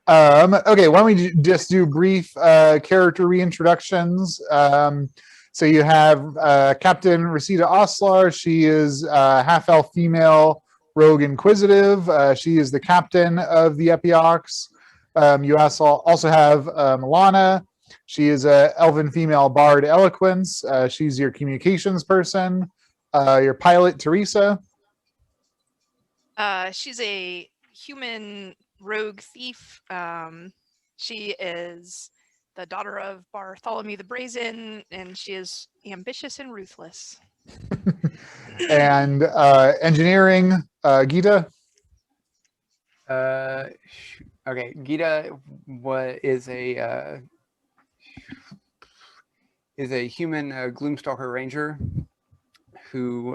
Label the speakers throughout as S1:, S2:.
S1: Okay, why don't we just do brief character reintroductions? So you have Captain Resita Oslar. She is half-elf female rogue inquisitive. She is the captain of the Epiox. You also have Milana. She is a elven female bard eloquence. She's your communications person. Your pilot, Teresa.
S2: She's a human rogue thief. She is the daughter of Bartholomew the Brazen, and she is ambitious and ruthless.
S1: And engineering, Gita.
S3: Okay, Gita is a human Gloomstalker ranger who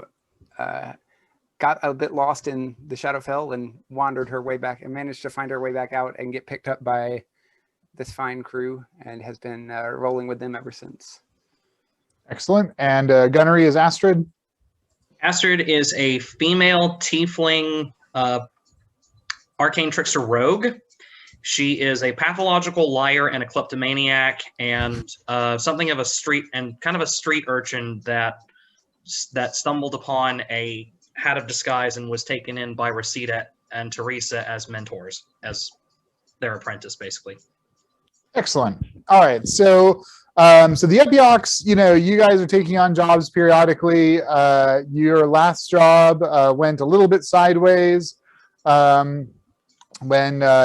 S3: got a bit lost in the Shadowfell and wandered her way back and managed to find her way back out and get picked up by this fine crew and has been rolling with them ever since.
S1: Excellent. And gunnery is Astrid.
S4: Astrid is a female tiefling arcane trickster rogue. She is a pathological liar and a kleptomaniac and something of a street urchin that stumbled upon a hat of disguise and was taken in by Resita and Teresa as mentors, as their apprentice, basically.
S1: Excellent. All right. So the Epiox, you guys are taking on jobs periodically. Your last job went a little bit sideways when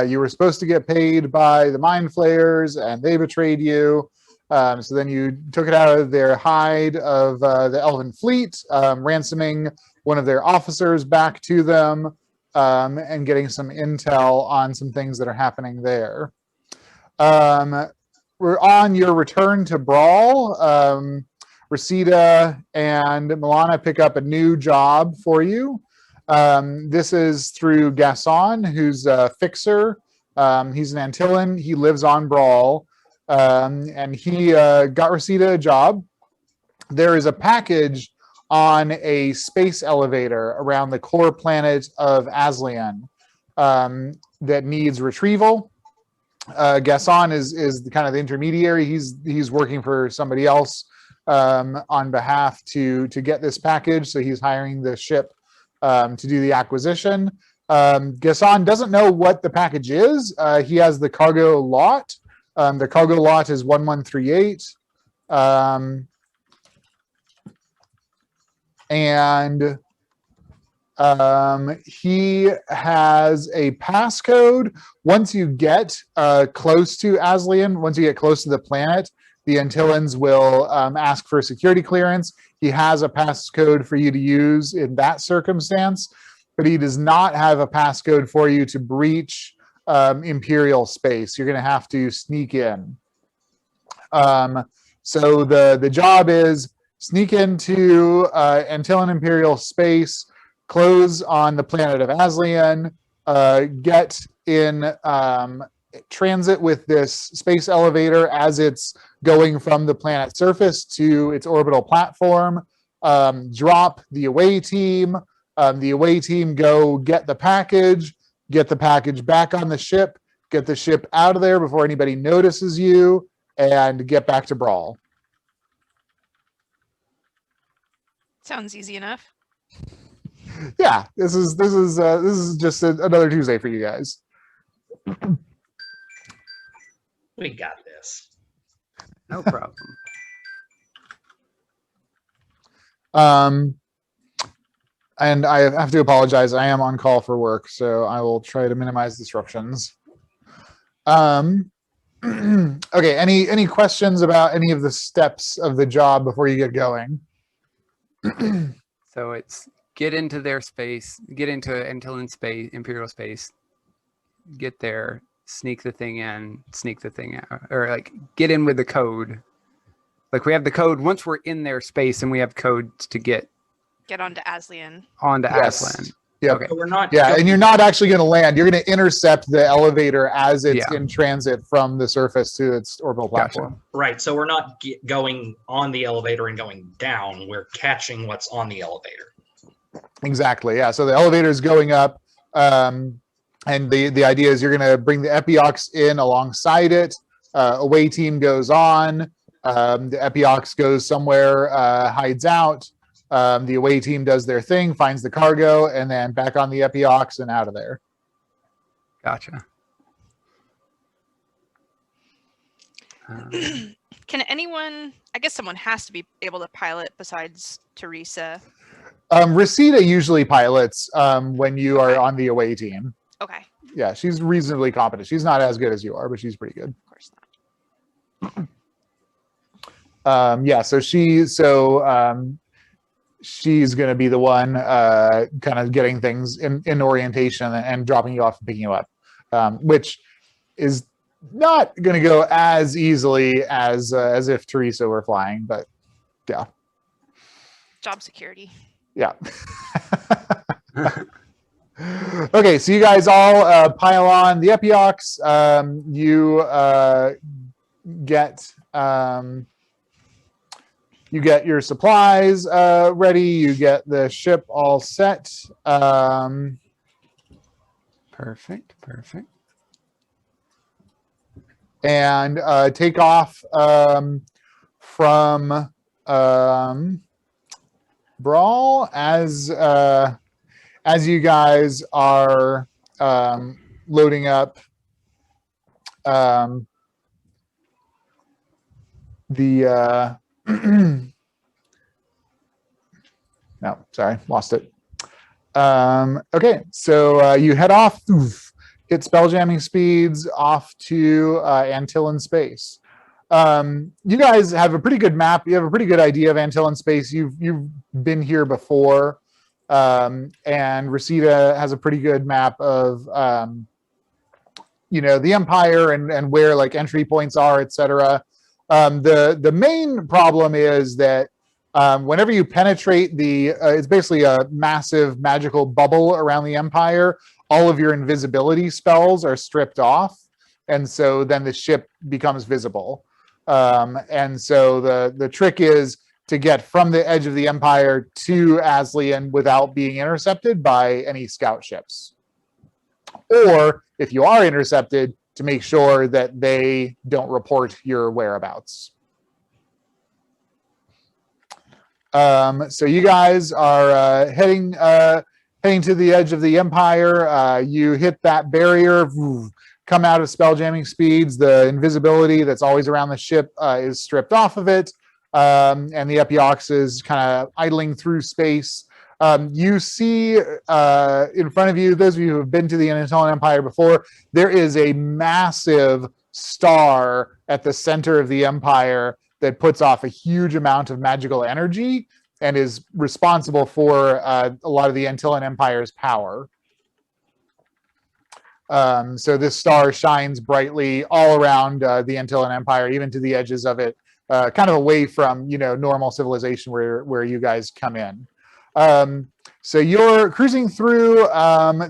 S1: you were supposed to get paid by the Mind Flayers and they betrayed you. So then you took it out of their hide of the Elven Fleet, ransoming one of their officers back to them, and getting some intel on some things that are happening there. We're on your return to Brawl. Resita and Milana pick up a new job for you. This is through Gasson, who's a fixer. He's an Antillan. He lives on Brawl. And he got Resita a job. There is a package on a space elevator around the core planet of Aslian that needs retrieval. Gasson is kind of the intermediary. He's working for somebody else on behalf to get this package. So he's hiring the ship to do the acquisition. Gasson doesn't know what the package is. He has the cargo lot. The cargo lot is 1138. And he has a passcode. Once you get close to Aslian, once you get close to the planet, the Antillans will ask for security clearance. He has a passcode for you to use in that circumstance, but he does not have a passcode for you to breach Imperial space. You're going to have to sneak in. So the job is sneak into Antillan Imperial space, close on the planet of Aslian, get in transit with this space elevator as it's going from the planet's surface to its orbital platform, drop the away team. The away team go get the package back on the ship, get the ship out of there before anybody notices you, and get back to Brawl.
S2: Sounds easy enough.
S1: Yeah, this is just another Tuesday for you guys.
S4: We got this.
S3: No problem.
S1: And I have to apologize. I am on call for work, so I will try to minimize disruptions. Okay, any questions about any of the steps of the job before you get going?
S3: So it's get into their space, get into Antillan space, Imperial space, get there, sneak the thing in, sneak the thing out, or like get in with the code. Like we have the code once we're in their space and we have codes to get
S2: onto Aslian.
S1: Aslan. Yeah.
S3: Okay.
S4: So we're not.
S1: Yeah, and you're not actually going to land. You're going to intercept the elevator as it's in transit from the surface to its orbital platform.
S3: Gotcha.
S4: Right. So we're not going on the elevator and going down. We're catching what's on the elevator.
S1: Exactly. Yeah. So the elevator is going up. And the idea is you're going to bring the Epiox in alongside it. Away team goes on. The Epiox goes somewhere, hides out. The away team does their thing, finds the cargo, and then back on the Epiox and out of there.
S3: Gotcha.
S2: Can anyone, I guess someone has to be able to pilot besides Teresa.
S1: Resita usually pilots when you are
S2: Okay.
S1: on the away team.
S2: Okay,
S1: Yeah, she's reasonably competent. She's not as good as you are, but she's pretty good.
S2: of course not.
S1: Yeah, so she's going to be the one kind of getting things in orientation and dropping you off and picking you up, which is not going to go as easily as if Teresa were flying, but yeah.
S2: Job security.
S1: Yeah. Okay, so you guys all pile on the Epiox. You get your supplies ready. You get the ship all set.
S3: Perfect.
S1: And take off from Brawl as you guys are loading up the no, sorry, lost it. Okay, so you head off, hit spelljamming speeds off to Antillean space. You guys have a pretty good map. You have a pretty good idea of Antillean space. You've been here before, and Resita has a pretty good map of the Empire and where like entry points are, etc. The main problem is that whenever you penetrate it's basically a massive magical bubble around the Empire. All of your invisibility spells are stripped off, and so then the ship becomes visible. And so the trick is to get from the edge of the Empire to Aslian without being intercepted by any scout ships. Or if you are intercepted, to make sure that they don't report your whereabouts. So you guys are heading to the edge of the Empire. You hit that barrier, come out of spelljamming speeds. The invisibility that's always around the ship is stripped off of it, and the Epiox is kind of idling through space. You see in front of you, those of you who have been to the Untitled Empire before, there is a massive star at the center of the Empire that puts off a huge amount of magical energy and is responsible for a lot of the Antillean Empire's power. So this star shines brightly all around the Antillean Empire, even to the edges of it, kind of away from normal civilization where you guys come in. So you're cruising through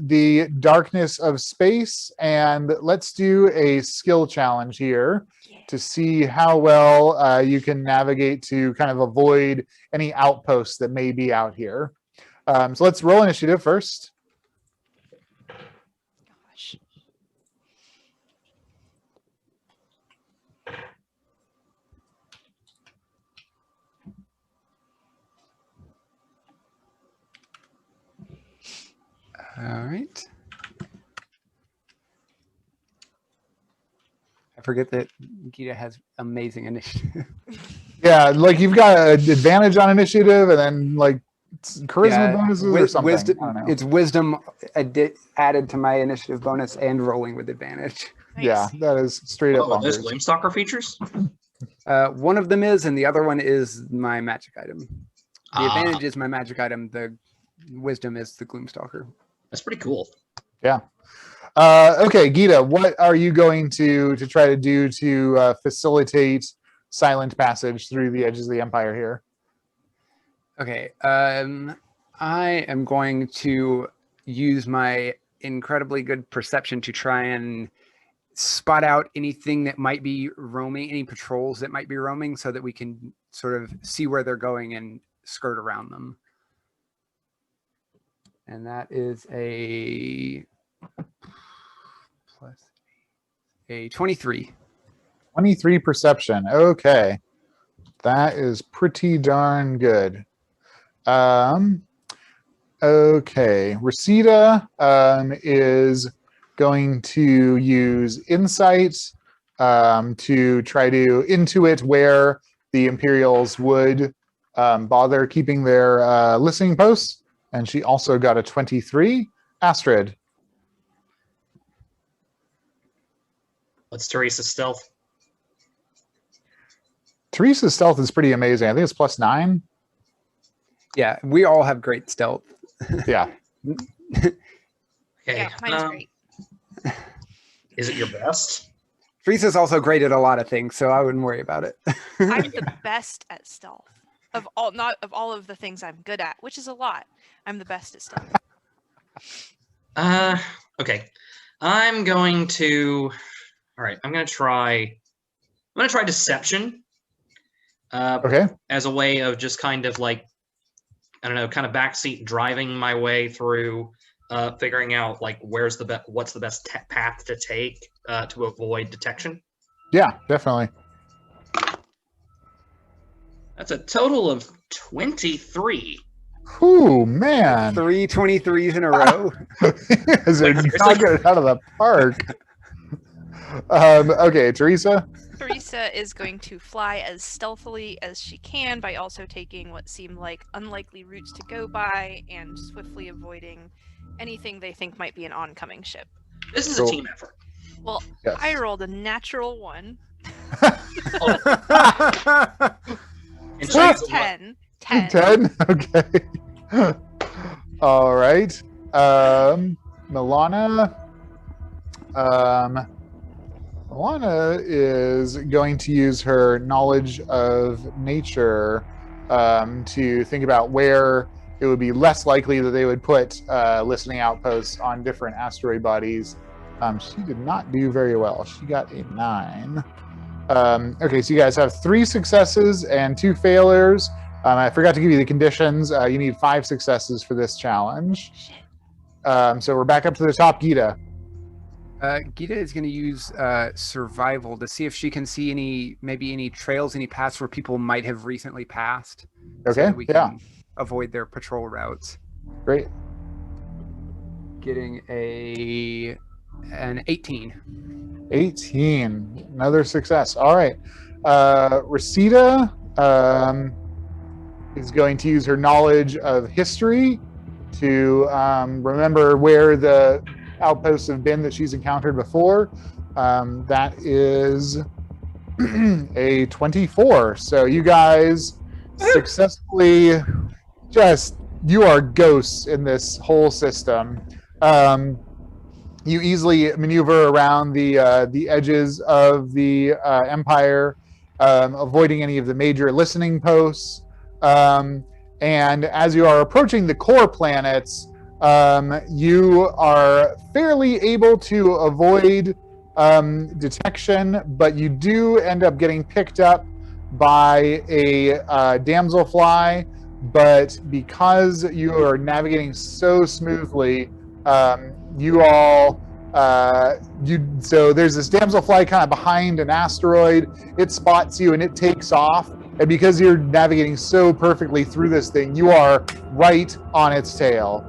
S1: the darkness of space, and let's do a skill challenge here to see how well you can navigate to kind of avoid any outposts that may be out here. So let's roll initiative first.
S2: Gosh.
S3: All right. I forget that Gita has amazing initiative.
S1: Yeah, like you've got an advantage on initiative, and then like charisma bonuses or something.
S3: Wisdom,
S1: I don't know.
S3: it's wisdom added to my initiative bonus and rolling with advantage.
S2: Nice.
S1: Yeah, that is straight up
S4: Oh, those
S1: bonkers.
S4: Gloomstalker features?
S3: One of them is, and the other one is my magic item. The
S4: Ah.
S3: advantage is my magic item. The wisdom is the Gloomstalker.
S4: That's pretty cool.
S1: Yeah. Okay, Gita, what are you going to try to do to facilitate silent passage through the edges of the Empire here?
S3: Okay. I am going to use my incredibly good perception to try and spot out anything that might be roaming, any patrols that might be roaming, so that we can sort of see where they're going and skirt around them. And that is a plus a 23.
S1: 23 perception. Okay. That is pretty darn good. Okay. Rosita is going to use insight to try to intuit where the Imperials would bother keeping their listening posts. And she also got a 23. Astrid.
S4: What's Teresa's stealth?
S1: Teresa's stealth is pretty amazing. I think it's +9.
S3: Yeah, we all have great stealth.
S1: Yeah.
S4: Okay.
S2: Yeah, mine's great.
S4: Is it your best?
S3: Teresa's also great at a lot of things, so I wouldn't worry about it.
S2: I'm the best at stealth of all, not of all of the things I'm good at, which is a lot. I'm the best at stealth.
S4: Okay. I'm going to. All right. I'm going to try deception.
S1: Okay.
S4: As a way of just kind of like, I don't know, kind of backseat driving my way through, figuring out like what's the best path to take to avoid detection.
S1: Yeah, definitely.
S4: That's a total of 23.
S1: Ooh, man.
S3: 3 23s in a row.
S1: Is
S4: Wait,
S1: it
S4: seriously?
S1: knock it out of the park? Okay, Teresa.
S2: Teresa is going to fly as stealthily as she can by also taking what seem like unlikely routes to go by and swiftly avoiding anything they think might be an oncoming ship.
S4: This is
S1: Cool.
S4: a team effort.
S2: Well,
S1: Yes.
S2: I rolled a natural 1.
S4: And
S2: So
S4: she's
S2: that's
S4: a what?
S2: 10. 10.
S1: 10? Okay. All right. Milana. Milana is going to use her knowledge of nature to think about where it would be less likely that they would put listening outposts on different asteroid bodies. She did not do very well. She got a 9. Okay, so you guys have 3 successes and 2 failures. I forgot to give you the conditions. You need 5 successes for this challenge. So we're back up to the top. Gita.
S3: Gita is going to use survival to see if she can see any trails, any paths where people might have recently passed. So
S1: Okay,
S3: that we
S1: yeah.
S3: can avoid their patrol routes.
S1: Great.
S3: Getting an 18.
S1: 18. Another success. All right. Rosita is going to use her knowledge of history to remember where the outposts have been that she's encountered before. That is a 24. So you guys successfully you are ghosts in this whole system. You easily maneuver around the edges of the Empire, avoiding any of the major listening posts. And as you are approaching the core planets, you are fairly able to avoid detection, but you do end up getting picked up by a damselfly. But because you are navigating so smoothly, so there's this damselfly kind of behind an asteroid. It spots you and it takes off. And because you're navigating so perfectly through this thing, you are right on its tail.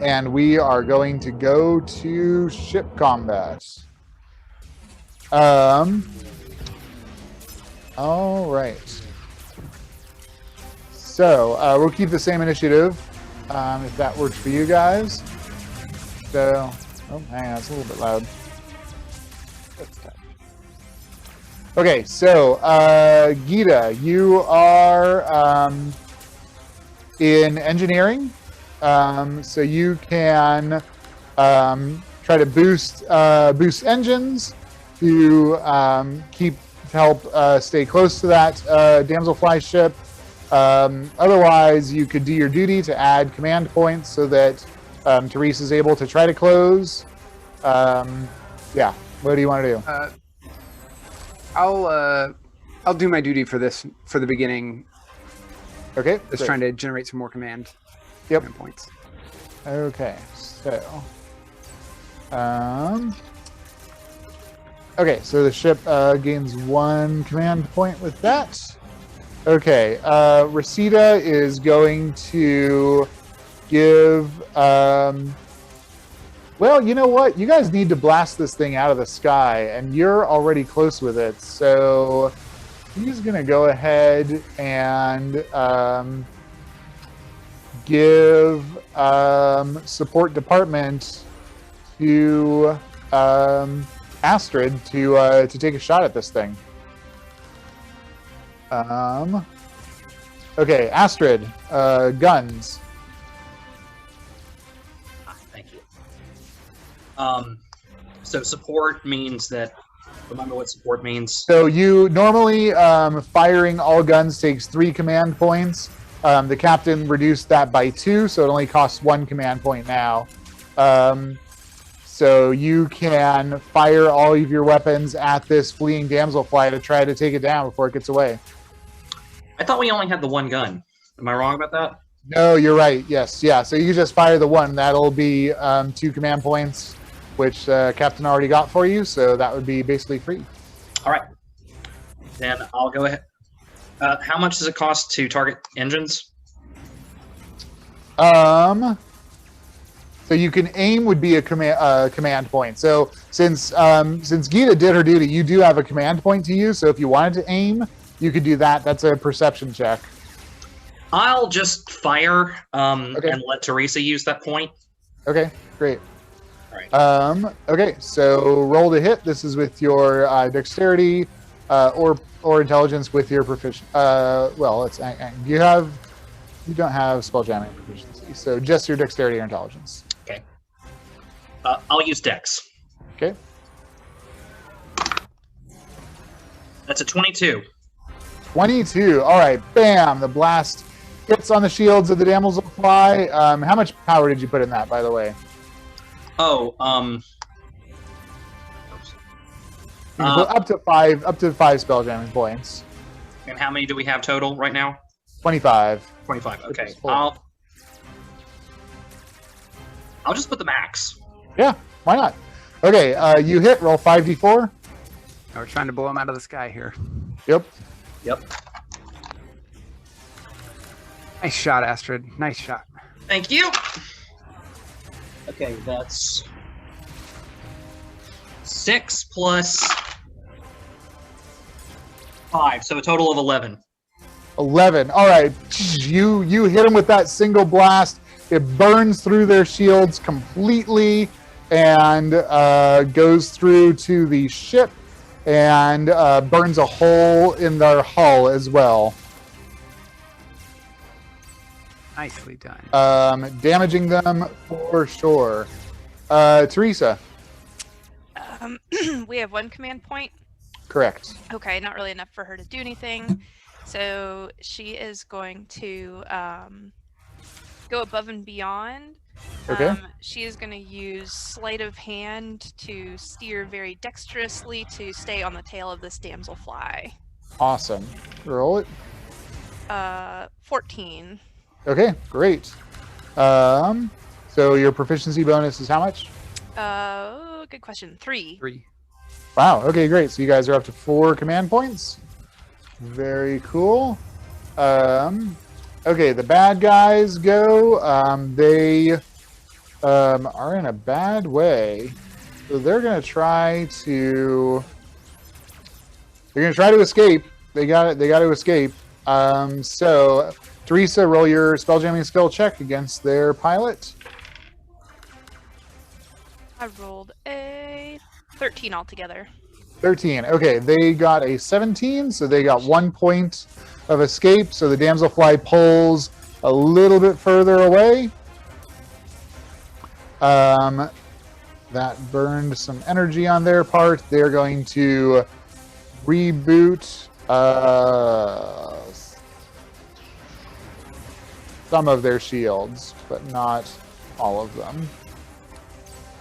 S1: And we are going to go to ship combat. All right. So we'll keep the same initiative, if that works for you guys. So, hang on, it's a little bit loud. Okay, so Gita, you are in engineering, so you can try to boost engines to help stay close to that damselfly ship. Otherwise, you could do your duty to add command points so that Teresa is able to try to close. Yeah, what do you want to do?
S3: I'll do my duty for the beginning.
S1: Okay.
S3: Just
S1: great.
S3: trying to generate some more command
S1: Yep.
S3: points.
S1: Okay, so Okay, so the ship gains 1 command point with that. Okay, Reseda is going to give... well, you know what? You guys need to blast this thing out of the sky, and you're already close with it. So he's going to go ahead and give support department to Astrid to take a shot at this thing. Okay, Astrid, guns.
S4: Thank you. So support means that. Remember what support means.
S1: So you normally firing all guns takes 3 command points. The captain reduced that by 2, so it only costs 1 command point now. So you can fire all of your weapons at this fleeing damselfly to try to take it down before it gets away.
S4: I thought we only had the 1 gun. Am I wrong about that?
S1: No, you're right. Yes, yeah. So you can just fire the 1. That'll be 2 command points, which Captain already got for you. So that would be basically free.
S4: All right. Then I'll go ahead. How much does it cost to target engines?
S1: So you can aim would be a command point. So since Geeta did her duty, you do have a command point to use. So if you wanted to aim, you could do that. That's a perception check.
S4: I'll just fire
S1: Okay.
S4: and let Teresa use that point.
S1: Okay, great.
S4: All right.
S1: Okay, so roll to hit. This is with your dexterity or intelligence with your proficiency. Well, it's you don't have spell jamming proficiency, so just your dexterity or intelligence.
S4: Okay. I'll use Dex.
S1: Okay.
S4: That's a 22.
S1: 22. All right, bam! The blast hits on the shields of the damselfly. How much power did you put in that, by the way?
S4: Oh,
S1: You can put up to five spell jamming points.
S4: and how many do we have total right now?
S1: 25.
S4: 25. Okay.
S1: is full.
S4: I'll just put the max.
S1: Yeah, why not? Okay, you hit. Roll 5d4.
S3: We're trying to blow him out of the sky here.
S1: Yep.
S4: Yep.
S3: Nice shot, Astrid. Nice shot.
S4: Thank you. Okay, that's 6 plus 5, so a total of 11.
S1: 11. All right, you hit them with that single blast. It burns through their shields completely and goes through to the ship and burns a hole in their hull as well.
S3: Nicely done.
S1: Damaging them for sure. Teresa.
S2: We have 1 command point.
S1: Correct.
S2: Okay, not really enough for her to do anything. So she is going to go above and beyond.
S1: Okay.
S2: She is going to use sleight of hand to steer very dexterously to stay on the tail of this damselfly.
S1: Awesome. Roll it.
S2: 14.
S1: Okay, great. So your proficiency bonus is how much?
S2: Good question. 3.
S3: 3.
S1: Wow. Okay, great. So you guys are up to 4 command points. Very cool. Okay, the bad guys go. They are in a bad way. So they're gonna try to. They're gonna try to escape. They got to escape. So Teresa, roll your spelljamming skill check against their pilot.
S2: I rolled a 13 altogether.
S1: 13. Okay, they got a 17, so they got 1 point of escape. So the damselfly pulls a little bit further away. That burned some energy on their part. They're going to reboot some of their shields, but not all of them.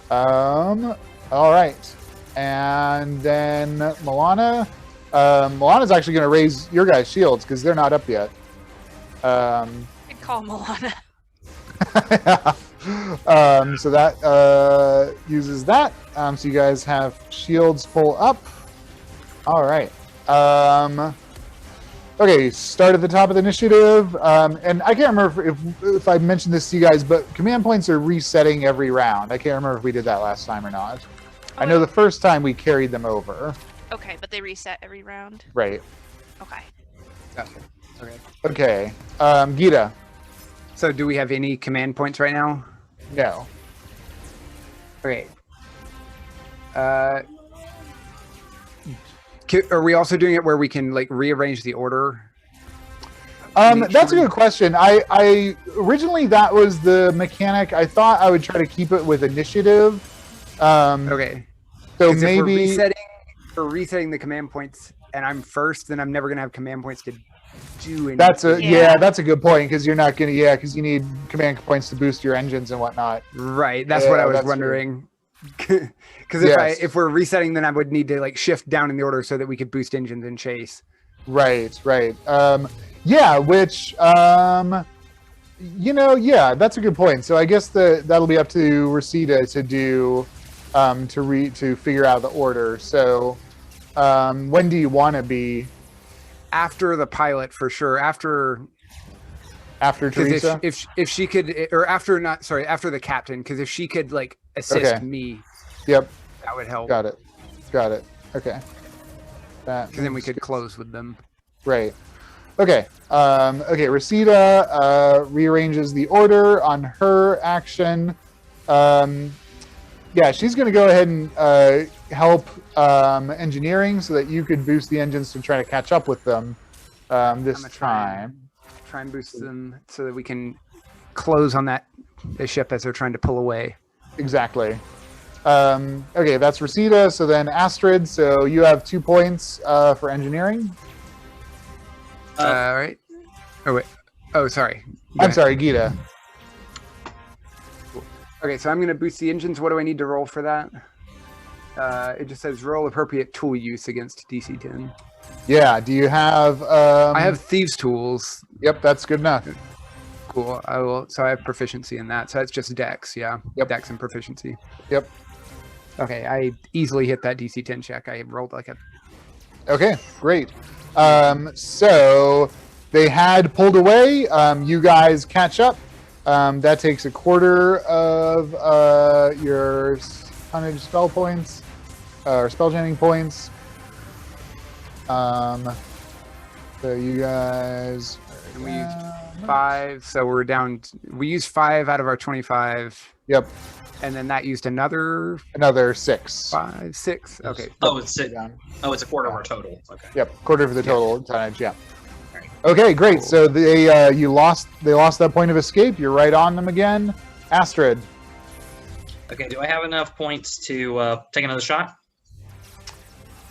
S1: All right. And then Milana. Milana's actually going to raise your guys' shields because they're not up yet.
S2: Good call, Milana.
S1: So that uses that. So you guys have shields pull up. All right. Okay, start at the top of the initiative. And I can't remember if I mentioned this to you guys, but command points are resetting every round. I can't remember if we did that last time or not. I know the first time we carried them over.
S2: Okay, but they reset every round.
S1: Right.
S2: Okay.
S3: Gotcha. Okay.
S1: Okay. Gita.
S3: So do we have any command points right now?
S1: No.
S3: Okay. Are we also doing it where we can like rearrange the order?
S1: That's a good question. I originally that was the mechanic. I thought I would try to keep it with initiative.
S3: Okay.
S1: So
S3: 'Cause
S1: maybe
S3: if we're resetting the command points, and I'm first, then I'm never gonna have command points to do anything.
S1: that's a
S2: Yeah.
S1: that's a good point because you're not gonna because you need command points to boost your engines and whatnot.
S3: Right. That's
S1: Yeah,
S3: what I was
S1: that's true.
S3: wondering. Because
S1: Yes.
S3: if we're resetting, then I would need to like shift down in the order so that we could boost engines and chase.
S1: Right. Yeah. Which that's a good point. So I guess that'll be up to Reseda to do to figure out the order. So when do you want to be
S3: After the pilot, for sure. After
S1: Teresa?
S3: if she could, or after the captain, because if she could like assist
S1: Okay.
S3: me,
S1: Yep.
S3: that would help.
S1: Got it. Okay.
S3: Because then we could close with them.
S1: Right. Okay. Reseda rearranges the order on her action. She's going to go ahead and help engineering so that you could boost the engines to try to catch up with them this time.
S3: Try and boost them so that we can close on the ship as they're trying to pull away.
S1: Exactly. Okay, that's Reseda. So then Astrid, so you have 2 points for engineering.
S3: All right. Oh wait. Oh, sorry.
S1: I'm sorry, Gita.
S3: Okay, so I'm going to boost the engines. What do I need to roll for that? It just says roll appropriate tool use against DC 10.
S1: Yeah. Do you have?
S3: I have Thieves tools.
S1: Yep, that's good enough.
S3: Cool. So I have proficiency in that. So it's just Dex. Yeah.
S1: Yep.
S3: Dex and proficiency.
S1: Yep.
S3: Okay, I easily hit that DC 10 check. I rolled like a.
S1: Okay, great. So they had pulled away. You guys catch up. That takes a quarter of your tonnage spell points or spelljamming points. So you guys.
S3: And we used 5, so we're down. We used 5 out of our 25.
S1: Yep.
S3: And then that used another
S1: 6.
S3: 5, 6. Okay.
S4: Oh, it's a quarter of our total. Okay.
S1: Yep, quarter of the total tonnage. Yeah.
S4: Right.
S1: Okay, great.
S3: Cool.
S1: So they lost that point of escape. You're right on them again, Astrid.
S4: Okay. Do I have enough points to take another shot?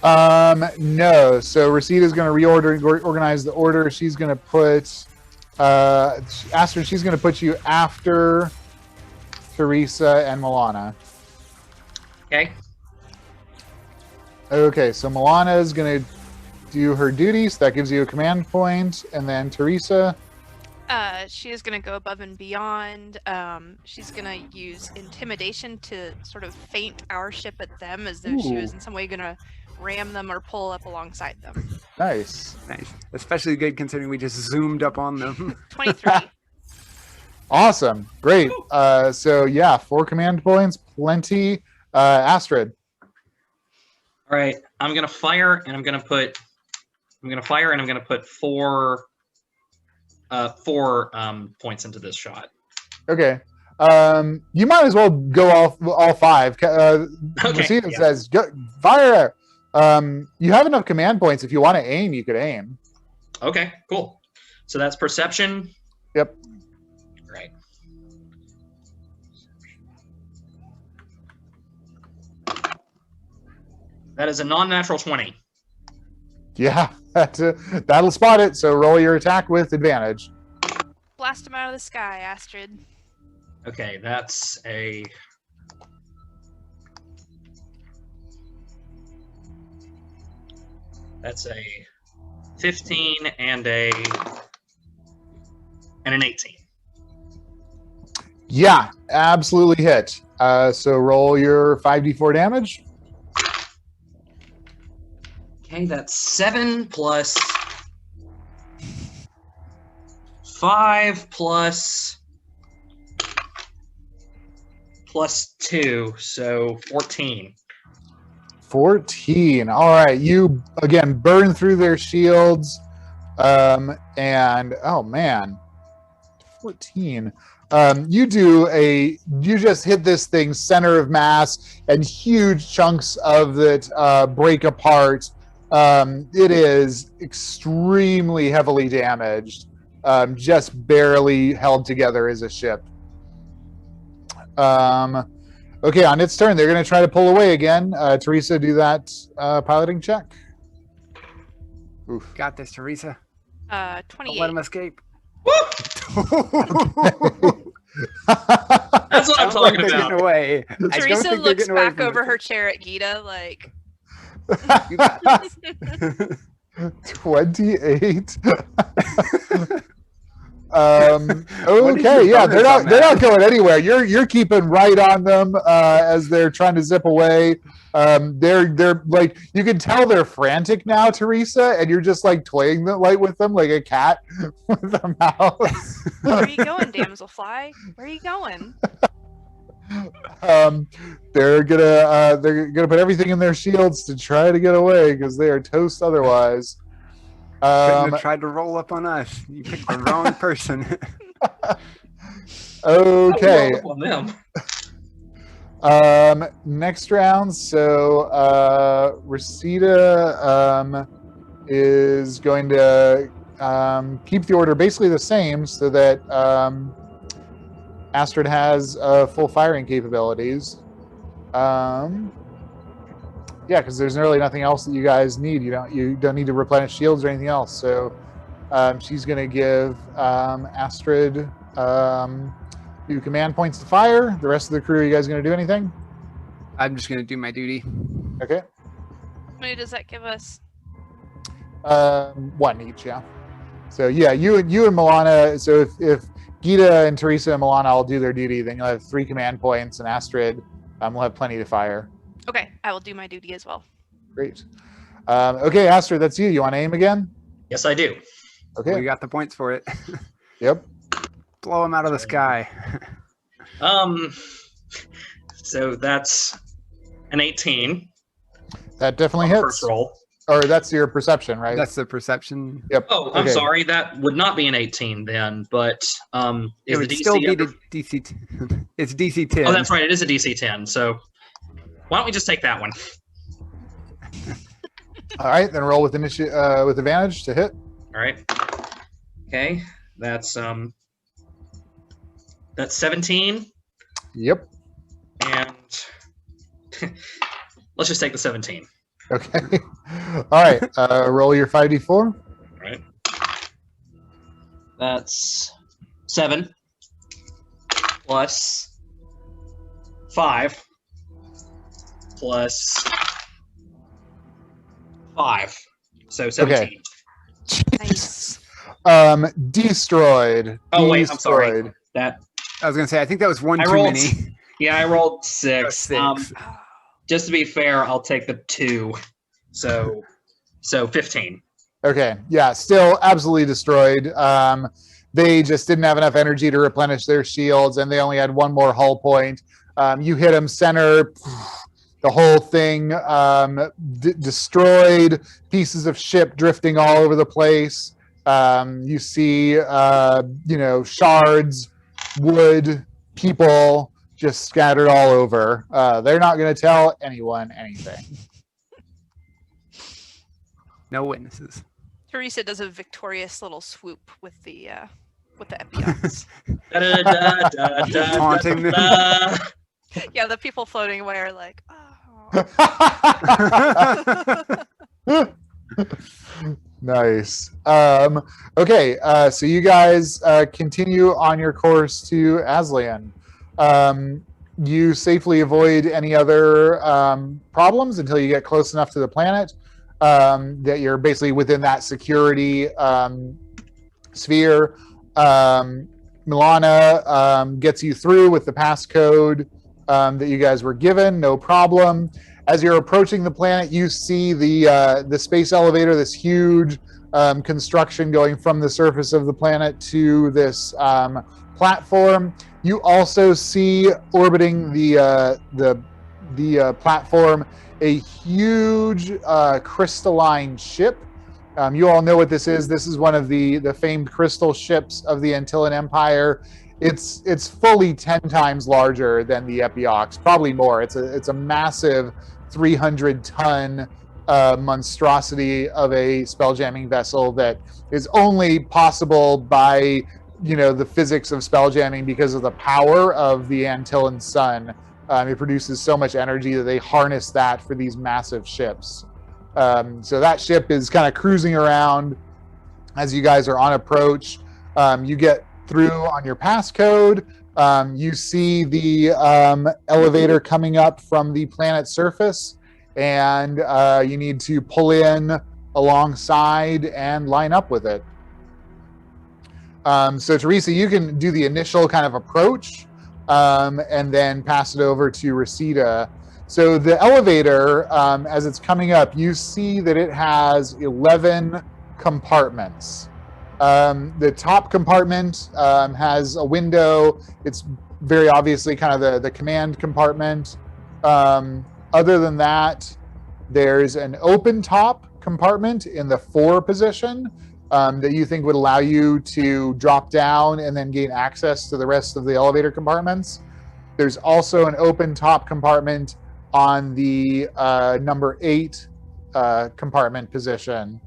S1: No. So Reseda going to organize the order. She's going to put Astrid. She's going to put you after Teresa and Milana.
S4: Okay.
S1: Okay, so Milana is going to do her duties. That gives you a command point, and then Teresa.
S2: She is going to go above and beyond. She's going to use intimidation to sort of feint our ship at them as though she was in some way going to ram them or pull up alongside them.
S1: Nice.
S3: Especially good considering we just zoomed up on them.
S2: 23.
S1: Awesome. Great. So yeah, 4 command points, plenty. Astrid.
S4: All right. I'm gonna fire, and I'm gonna put 4 points into this shot.
S1: Okay. You might as well go all 5. Reseda says, go, fire. You have enough command points. If you want to aim, you could aim.
S4: Okay. Cool. So that's perception.
S1: Yep.
S4: Right. That is a non-natural 20.
S1: Yeah, that'll spot it. So roll your attack with advantage.
S2: Blast him out of the sky, Astrid.
S4: Okay, that's a 15 and an 18.
S1: Yeah, absolutely hit. So roll your 5d4 damage.
S4: Okay, that's 7 plus 5 plus 2, so 14.
S1: 14. All right, you again burn through their shields, and oh man, 14. You just hit this thing center of mass, and huge chunks of it break apart. It is extremely heavily damaged, just barely held together as a ship. Okay, on its turn, they're going to try to pull away again. Teresa, do that piloting check. Oof.
S3: Got this, Teresa. Don't
S2: 28.
S3: let him escape.
S4: That's what I'm talking
S3: They're
S4: about.
S3: getting away. I don't
S2: Teresa
S3: think they're
S2: looks
S3: getting away
S2: back
S3: from
S2: over
S3: us.
S2: her chair at Gita, like,
S3: You got this.
S1: 28.
S3: What is
S1: Okay,
S3: your
S1: yeah,
S3: bonus on
S1: they're
S3: that?
S1: not going anywhere. You're keeping right on them as they're trying to zip away. They're like, you can tell they're frantic now, Teresa, and you're just like toying with them like a cat with a mouse.
S2: where are you going, damselfly? Where are you going?
S1: They're gonna put everything in their shields to try to get away because they are toast otherwise.
S3: Couldn't have tried to roll up on us. You picked the wrong person.
S1: Okay.
S4: Roll up on them.
S1: Next round, so Reseda is going to keep the order basically the same so that Astrid has full firing capabilities. Yeah, because there's really nothing else that you guys need. You don't need to replenish shields or anything else. So she's going to give Astrid 2 command points to fire. The rest of the crew, are you guys going to do anything?
S3: I'm just going to do my duty.
S1: Okay.
S2: How many does that give us?
S1: 1 each, yeah. So yeah, you and Milana. So if Gita and Teresa and Milana all do their duty, then you'll have 3 command points, and Astrid will have plenty to fire.
S2: Okay, I will do my duty as well.
S1: Great. Okay, Astrid, that's you. You want to aim again?
S4: Yes, I do.
S1: Okay.
S3: We got the points for it.
S1: Yep.
S3: Blow him out of the sky.
S4: So that's an 18
S1: That definitely
S4: on the
S1: hits.
S4: first roll.
S1: Or that's your perception, right?
S3: That's the perception.
S1: Yep.
S4: Oh, I'm
S1: Okay.
S4: sorry. That would not be an 18 then, but
S3: It
S4: is the
S3: would
S4: DC
S3: still be
S4: under-
S3: the DC. It's DC 10.
S4: Oh, that's right. It is a DC 10. So why don't we just take that one?
S1: All right, then roll with with advantage to hit.
S4: All right. Okay. That's 17,
S1: Yep.
S4: and let's just take the 17.
S1: Okay. All right. Roll your 5d4.
S4: All right. That's 7 plus 5 plus 5. So 17.
S2: Nice.
S1: Destroyed.
S4: Oh, wait, I'm sorry.
S1: Destroyed.
S4: That
S3: I was going to say, I think that was one
S4: I
S3: too
S4: rolled-
S3: many.
S4: yeah, I rolled 6.
S3: 6.
S4: Just to be fair, I'll take the 2. So 15.
S1: Okay. Yeah. Still absolutely destroyed. They just didn't have enough energy to replenish their shields, and they only had 1 more hull point. You hit them center. The whole thing destroyed. Pieces of ship drifting all over the place. You see, shards, wood, people just scattered all over. They're not going to tell anyone anything.
S3: No witnesses.
S2: Teresa does a victorious little swoop with the Epiox.
S3: Taunting them.
S2: Yeah, the people floating away are like, oh.
S1: Nice. Okay, so you guys continue on your course to Aslian. You safely avoid any other problems until you get close enough to the planet that you're basically within that security sphere. Milana Milana gets you through with the passcode that you guys were given, no problem. As you're approaching the planet, you see the space elevator, this huge construction going from the surface of the planet to this platform. You also see orbiting the platform a huge crystalline ship. You all know what this is. This is one of the famed crystal ships of the Antillan Empire. It's fully 10 times larger than the Epiox, probably more. It's a massive 300-ton monstrosity of a spelljamming vessel that is only possible by the physics of spelljamming because of the power of the Antillan sun. It produces so much energy that they harness that for these massive ships. So that ship is kind of cruising around as you guys are on approach. You get through on your passcode. You see the elevator coming up from the planet's surface, and you need to pull in alongside and line up with it. So Teresa, you can do the initial kind of approach and then pass it over to Reseda. So the elevator, as it's coming up, you see that it has 11 compartments. The top compartment has a window. It's very obviously kind of the command compartment. Other than that, there's an open top compartment in the 4 position that you think would allow you to drop down and then gain access to the rest of the elevator compartments. There's also an open top compartment on the number 8 compartment position.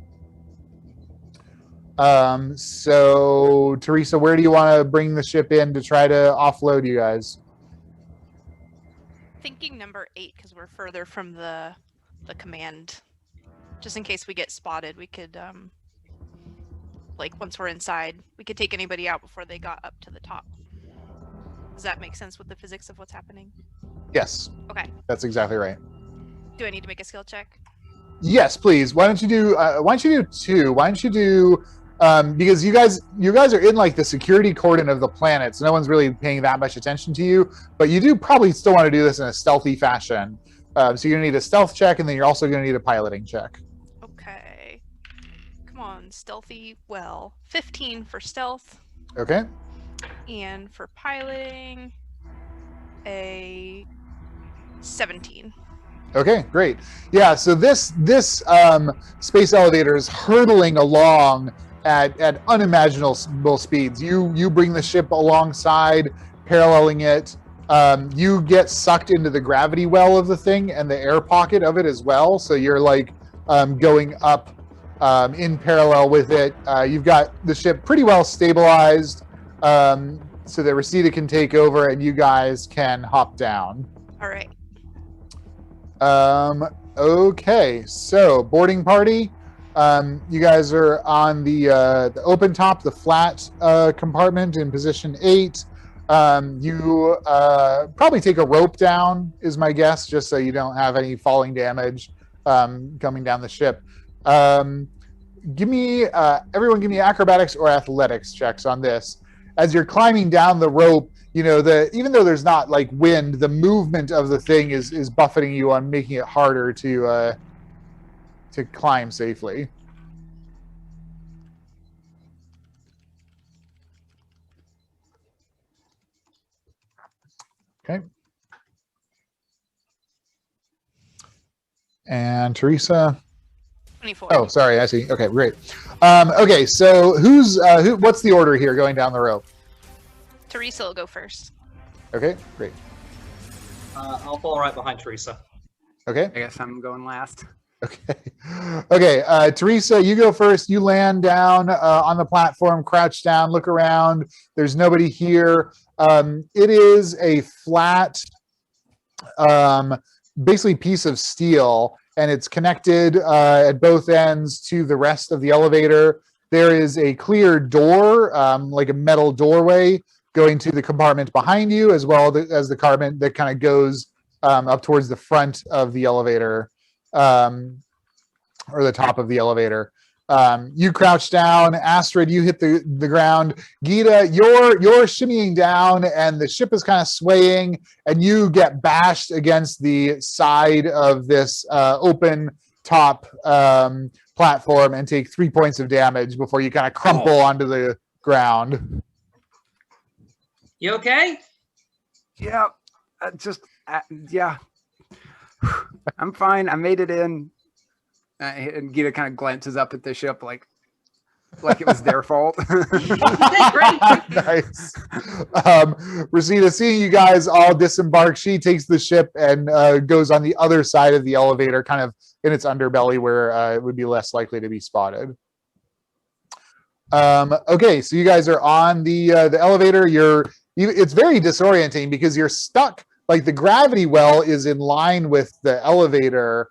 S1: So Teresa, where do you want to bring the ship in to try to offload you guys?
S2: Thinking number 8 because we're further from the command. Just in case we get spotted, we could once we're inside, we could take anybody out before they got up to the top. Does that make sense with the physics of what's happening?
S1: Yes.
S2: Okay.
S1: That's exactly right.
S2: Do I need to make a skill check?
S1: Yes, please. Why don't you do 2? Why don't you do because you guys are in like the security cordon of the planet, so no one's really paying that much attention to you, but you do probably still want to do this in a stealthy fashion. So you're gonna need a stealth check, and then you're also gonna need a piloting check.
S2: Okay. Come on, stealthy. Well, 15 for stealth.
S1: Okay.
S2: And for piloting, a 17.
S1: Okay, great. Yeah, so this space elevator is hurtling along at unimaginable speeds. You bring the ship alongside, paralleling it. You get sucked into the gravity well of the thing and the air pocket of it as well. So you're like going up in parallel with it. You've got the ship pretty well stabilized so that Reseda can take over and you guys can hop down.
S2: All right.
S1: Okay, so boarding party. You guys are on the open top, the flat compartment in position 8. You probably take a rope down, is my guess, just so you don't have any falling damage coming down the ship. Everyone give me acrobatics or athletics checks on this. As you're climbing down the rope, even though there's not like wind, the movement of the thing is buffeting you on making it harder to climb safely. Okay. And Teresa?
S2: 24.
S1: Oh, sorry, I see. Okay, great. Okay, so what's the order here going down the rope?
S2: Teresa will go first.
S1: Okay, great.
S4: I'll follow right behind Teresa.
S1: Okay.
S3: I guess I'm going last.
S1: Okay, Teresa, you go first. You land down on the platform, crouch down, look around. There's nobody here. It is a flat, basically piece of steel, and it's connected at both ends to the rest of the elevator. There is a clear door, like a metal doorway, going to the compartment behind you, as well as the compartment that kind of goes up towards the front of the elevator, or the top of the elevator. You crouch down. Astrid, you hit the ground. Gita, you're shimmying down, and the ship is kind of swaying, and you get bashed against the side of this open top platform and take 3 points of damage before you kind of crumple onto the ground.
S4: You okay?
S3: Yeah, yeah. I'm fine. I made it in. And Gita kind of glances up at the ship like it was their fault.
S4: Great.
S1: Nice. Rosita, seeing you guys all disembark, she takes the ship and goes on the other side of the elevator, kind of in its underbelly where it would be less likely to be spotted. Okay, so you guys are on the elevator. It's very disorienting because you're stuck. Like the gravity well is in line with the elevator,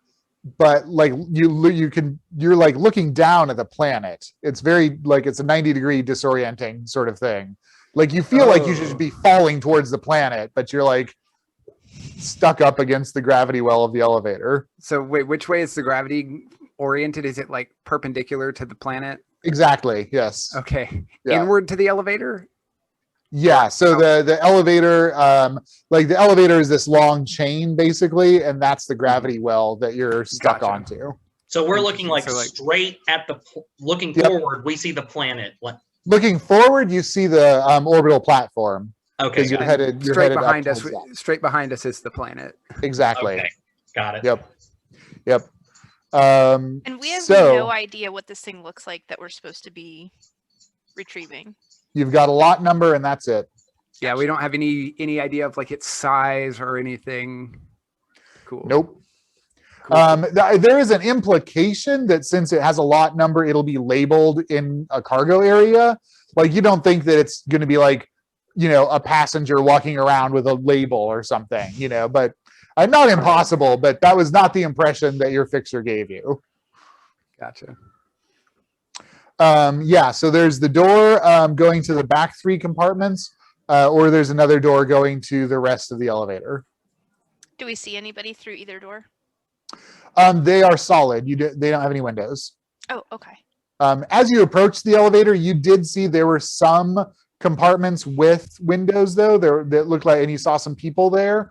S1: but like you're like looking down at the planet. It's very like it's a 90-degree disorienting sort of thing. Like you feel like you should be falling towards the planet, but you're like stuck up against the gravity well of the elevator.
S3: So wait, which way is the gravity oriented? Is it like perpendicular to the planet?
S1: Exactly. Yes.
S3: Okay.
S1: Yeah.
S3: Inward to the elevator?
S1: Yeah, so the elevator, like the elevator is this long chain basically, and that's the gravity well that you're stuck
S3: Gotcha.
S1: onto.
S4: So we're looking like
S3: So, like-
S4: straight at looking
S1: Yep.
S4: forward. We see the planet.
S1: Looking forward, you see the orbital platform
S4: Okay.
S1: because you're
S4: got it.
S1: headed
S3: Straight
S1: up
S3: behind us.
S1: towards that.
S3: Straight behind us is the planet.
S1: Exactly.
S4: Okay. Got it.
S1: Yep.
S2: And we have
S1: so
S2: no idea what this thing looks like that we're supposed to be retrieving.
S1: you've got a lot number, and that's it.
S3: Yeah, we don't have any idea of like its size or anything. Cool.
S1: Nope.
S3: Cool.
S1: There is an implication that since it has a lot number, it'll be labeled in a cargo area. Like you don't think that it's going to be like, a passenger walking around with a label or something, but not impossible, but that was not the impression that your fixer gave you.
S3: Gotcha.
S1: So there's the door going to the back 3 compartments, or there's another door going to the rest of the elevator.
S2: Do we see anybody through either door?
S1: They are solid. They don't have any windows.
S2: Oh, okay.
S1: As you approach the elevator, you did see there were some compartments with windows, though, that looked like, and you saw some people there.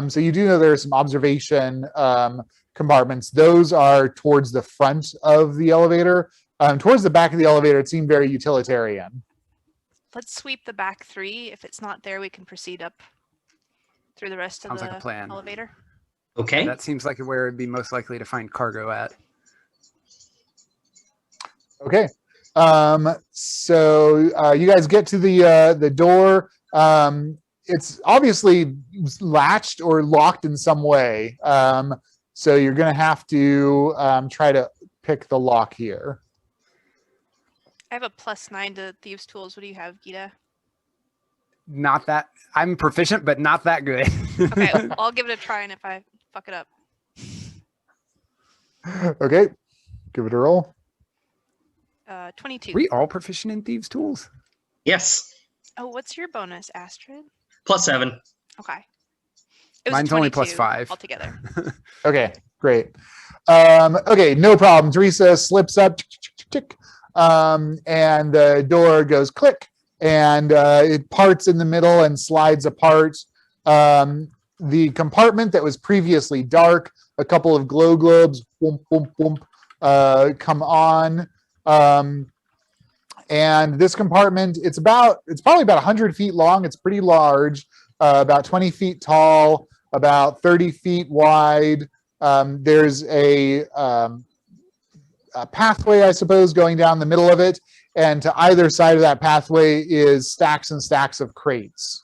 S1: So you do know there are some observation compartments. Those are towards the front of the elevator. Towards the back of the elevator, it seemed very utilitarian.
S2: Let's sweep the back 3. If it's not there, we can proceed up through the rest
S3: Sounds
S2: of
S3: like
S2: the
S3: a plan.
S2: elevator.
S4: Okay.
S3: That seems like where it'd be most likely to find cargo at.
S1: Okay. So you guys get to the door. It's obviously latched or locked in some way. So you're going to have to try to pick the lock here.
S2: I have a +9 to Thieves' Tools. What do you have, Gita?
S3: Not that I'm proficient, but not that good.
S2: Okay, I'll give it a try, and if I fuck it up.
S1: Okay. Give it a roll.
S2: 22.
S3: We all proficient in Thieves' Tools?
S4: Yes.
S2: Oh, what's your bonus, Astrid?
S4: +7.
S2: Okay. It was
S3: Mine's only
S2: 22
S3: +5.
S2: altogether.
S1: Okay, great. Okay, no problem. Teresa slips up, and the door goes click, and it parts in the middle and slides apart. The compartment that was previously dark, a couple of glow globes, whoomp, whoomp, whoomp, come on. And this compartment, it's probably about 100 feet long. It's pretty large, about 20 feet tall, about 30 feet wide. There's a pathway, I suppose, going down the middle of it. And to either side of that pathway is stacks and stacks of crates.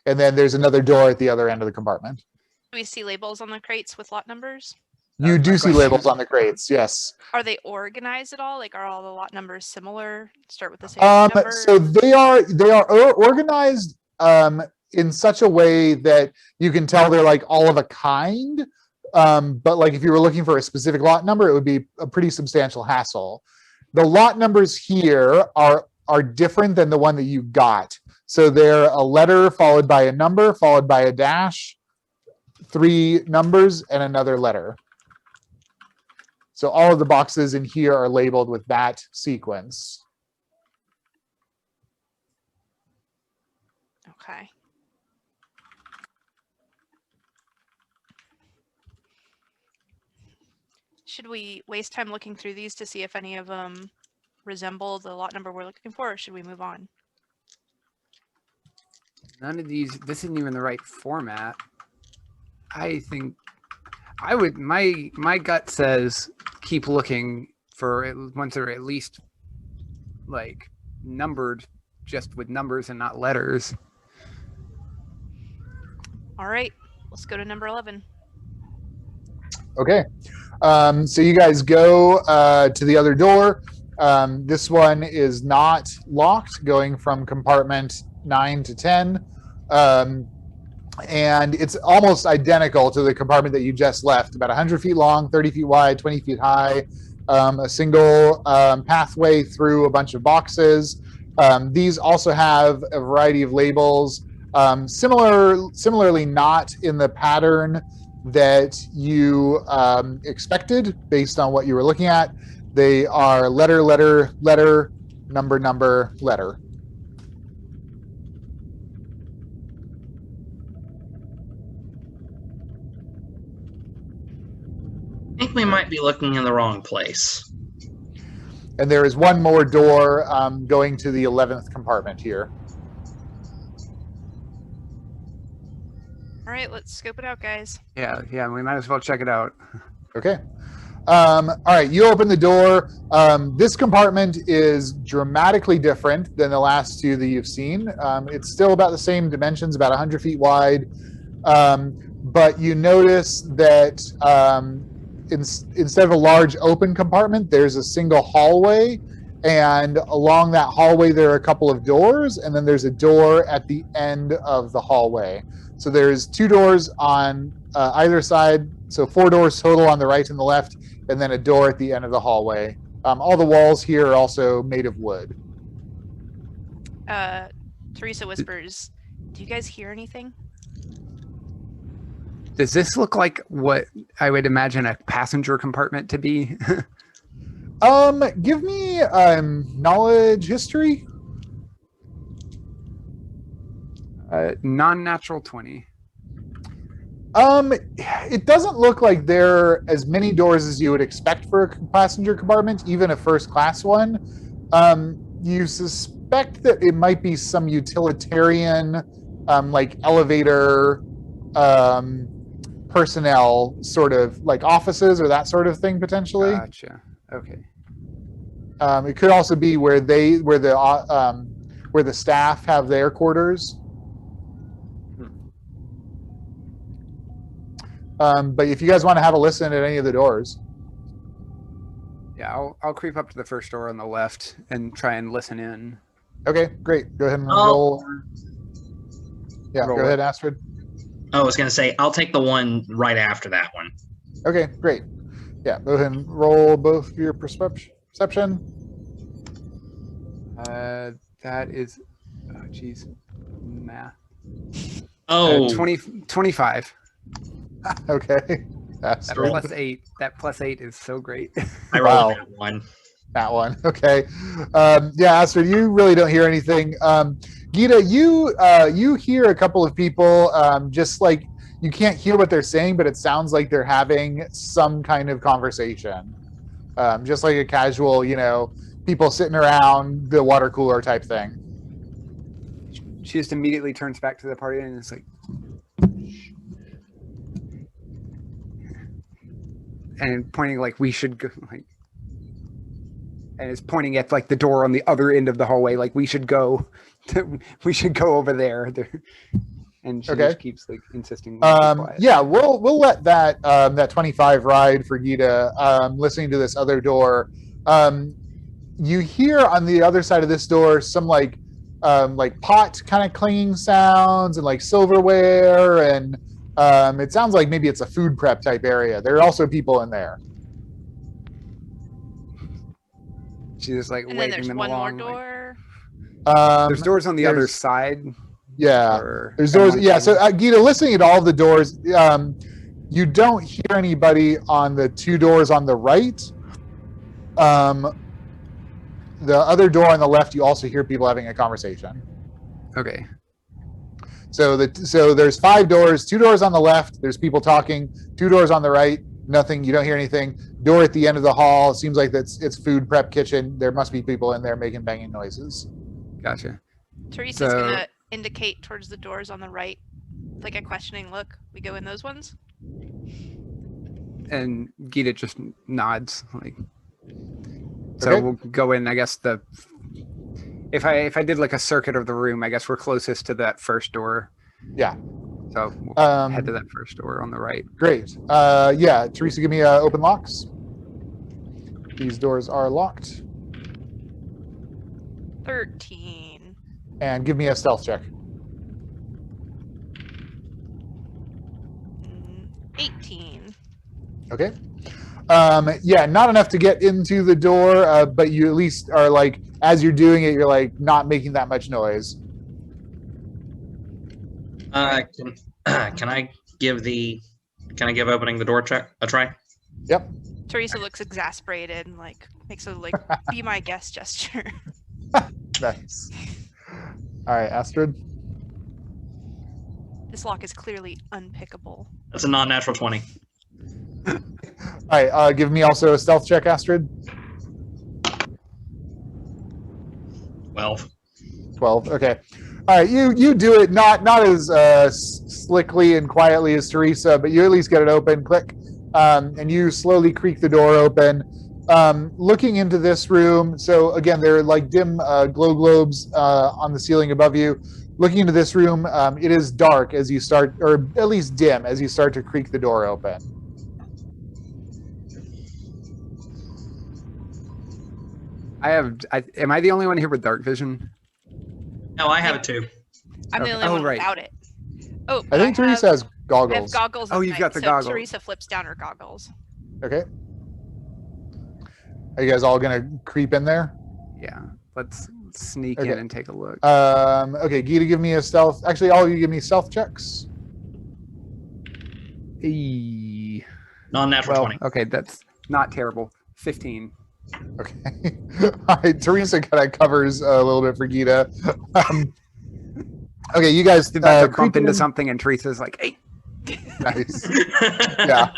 S1: And then there's another door at the other end of the compartment.
S2: Do we see labels on the crates with lot numbers?
S1: You
S3: That's my
S1: do see
S3: question.
S1: labels on the crates, yes.
S2: Are they organized at all? Like, are all the lot numbers similar? Start with the same number?
S1: So they are organized in such a way that you can tell they're like all of a kind. But like if you were looking for a specific lot number, it would be a pretty substantial hassle. The lot numbers here are different than the one that you got. So they're a letter followed by a number followed by a dash, 3 numbers, and another letter. So all of the boxes in here are labeled with that sequence.
S2: Okay. Should we waste time looking through these to see if any of them resemble the lot number we're looking for, or should we move on?
S3: None of these, this isn't even the right format. I think I would, my gut says keep looking for ones that are at least like numbered just with numbers and not letters.
S2: All right, let's go to number 11.
S1: Okay. So you guys go to the other door. This one is not locked, going from compartment 9 to 10. And it's almost identical to the compartment that you just left, about 100 feet long, 30 feet wide, 20 feet high, a single pathway through a bunch of boxes. These also have a variety of labels, similarly not in the pattern that you expected based on what you were looking at. They are letter, letter, letter, number, number, letter.
S4: I think we might be looking in the wrong place.
S1: And there is one more door going to the 11th compartment here.
S2: All right, let's scope it out, guys.
S3: Yeah, we might as well check it out.
S1: Okay. All right, you open the door. This compartment is dramatically different than the last two that you've seen. It's still about the same dimensions, about 100 feet wide. But you notice that instead of a large open compartment, there's a single hallway. And along that hallway, there are a couple of doors. And then there's a door at the end of the hallway. So there's 2 doors on either side. So 4 doors total on the right and the left, and then a door at the end of the hallway. All the walls here are also made of wood.
S2: Teresa whispers, do you guys hear anything?
S3: Does this look like what I would imagine a passenger compartment to be?
S1: Give me knowledge history.
S3: Non-natural 20.
S1: It doesn't look like there are as many doors as you would expect for a passenger compartment, even a first class one. You suspect that it might be some utilitarian, like elevator personnel, sort of like offices or that sort of thing potentially.
S3: Gotcha. Okay.
S1: It could also be where the staff have their quarters. But if you guys want to have a listen at any of the doors.
S3: Yeah, I'll creep up to the first door on the left and try and listen in.
S1: Okay, great. Go ahead and roll. Yeah,
S3: Roll
S1: go
S3: it.
S1: ahead, Astrid.
S4: I was going to say, I'll take the one right after that one.
S1: Okay, great. Yeah, go ahead and roll both your perception.
S3: That is, oh geez, math.
S4: Oh,
S3: 25.
S1: Okay.
S3: That
S1: Astrid.
S3: +8. That +8 is so great.
S4: I rolled
S1: Wow.
S4: that one.
S1: That one. Okay. Yeah, Astrid, you really don't hear anything. Gita, you hear a couple of people, just like you can't hear what they're saying, but it sounds like they're having some kind of conversation. Just like a casual, people sitting around the water cooler type thing.
S3: She just immediately turns back to the party and it's like, and pointing like we should go, like, and is pointing at like the door on the other end of the hallway, like we should go over there. And she
S1: Okay.
S3: just keeps like insisting. Be quiet.
S1: Yeah, we'll let that 25 ride for Gita. Listening to this other door, you hear on the other side of this door some like pot kind of clanging sounds and like silverware, and it sounds like maybe it's a food prep type area. There are also people in there.
S3: She's just like
S2: And then
S3: waving
S2: there's
S3: them
S2: one more
S3: along.
S2: door.
S3: There's doors on the other
S1: there's-
S3: side.
S1: Yeah.
S3: or
S1: There's
S3: on
S1: doors.
S3: one
S1: Yeah.
S3: side?
S1: So Gita, listening at all of the doors, You don't hear anybody on the 2 doors on the right. The other door on the left, you also hear people having a conversation.
S3: Okay.
S1: So there's 5 doors, 2 doors on the left, there's people talking, 2 doors on the right, nothing, you don't hear anything. Door at the end of the hall, seems like it's food prep kitchen. There must be people in there making banging noises.
S3: Gotcha.
S2: Teresa's
S3: So-
S2: gonna indicate towards the doors on the right, like a questioning look. We go in those ones?
S3: And Gita just nods. Like, so
S1: Okay.
S3: we'll go in. I guess if I did like a circuit of the room, I guess we're closest to that first door.
S1: Yeah.
S3: So we'll head to that first door on the right.
S1: Great. Yeah, Teresa, give me open locks. These doors are locked.
S2: 13.
S1: And give me a stealth check.
S2: 18.
S1: Okay. Yeah, not enough to get into the door, but you at least are like, as you're doing it, you're like not making that much noise.
S4: Can I give opening the door check a try?
S1: Yep.
S2: Teresa looks exasperated and like makes a like be my guest gesture.
S1: Nice. All right, Astrid.
S2: This lock is clearly unpickable.
S4: That's a non-natural 20.
S1: All right, give me also a stealth check, Astrid.
S4: 12.
S1: 12. Okay. All right, you do it not as slickly and quietly as Teresa, but you at least get it open. Click, and you slowly creak the door open. Looking into this room, so again, there are like dim glow globes on the ceiling above you. Looking into this room, it is dark as you start, or at least dim as you start to creak the door open.
S3: Am I the only one here with dark vision?
S4: No, I have it too.
S2: I'm the
S3: Okay.
S2: only
S3: Oh,
S2: one
S3: right.
S2: without it. Oh,
S1: I think Teresa has
S2: I have
S1: goggles.
S2: goggles.
S3: Oh,
S2: at
S3: you've
S2: night,
S3: got the
S2: so
S3: goggles.
S2: Teresa flips down her goggles.
S1: Okay. Are you guys all gonna creep in there?
S3: Yeah. Let's sneak
S1: Okay.
S3: in and take a look.
S1: Okay, Gita, give me a stealth. Actually, all of you give me stealth checks.
S3: Eee.
S4: Non-natural
S3: Well,
S4: 20.
S3: okay, that's not terrible. 15.
S1: Okay. All right, Teresa kind of covers a little bit for Gita. Okay, you guys
S3: Did that
S1: creep
S3: bump into
S1: in.
S3: something and Teresa's like, hey.
S1: Nice. Yeah.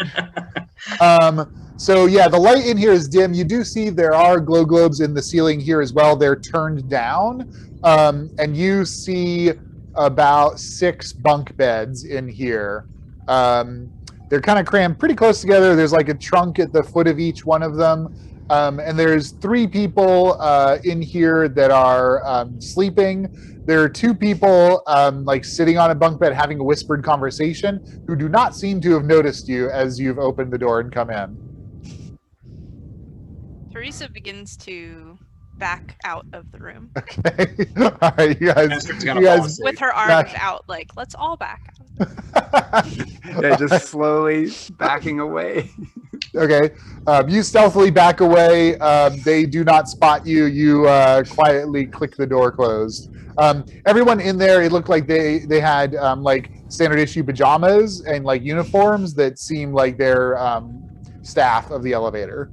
S1: So yeah, the light in here is dim. You do see there are glow globes in the ceiling here as well. They're turned down, and you see about 6 bunk beds in here. They're kind of crammed pretty close together. There's like a trunk at the foot of each one of them. And there's 3 people in here that are sleeping. There are 2 people like sitting on a bunk bed having a whispered conversation who do not seem to have noticed you as you've opened the door and come in.
S2: Teresa begins to back out of the room
S1: Okay. All right, you guys.
S4: Astrid's gonna
S1: You
S4: fall
S1: guys
S2: with her arms
S1: Back.
S2: out, like let's all back out.
S3: Yeah, just slowly backing away.
S1: Okay. You stealthily back away. They do not spot you. You quietly click the door closed. Everyone in there, it looked like they had like standard issue pajamas and like uniforms that seem like they're staff of the elevator.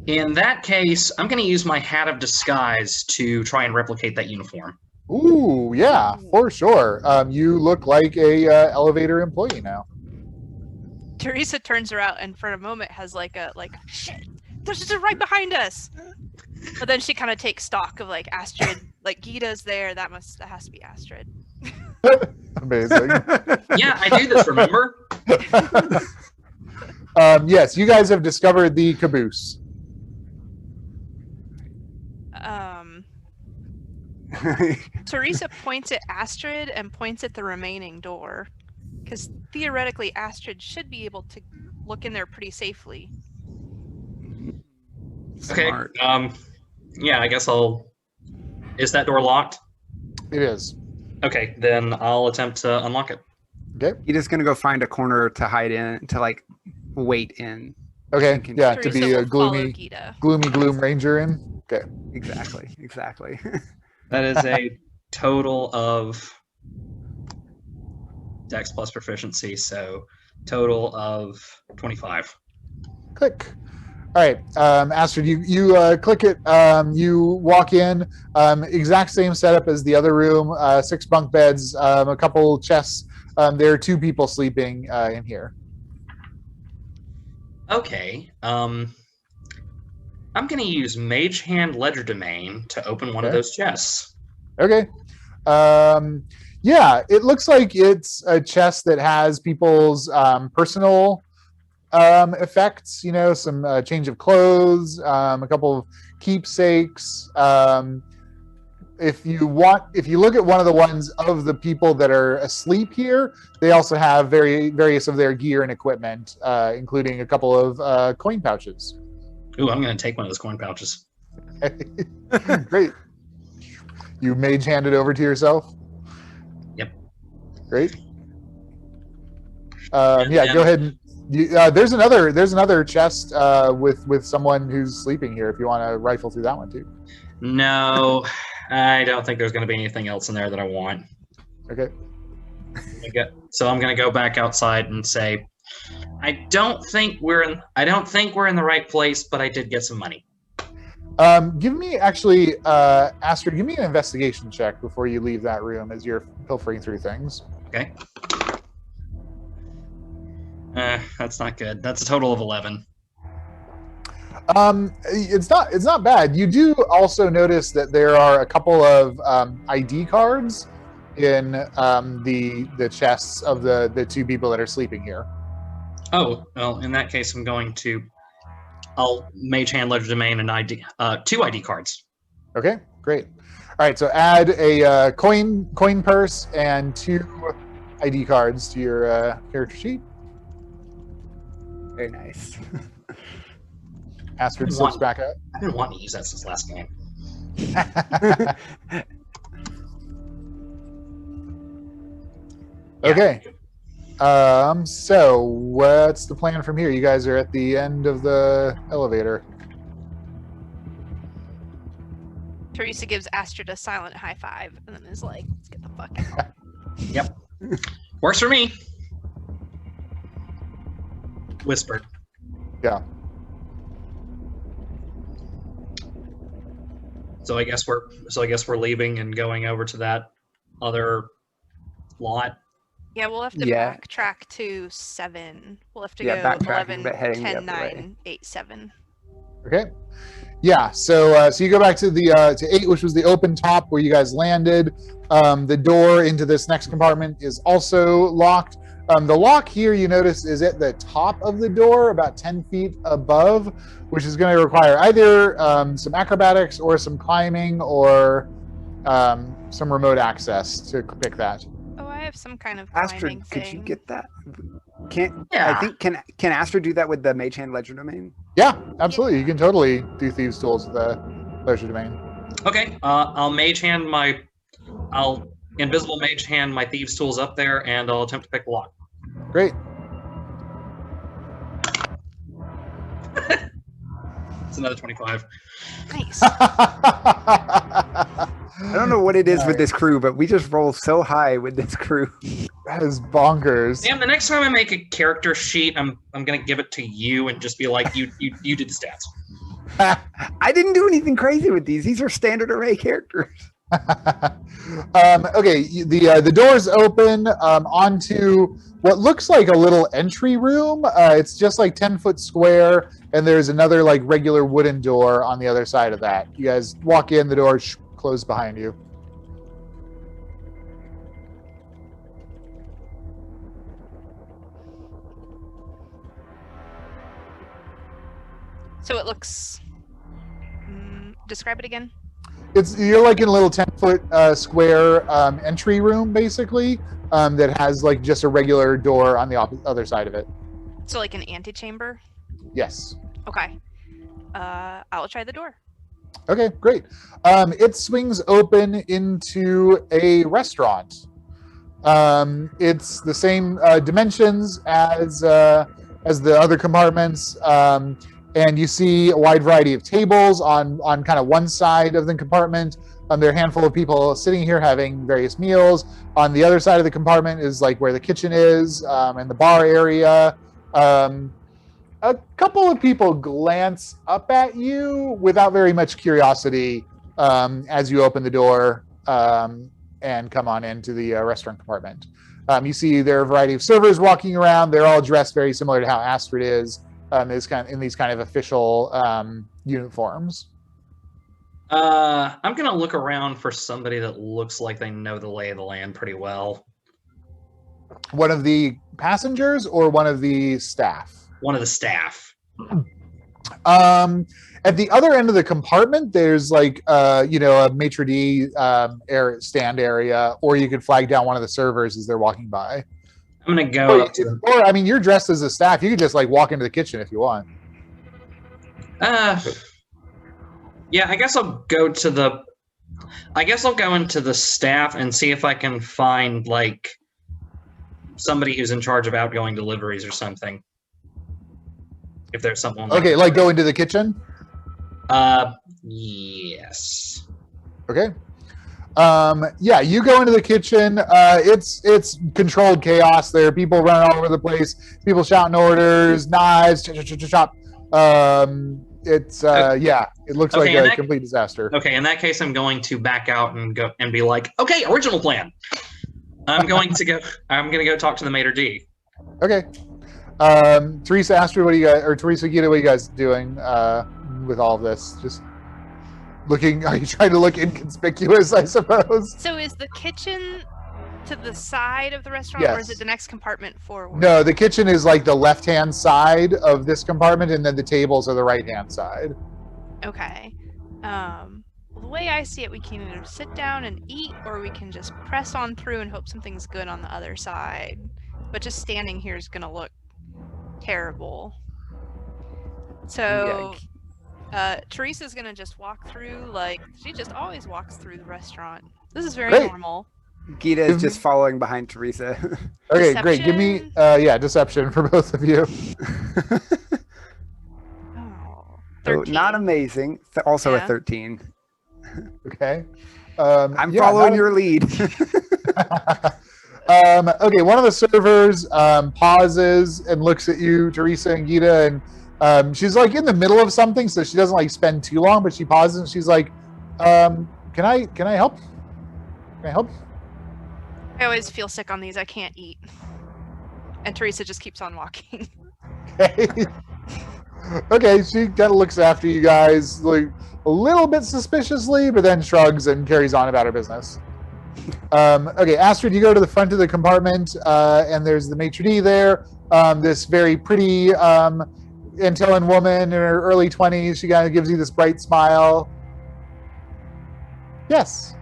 S4: In that case, I'm going to use my hat of disguise to try and replicate that uniform.
S1: Ooh, yeah, for sure. You look like a elevator employee now.
S2: Teresa turns her out and for a moment has like shit, this is right behind us. But then she kind of takes stock of like Astrid, like Gita's there. That has to be Astrid.
S1: Amazing.
S4: Yeah, I do this, remember?
S1: Yes, you guys have discovered the caboose.
S2: Teresa points at Astrid and points at the remaining door, because theoretically Astrid should be able to look in there pretty safely.
S4: Okay.
S3: Smart.
S4: Yeah, I guess I'll. Is that door locked?
S1: It is.
S4: Okay, then I'll attempt to unlock it.
S1: Okay.
S3: You're just gonna go find a corner to hide in, to like wait in.
S1: Okay. Yeah, to
S2: Teresa
S1: be a
S2: will follow
S1: gloomy
S2: Gita.
S1: gloom ranger in. Okay.
S3: Exactly.
S4: That is a total of Dex plus proficiency, so total of 25.
S1: Click. All right, Astrid, you click it. You walk in. Exact same setup as the other room. 6 bunk beds, a couple chests. There are 2 people sleeping in here.
S4: Okay. I'm going to use Mage Hand Legerdemain to open one of those chests.
S1: Okay. Yeah, it looks like it's a chest that has people's personal effects. You know, some change of clothes, a couple of keepsakes. If you look at one of the ones of the people that are asleep here, they also have various of their gear and equipment, including a couple of coin pouches.
S4: Ooh, I'm going to take one of those coin pouches.
S1: Great. You mage hand it over to yourself?
S4: Yep.
S1: Great. Yeah, go ahead and there's another chest with someone who's sleeping here if you want to rifle through that one too.
S4: No, I don't think there's going to be anything else in there that I want.
S1: Okay.
S4: So I'm going to go back outside and say, I don't think we're in the right place, but I did get some money.
S1: Give me actually, Astrid, give me an investigation check before you leave that room as you're pilfering through things.
S4: Okay. That's not good. That's a total of 11.
S1: It's not bad. You do also notice that there are a couple of ID cards in the chests of the 2 people that are sleeping here.
S4: Oh, well, in that case, I'll Mage Hand Legerdemain and ID, 2 ID cards.
S1: Okay, great. All right, so add a coin purse and 2 ID cards to your character sheet.
S3: Very nice.
S1: Astrid slips back up.
S4: I've been wanting to use that since last game.
S1: Okay. So what's the plan from here? You guys are at the end of the elevator.
S2: Teresa gives Astrid a silent high five and then is like, let's get the fuck out.
S4: Yep. Works for me. Whispered.
S1: Yeah.
S4: So I guess we're leaving and going over to that other lot.
S2: Yeah, we'll have to backtrack to 7. We'll have to go
S3: backtracking,
S2: 11,
S3: but heading the
S2: 10,
S3: other
S2: 9,
S3: way.
S2: 8, 7.
S1: Okay. Yeah. So you go back to the to 8, which was the open top where you guys landed. The door into this next compartment is also locked. The lock here, you notice, is at the top of the door, about 10 feet above, which is going to require either some acrobatics or some climbing or some remote access to pick that.
S2: Oh, I have some kind of climbing
S3: Astrid,
S2: thing.
S3: could you get that? I think can Astrid do that with the Mage Hand Legerdemain?
S1: Yeah, absolutely. You can totally do Thieves' Tools with the Legerdemain.
S4: Okay. I'll invisible Mage Hand my Thieves' Tools up there, and I'll attempt to pick the lock.
S1: Great.
S4: It's another 25.
S2: Nice.
S3: I don't know what it is with this crew, but we just roll so high with this crew.
S1: That is bonkers.
S4: Damn, the next time I make a character sheet, I'm gonna give it to you and just be like, you did the stats.
S3: I didn't do anything crazy with these. These are standard array characters.
S1: Okay, the doors open onto what looks like a little entry room. It's just like 10-foot square, and there's another like regular wooden door on the other side of that. You guys walk in, the door closed behind you.
S2: So it looks... describe it again.
S1: You're like in a little 10-foot square entry room, basically, that has like just a regular door on the other side of it.
S2: So like an antechamber?
S1: Yes.
S2: Okay. I'll try the door.
S1: Okay, great. It swings open into a restaurant. It's the same dimensions as the other compartments, and you see a wide variety of tables on kind of one side of the compartment. There are a handful of people sitting here having various meals. On the other side of the compartment is like where the kitchen is, and the bar area. A couple of people glance up at you without very much curiosity as you open the door and come on into the restaurant compartment. You see there are a variety of servers walking around. They're all dressed very similar to how Astrid is kind of in these kind of official uniforms.
S4: I'm going to look around for somebody that looks like they know the lay of the land pretty well.
S1: One of the passengers or one of the staff?
S4: One of the staff.
S1: At the other end of the compartment, there's like a maitre d' stand area, or you could flag down one of the servers as they're walking by.
S4: I'm gonna go up to
S1: or I mean, you're dressed as a staff. You could just like walk into the kitchen if you want.
S4: Yeah, I guess I'll go into the staff and see if I can find like somebody who's in charge of outgoing deliveries or something. If there's someone.
S1: Okay, like go into the kitchen?
S4: Yes.
S1: Okay. Yeah, you go into the kitchen. It's controlled chaos there. People running all over the place. People shouting orders, knives, chop. It looks like a complete disaster.
S4: Okay, in that case, I'm going to back out and go and be like, okay, original plan. I'm going to go talk to the maitre d'.
S1: Okay. Teresa, Astrid, Teresa, Gita, what are you guys doing with all of this? Just looking, are you trying to look inconspicuous, I suppose?
S2: So is the kitchen to the side of the restaurant,
S1: yes.
S2: Or is it the next compartment forward?
S1: No, the kitchen is like the left-hand side of this compartment, and then the tables are the right-hand side.
S2: Okay. Well, the way I see it, we can either sit down and eat, or we can just press on through and hope something's good on the other side. But just standing here is gonna look terrible. So, Teresa's gonna just walk through like she just always walks through the restaurant. This is very normal.
S3: Gita is just following behind Teresa.
S1: Okay, deception? Great. Give me, deception for both of you.
S2: 13.
S3: Not amazing. Also a 13.
S1: Okay.
S3: I'm following your lead.
S1: Okay, one of the servers pauses and looks at you, Teresa and Gita, and she's like in the middle of something, so she doesn't like spend too long, but she pauses and she's like, can I help? Can I help?
S2: I always feel sick on these. I can't eat. And Teresa just keeps on walking.
S1: Okay. Okay, she kind of looks after you guys like a little bit suspiciously, but then shrugs and carries on about her business. Okay, Astrid, you go to the front of the compartment, and there's the maitre d' there. This very pretty Antillean woman in her early 20s. She kind of gives you this bright smile. Yes.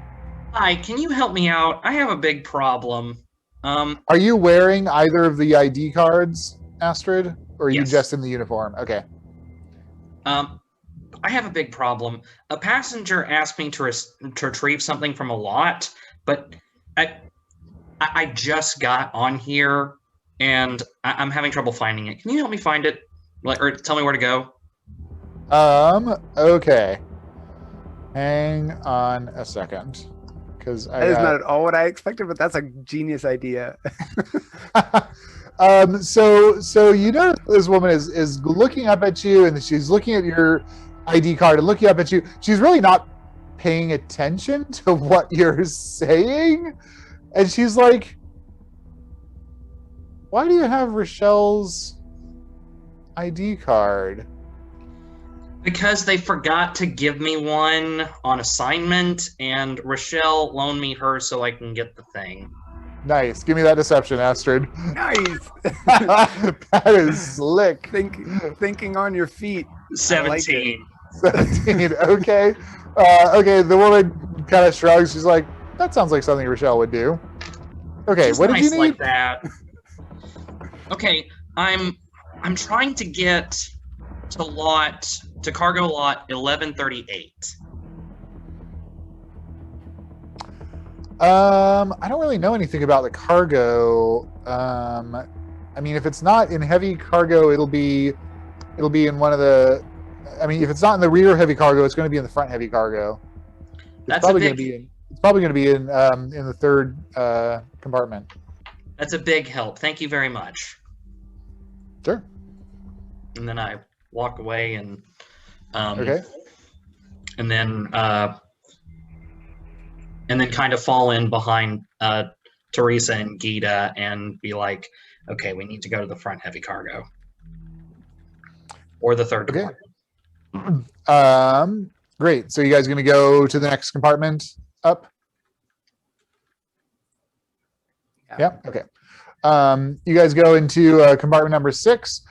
S4: Hi, can you help me out? I have a big problem.
S1: Are you wearing either of the ID cards, Astrid? Or are you
S4: Yes.
S1: just in the uniform? Okay.
S4: I have a big problem. A passenger asked me to retrieve something from a lot, but I just got on here, and I'm having trouble finding it. Can you help me find it? Or tell me where to go?
S1: Okay. Hang on a second. Because
S3: that is not at all what I expected, but that's a genius idea.
S1: So you know this woman is looking up at you, and she's looking at your ID card and looking up at you. She's really not paying attention to what you're saying, and she's like, "Why do you have Rochelle's ID card?"
S4: Because they forgot to give me one on assignment, and Rochelle loaned me hers so I can get the thing.
S1: Nice. Give me that deception, Astrid.
S3: Nice.
S1: That is slick.
S3: Thinking on your feet.
S4: 17.
S1: 17. Okay. Okay. The woman kind of shrugs. She's like, "That sounds like something Rochelle would do." Okay.
S4: Just
S1: what did
S4: nice
S1: you need?
S4: like that. Okay. I'm trying to get to cargo lot 1138.
S1: I don't really know anything about the cargo. I mean, if it's not in heavy cargo, it'll be It'll be in one of the. I mean, if it's not in the rear heavy cargo, it's going to be in the front heavy cargo.
S4: That's
S1: probably
S4: a
S1: going to
S4: big.
S1: be in. It's probably going to be in the third compartment.
S4: That's a big help. Thank you very much.
S1: Sure.
S4: And then I walk away and.
S1: Okay.
S4: And then kind of fall in behind Teresa and Gita and be like, okay, we need to go to the front heavy cargo. Or the third
S1: compartment. Great. So you guys going to go to the next compartment up? Yeah. Okay. You guys go into compartment number 6.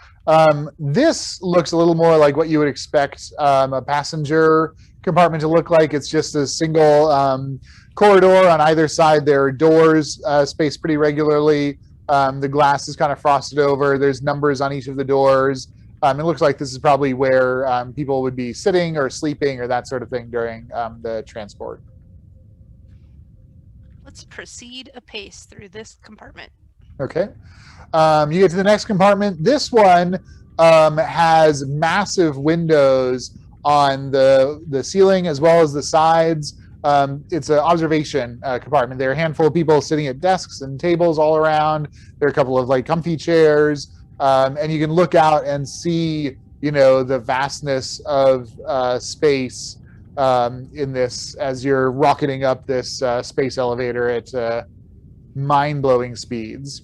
S1: This looks a little more like what you would expect a passenger compartment to look like. It's just a single corridor on either side. There are doors spaced pretty regularly. The glass is kind of frosted over. There's numbers on each of the doors. It looks like this is probably where people would be sitting or sleeping or that sort of thing during the transport.
S2: Let's proceed apace through this compartment.
S1: Okay. You get to the next compartment. This one has massive windows on the ceiling as well as the sides. It's an observation compartment. There are a handful of people sitting at desks and tables all around. There are a couple of like comfy chairs. And you can look out and see, the vastness of space in this as you're rocketing up this space elevator at mind-blowing speeds.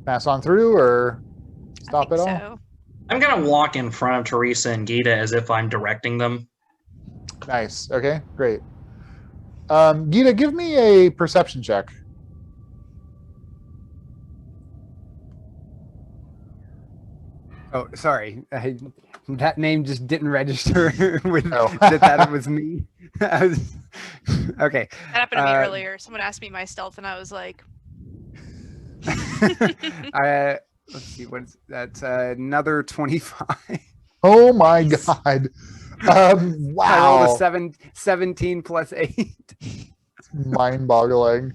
S1: Pass on through or stop at all?
S2: So.
S4: I'm going to walk in front of Teresa and Gita as if I'm directing them.
S1: Nice. Okay, great. Gita, give me a perception check.
S3: Oh, sorry. That name just didn't register with that it was me. Okay.
S2: That happened to me earlier. Someone asked me my stealth, and I was like...
S3: Let's see. That's another 25.
S1: Oh my God. Wow.
S3: I rolled a 17 plus 8.
S1: Mind-boggling.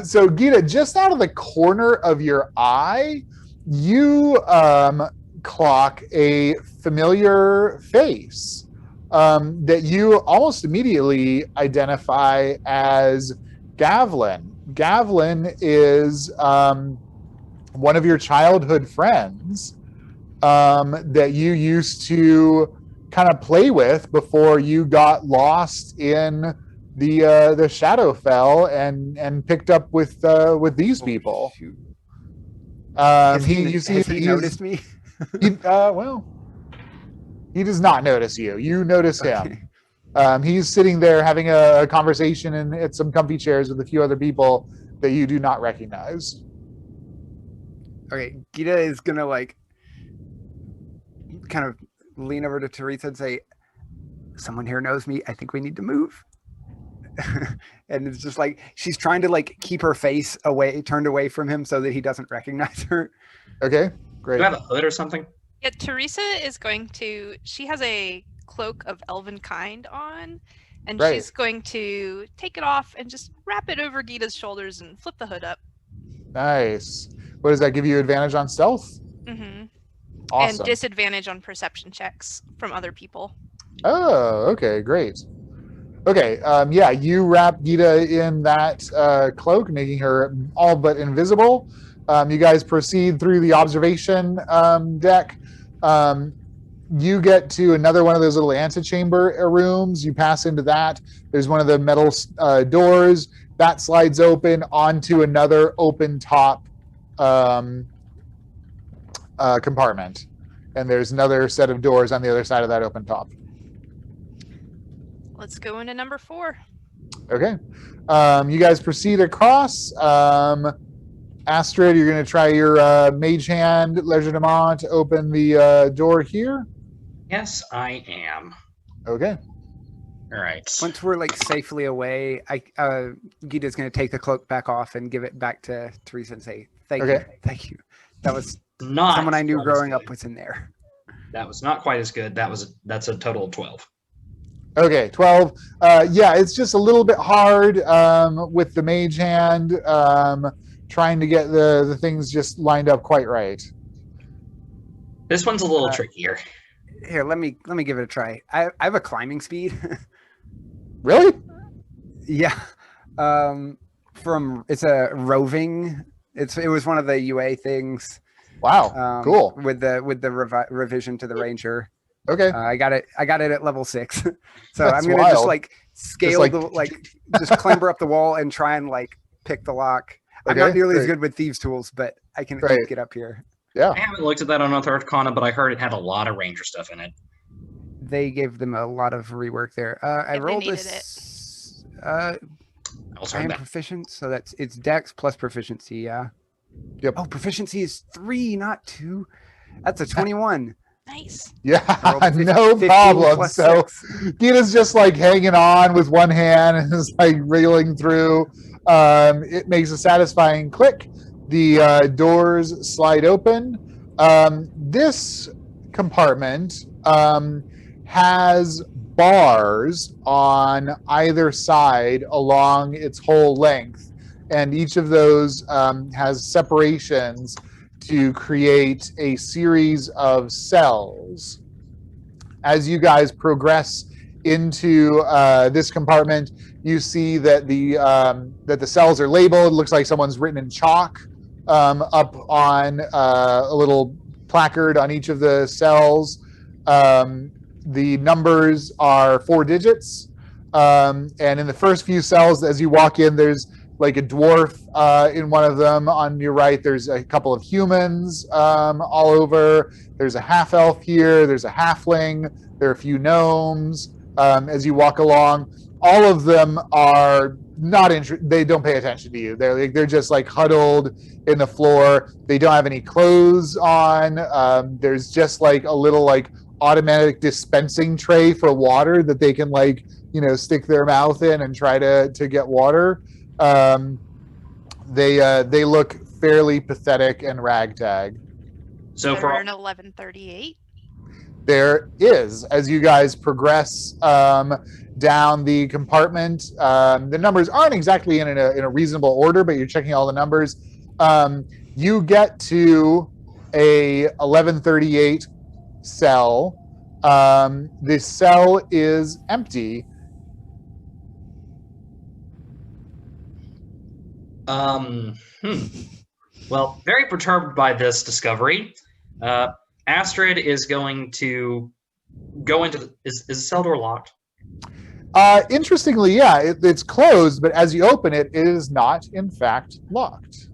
S1: So Gita, just out of the corner of your eye, you clock a familiar face that you almost immediately identify as Gavlin. Gavlin is one of your childhood friends that you used to kind of play with before you got lost in the Shadowfell and picked up with these people.
S3: Has he noticed me?
S1: Well, he does not notice you. You notice him. He's sitting there having a conversation at some comfy chairs with a few other people that you do not recognize.
S3: Okay, Gita is gonna kind of lean over to Teresa and say, "Someone here knows me. I think we need to move." And it's just like she's trying to keep her face turned away from him so that he doesn't recognize her.
S1: Okay, great.
S4: Do you have a hood or something?
S2: Yeah, Teresa is going to... She has a cloak of elven kind on, and she's going to take it off and just wrap it over Gita's shoulders and flip the hood up.
S1: Nice. What does that give you? Advantage on stealth?
S2: Mm-hmm.
S1: Awesome.
S2: And disadvantage on perception checks from other people.
S1: Oh, okay, great. Okay, yeah, you wrap Gita in that cloak, making her all but invisible. You guys proceed through the observation deck. You get to another one of those little antechamber rooms. You pass into that. There's one of the metal doors. That slides open onto another open top compartment. And there's another set of doors on the other side of that open top.
S2: Let's go into number 4.
S1: Okay. You guys proceed across. Astrid, you're going to try your mage hand, legerdemain, to open the door here.
S4: Yes, I am.
S1: Okay.
S4: All right.
S3: Once we're safely away, Gita's going to take the cloak back off and give it back to Teresa and say, "Thank you. That was
S4: Not
S3: someone I knew growing up was in there."
S4: That was not quite as good. That's a total of 12.
S1: Okay, 12. Yeah, it's just a little bit hard with the mage hand. trying to get the things just lined up quite right.
S4: This one's a little trickier.
S3: Here, let me give it a try. I have a climbing speed.
S1: Really?
S3: Yeah. It's a roving. It was one of the UA things.
S1: Wow. Cool.
S3: With the revision to the Ranger.
S1: Okay.
S3: I got it at level 6. So
S1: That's
S3: I'm gonna
S1: wild.
S3: just like scale
S1: Just
S3: just clamber up the wall and try and like pick the lock. I'm
S1: Okay,
S3: not nearly as
S1: great.
S3: good with thieves tools, but I can
S1: Great.
S3: get up here.
S1: Yeah.
S4: I haven't looked at that on Unearthed Arcana, but I heard it had a lot of Ranger stuff in it.
S3: They gave them a lot of rework there. I
S2: If they
S3: rolled
S2: needed
S3: this.
S4: I also
S3: I
S4: heard
S3: am
S4: that.
S3: proficient, so it's Dex plus proficiency. Yeah.
S1: Yep.
S3: Oh, proficiency is 3, not 2. That's a 21.
S2: Nice.
S1: Yeah.
S3: rolled
S1: No
S3: 15
S1: problem.
S3: plus
S1: So
S3: 6.
S1: Gina's just like hanging on with one hand and is like reeling through. It makes a satisfying click. The doors slide open. This compartment has bars on either side along its whole length, and each of those has separations to create a series of cells. As you guys progress into this compartment, you see that the cells are labeled. It looks like someone's written in chalk up on a little placard on each of the cells. The numbers are 4 digits. And in the first few cells, as you walk in, there's like a dwarf in one of them. On your right, there's a couple of humans all over. There's a half-elf here. There's a halfling. There are a few gnomes. As you walk along, all of them are not interested. They don't pay attention to you. They're just like huddled in the floor. They don't have any clothes on. There's just like a little like automatic dispensing tray for water that they can like stick their mouth in and try to get water. They look fairly pathetic and ragtag.
S4: So
S2: Is
S4: for
S2: there an 1138?
S1: There is, as you guys progress down the compartment. The numbers aren't exactly in a reasonable order, but you're checking all the numbers. You get to a 1138 cell. The cell is empty.
S4: Well, very perturbed by this discovery, Astrid is going to go into is the cell door locked?
S1: Interestingly, yeah, it's closed, but as you open it, it is not, in fact, locked.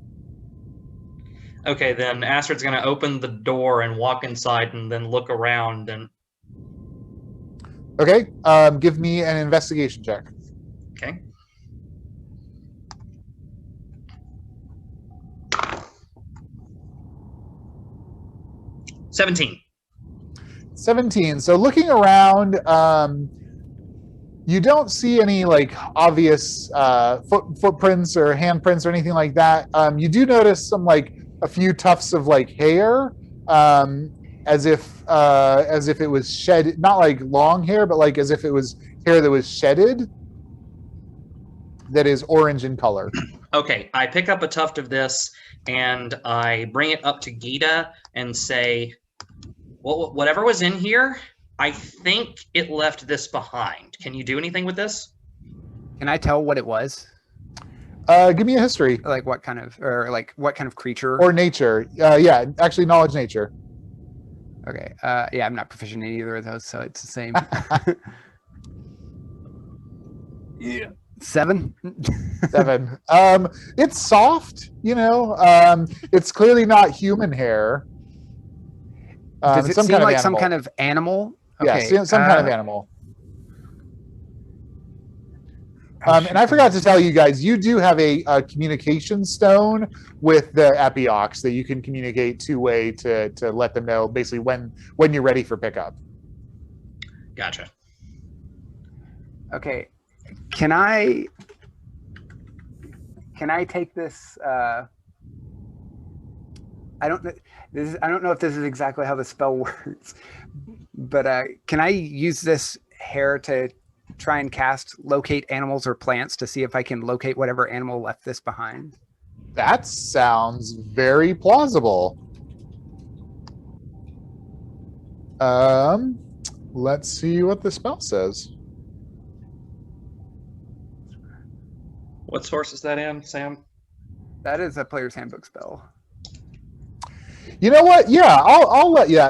S4: Okay, then Astrid's going to open the door and walk inside and then look around and...
S1: Okay, give me an investigation check.
S4: Okay. $17.
S1: 17. So looking around, you don't see any like obvious footprints or handprints or anything like that. You do notice some like a few tufts of like hair, as if it was shed, not like long hair, but like as if it was hair that was shedded, that is orange in color.
S4: Okay, I pick up a tuft of this and I bring it up to Gita and say, well, whatever was in here, I think it left this behind. Can you do anything with this?
S3: Can I tell what it was?
S1: Give me a history.
S3: Like what kind of creature?
S1: Or nature. Yeah, actually knowledge nature.
S3: Okay. Yeah, I'm not proficient in either of those, so it's the same. Yeah. 7.
S1: 7. It's soft, it's clearly not human hair.
S3: Does it
S1: some
S3: seem
S1: kind
S3: like
S1: of
S3: some
S1: animal.
S3: kind of animal?
S1: Yeah,
S3: Okay.
S1: some kind of animal. And I forgot to tell you guys, you do have a communication stone with the Epiox that you can communicate two-way to let them know basically when you're ready for pickup.
S4: Gotcha.
S3: Okay. Can I take this? I don't know if this is exactly how the spell works, but can I use this hair to try and cast locate animals or plants to see if I can locate whatever animal left this behind?
S1: That sounds very plausible. Let's see what the spell says.
S4: What source is that in, Sam?
S3: That is a player's handbook spell.
S1: You know what? Yeah, I'll let you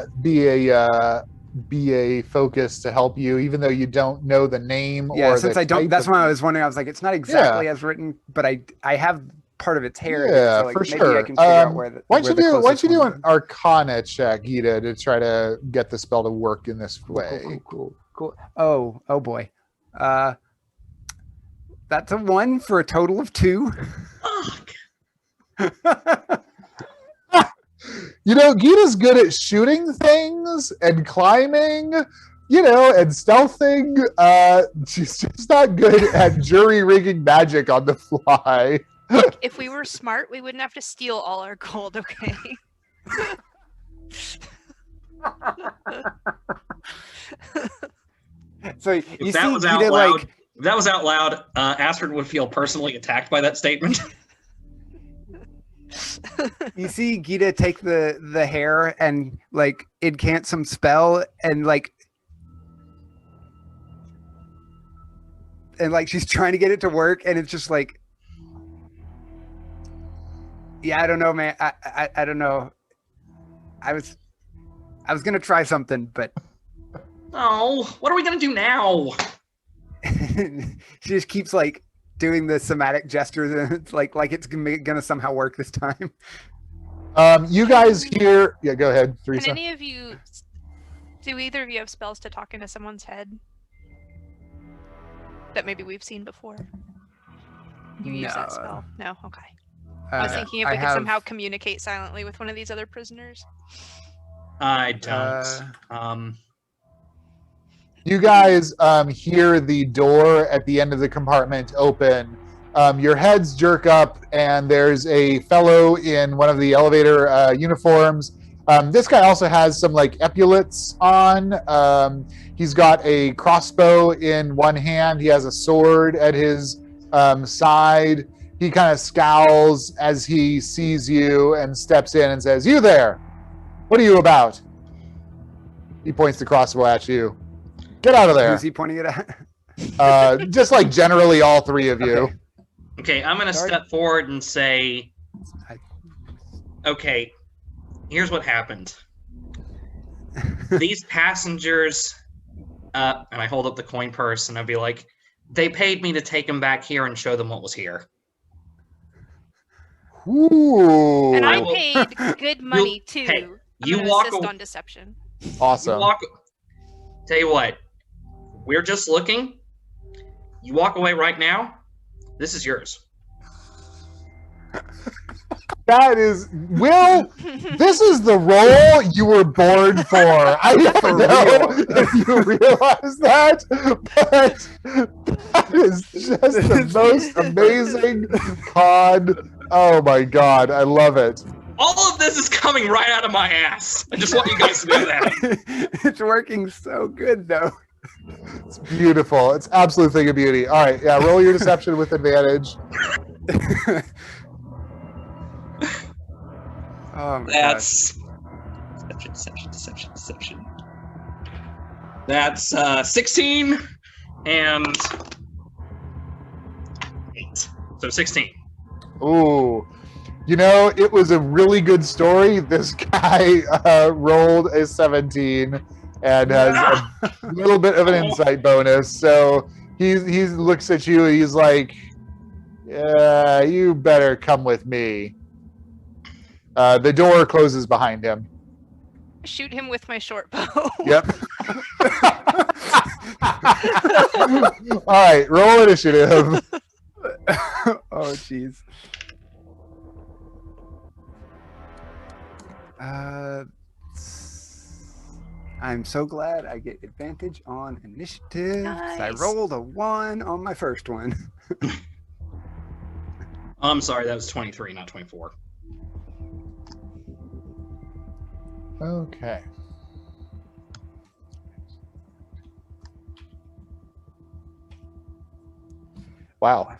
S1: be a focus to help you, even though you don't know the name
S3: Yeah,
S1: or
S3: since
S1: the
S3: I don't.
S1: type
S3: That's
S1: of-
S3: why I was wondering. I was like, it's not exactly as written, but I have part of its hair. Here,
S1: Yeah,
S3: so like
S1: for
S3: maybe
S1: sure.
S3: I can figure out where the
S1: why don't you
S3: closest
S1: do
S3: one
S1: an Arcana check, Gita, to try to get the spell to work in this way?
S3: Cool. Oh boy. That's a 1 for a total of 2.
S4: Fuck.
S1: You know, Gita's good at shooting things and climbing, and stealthing. She's just not good at jury rigging magic on the fly.
S2: Look, if we were smart, we wouldn't have to steal all our gold, okay?
S3: So you
S4: If
S3: see
S4: that was out
S3: Gita
S4: loud,
S3: like
S4: if that was out loud, Astrid would feel personally attacked by that statement.
S3: you see Gita take the hair and like incant some spell and like she's trying to get it to work and it's just like, yeah, I don't know, man. I don't know. I was gonna try something, but
S4: Oh, what are we gonna do now?
S3: she just keeps like doing the somatic gestures and it's like it's gonna somehow work this time.
S1: You guys hear? Yeah, go ahead,
S2: Can
S1: Teresa.
S2: any of you... Do either of you have spells to talk into someone's head? That maybe we've seen before? You use that spell? No? Okay. I was thinking if we could somehow communicate silently with one of these other prisoners.
S4: I don't.
S1: You guys hear the door at the end of the compartment open. Your heads jerk up, and there's a fellow in one of the elevator uniforms. This guy also has some like epaulets on. He's got a crossbow in one hand. He has a sword at his side. He kind of scowls as he sees you and steps in and says, "You there? What are you about?" He points the crossbow at you. Get out of there.
S3: Who's he pointing it at?
S1: Just like generally all three of you.
S4: Okay, I'm gonna step forward and say, okay, here's what happened. These passengers, and I hold up the coin purse and I'd be like, they paid me to take them back here and show them what was here.
S1: Ooh.
S2: And I paid good money too.
S4: Hey,
S2: I'm
S4: you
S2: gonna
S4: walk
S2: assist
S4: aw-
S2: on deception.
S1: Awesome.
S4: Tell you what, we're just looking. You walk away right now. This is yours.
S1: That is, Will, this is the role you were born for. I don't know if you realize that, but that is just the most amazing con. Oh my God, I love it.
S4: All of this is coming right out of my ass. I just want you guys to know that.
S3: It's working so good though.
S1: It's beautiful. It's an absolute thing of beauty. All right, yeah, roll your deception with advantage.
S3: Oh my
S4: That's deception. That's 16 and 8. So 16.
S1: Ooh. You know, it was a really good story. This guy rolled a 17 and has a little bit of an insight bonus. So he looks at you and he's like, "Yeah, you better come with me." The door closes behind him.
S2: Shoot him with my short bow.
S1: Yep. All right, roll initiative.
S3: Oh jeez. I'm so glad I get advantage on initiative.
S2: Nice.
S3: I rolled a 1 on my first one.
S4: I'm sorry, that was 23, not 24.
S1: Okay. Wow.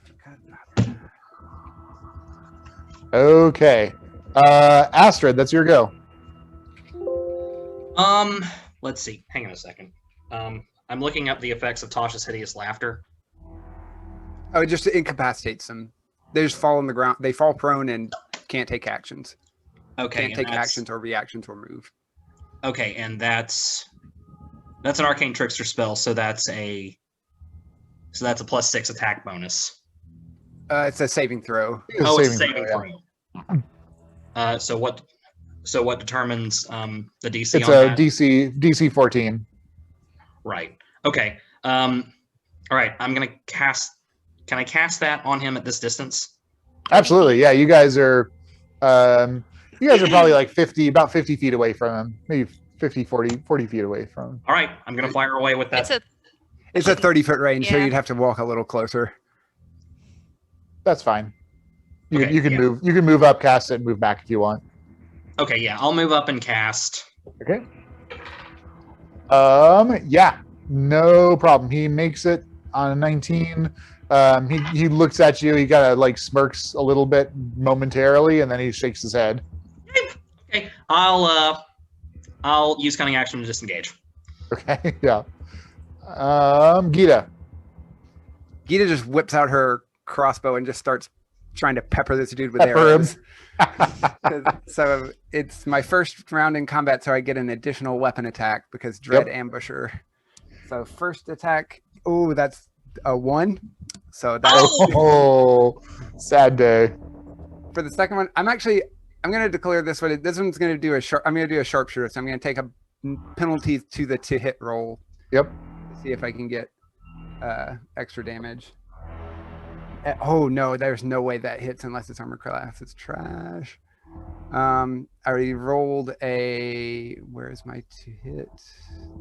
S1: Okay. Astrid, that's your go.
S4: Let's see. Hang on a second. I'm looking up the effects of Tasha's hideous laughter.
S3: Oh, it just incapacitates them. They just fall on the ground. They fall prone and can't take actions.
S4: Okay.
S3: Can't take actions or reactions or move.
S4: Okay, and that's an arcane trickster spell, so that's a +6 attack bonus.
S3: It's a saving throw.
S4: Oh, it's a saving throw. So what determines the DC
S1: It's
S4: on
S1: a
S4: that?
S1: DC 14.
S4: Right. Okay. All right. I'm gonna cast. Can I cast that on him at this distance?
S1: Absolutely. Yeah, you guys are probably like about 50 feet away from him. Maybe 40 feet away from him.
S4: All right. I'm gonna fire away with that.
S3: It's a 30-foot range, so
S2: Yeah.
S3: you'd have to walk a little closer.
S1: That's fine. You
S4: Okay,
S1: can
S4: yeah.
S1: move. You can move up, cast it, and move back if you want.
S4: Okay. Yeah. I'll move up and cast.
S1: Okay. Yeah, no problem. He makes it on a 19. He looks at you. He kind of like smirks a little bit momentarily, and then he shakes his head.
S4: Okay. I'll use cunning action to disengage.
S1: Okay. Yeah. Gita.
S3: Gita just whips out her crossbow and just starts trying to pepper this dude with
S1: Pepper him.
S3: arrows. So it's my first round in combat, so I get an additional weapon attack because Dread Ambusher. So first attack, oh, that's a 1. So that's
S1: Oh, sad day.
S3: for the second one. I'm going to declare this one. This one's going to do I'm going to do a sharpshooter. So I'm going to take a penalty to the to hit roll.
S1: Yep.
S3: To see if I can get extra damage. Oh no, there's no way that hits unless it's armor class. It's trash. I already rolled a. Where's my to hit?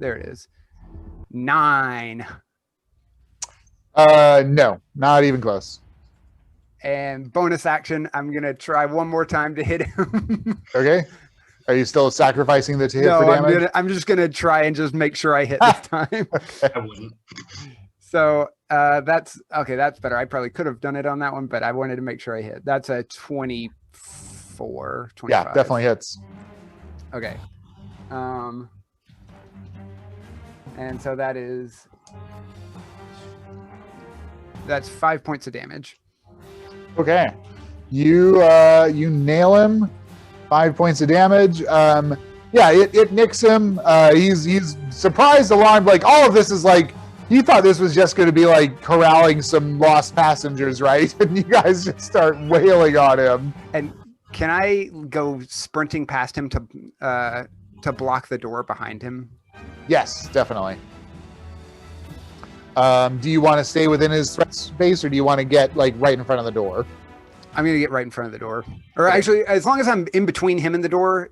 S3: There it is. 9.
S1: No, not even close.
S3: And bonus action, I'm gonna try one more time to hit him.
S1: Okay. Are you still sacrificing the to hit
S3: No,
S1: for damage?
S3: I'm just gonna try and just make sure I hit this time.
S4: I wouldn't.
S3: So that's okay. That's better. I probably could have done it on that one, but I wanted to make sure I hit. That's a 24, 25.
S1: Yeah, definitely hits.
S3: Okay. And so that's 5 points of damage.
S1: Okay. You nail him. 5 points of damage. Yeah, it nicks him. He's surprised, alarmed. Like all of this is like you thought this was just going to be like corralling some lost passengers, right? And you guys just start wailing on him.
S3: And can I go sprinting past him to block the door behind him?
S1: Yes, definitely. Do you want to stay within his threat space, or do you want to get like right in front of the door?
S3: I'm gonna get right in front of the door. Or actually, as long as I'm in between him and the door,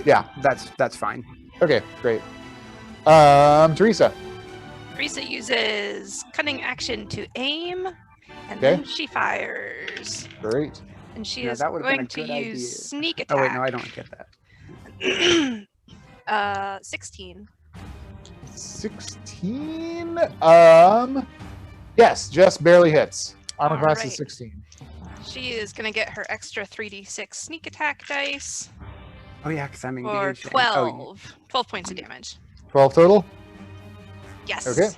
S1: Yeah.
S3: that's fine.
S1: Okay, great. Teresa.
S2: Teresa uses cunning action to aim, and
S1: Okay.
S2: then she fires.
S1: Great.
S2: And she
S3: Yeah,
S2: is
S3: that would've been
S2: going
S3: a
S2: to
S3: good
S2: use
S3: idea.
S2: sneak attack.
S3: Oh wait, no, I don't get that.
S2: 16.
S1: 16. Yes, just barely hits. Armor class is
S2: Alright.
S1: 16.
S2: She is going to get her extra 3d6 sneak attack dice
S3: Oh yeah, because I'm
S2: for
S3: engaged.
S2: 12. 12 points of damage.
S1: 12 total.
S2: Yes.
S1: Okay.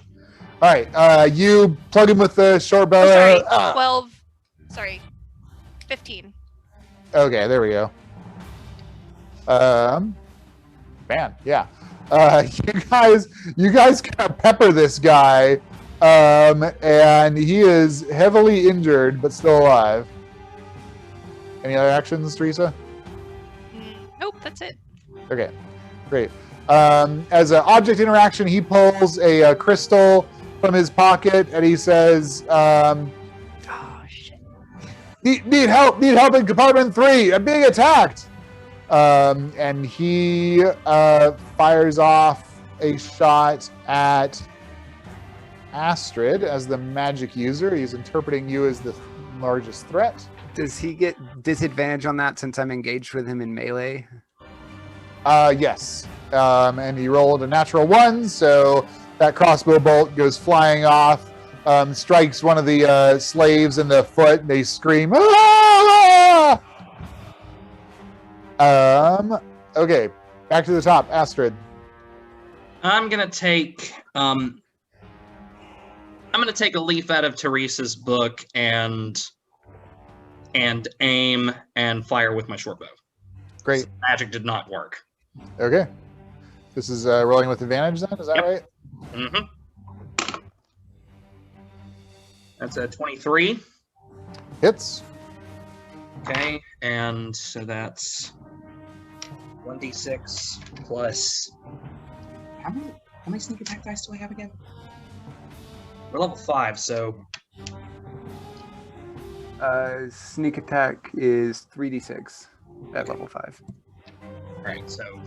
S1: All right. You plug him with the short bow.
S2: Oh, sorry.
S1: Ah.
S2: 12. Sorry. 15.
S1: Okay, there we go. Man, yeah. You guys kind of pepper this guy, and he is heavily injured but still alive. Any other actions, Teresa?
S2: Nope, that's it.
S1: Okay, great. As an object interaction, he pulls a crystal from his pocket and he says,
S2: Oh, shit.
S1: Need help in compartment 3. I'm being attacked. And he fires off a shot at Astrid as the magic user. He's interpreting you as the largest threat.
S3: Does he get disadvantage on that since I'm engaged with him in melee?
S1: Yes. And he rolled a natural 1, so that crossbow bolt goes flying off, strikes one of the slaves in the foot, and they scream, "Ah!" Okay, back to the top. Astrid.
S4: I'm gonna take a leaf out of Teresa's book and aim and fire with my short bow.
S1: Great.
S4: Magic did not work.
S1: Okay. This is rolling with advantage then, is that
S4: Yep.
S1: right?
S4: Mm-hmm. That's a 23.
S1: Hits.
S4: Okay, and so that's 1d6 plus. How many sneak attack dice do I have again? We're level 5, so
S3: Sneak attack is 3d6 at level 5.
S4: right. So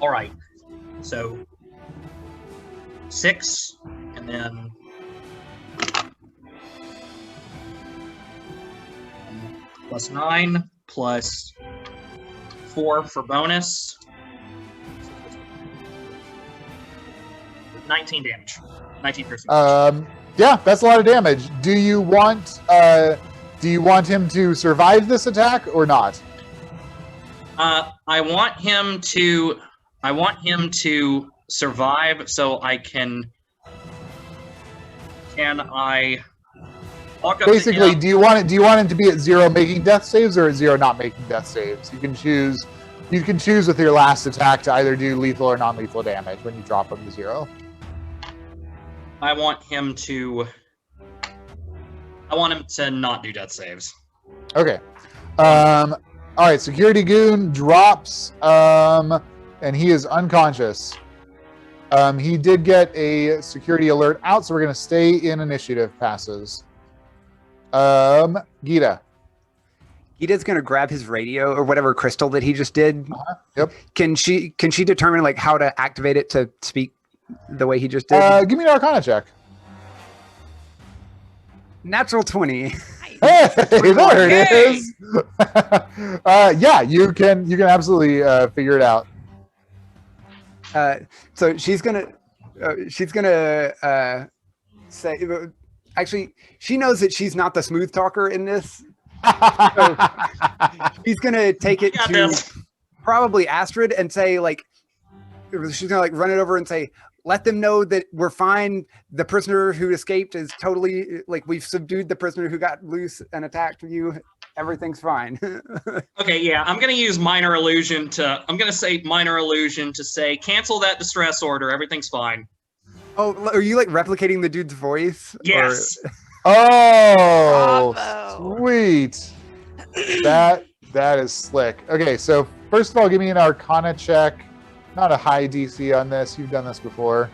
S4: all right. So 6, and then plus 9 plus 4 for bonus. 19 damage. 19 piercing damage.
S1: Yeah, that's a lot of damage. Do you want him to survive this attack or not?
S4: I want him to survive so I can I walk up
S1: Basically,
S4: to him?
S1: do you want him to be at 0 making death saves or at 0 not making death saves? You can choose with your last attack to either do lethal or non-lethal damage when you drop him to 0.
S4: I want him to not do death saves.
S1: Okay. All right, security goon drops, and he is unconscious. He did get a security alert out, so we're going to stay in initiative passes. Gita.
S3: Gita's gonna grab his radio or whatever crystal that he just did.
S1: Yep.
S3: Can she determine like how to activate it to speak the way he just did?
S1: Give me an Arcana check.
S3: Natural 20.
S1: Hey, there it is. Yeah, you can absolutely figure it out.
S3: So she's gonna say. Actually, she knows that she's not the smooth talker in this. So she's gonna take it to
S4: this.
S3: probably Astrid and say like, she's gonna like run it over and say, let them know that we're fine. The prisoner who escaped is totally like, we've subdued the prisoner who got loose and attacked you. Everything's fine.
S4: Okay, yeah, I'm gonna use minor illusion to. I'm gonna say minor illusion to say cancel that distress order. Everything's fine.
S3: Oh, are you like replicating the dude's voice?
S4: Yes.
S1: Oh,
S2: Bravo.
S1: sweet. That is slick. Okay, so first of all, give me an Arcana check. Not a high DC on this. You've done this before.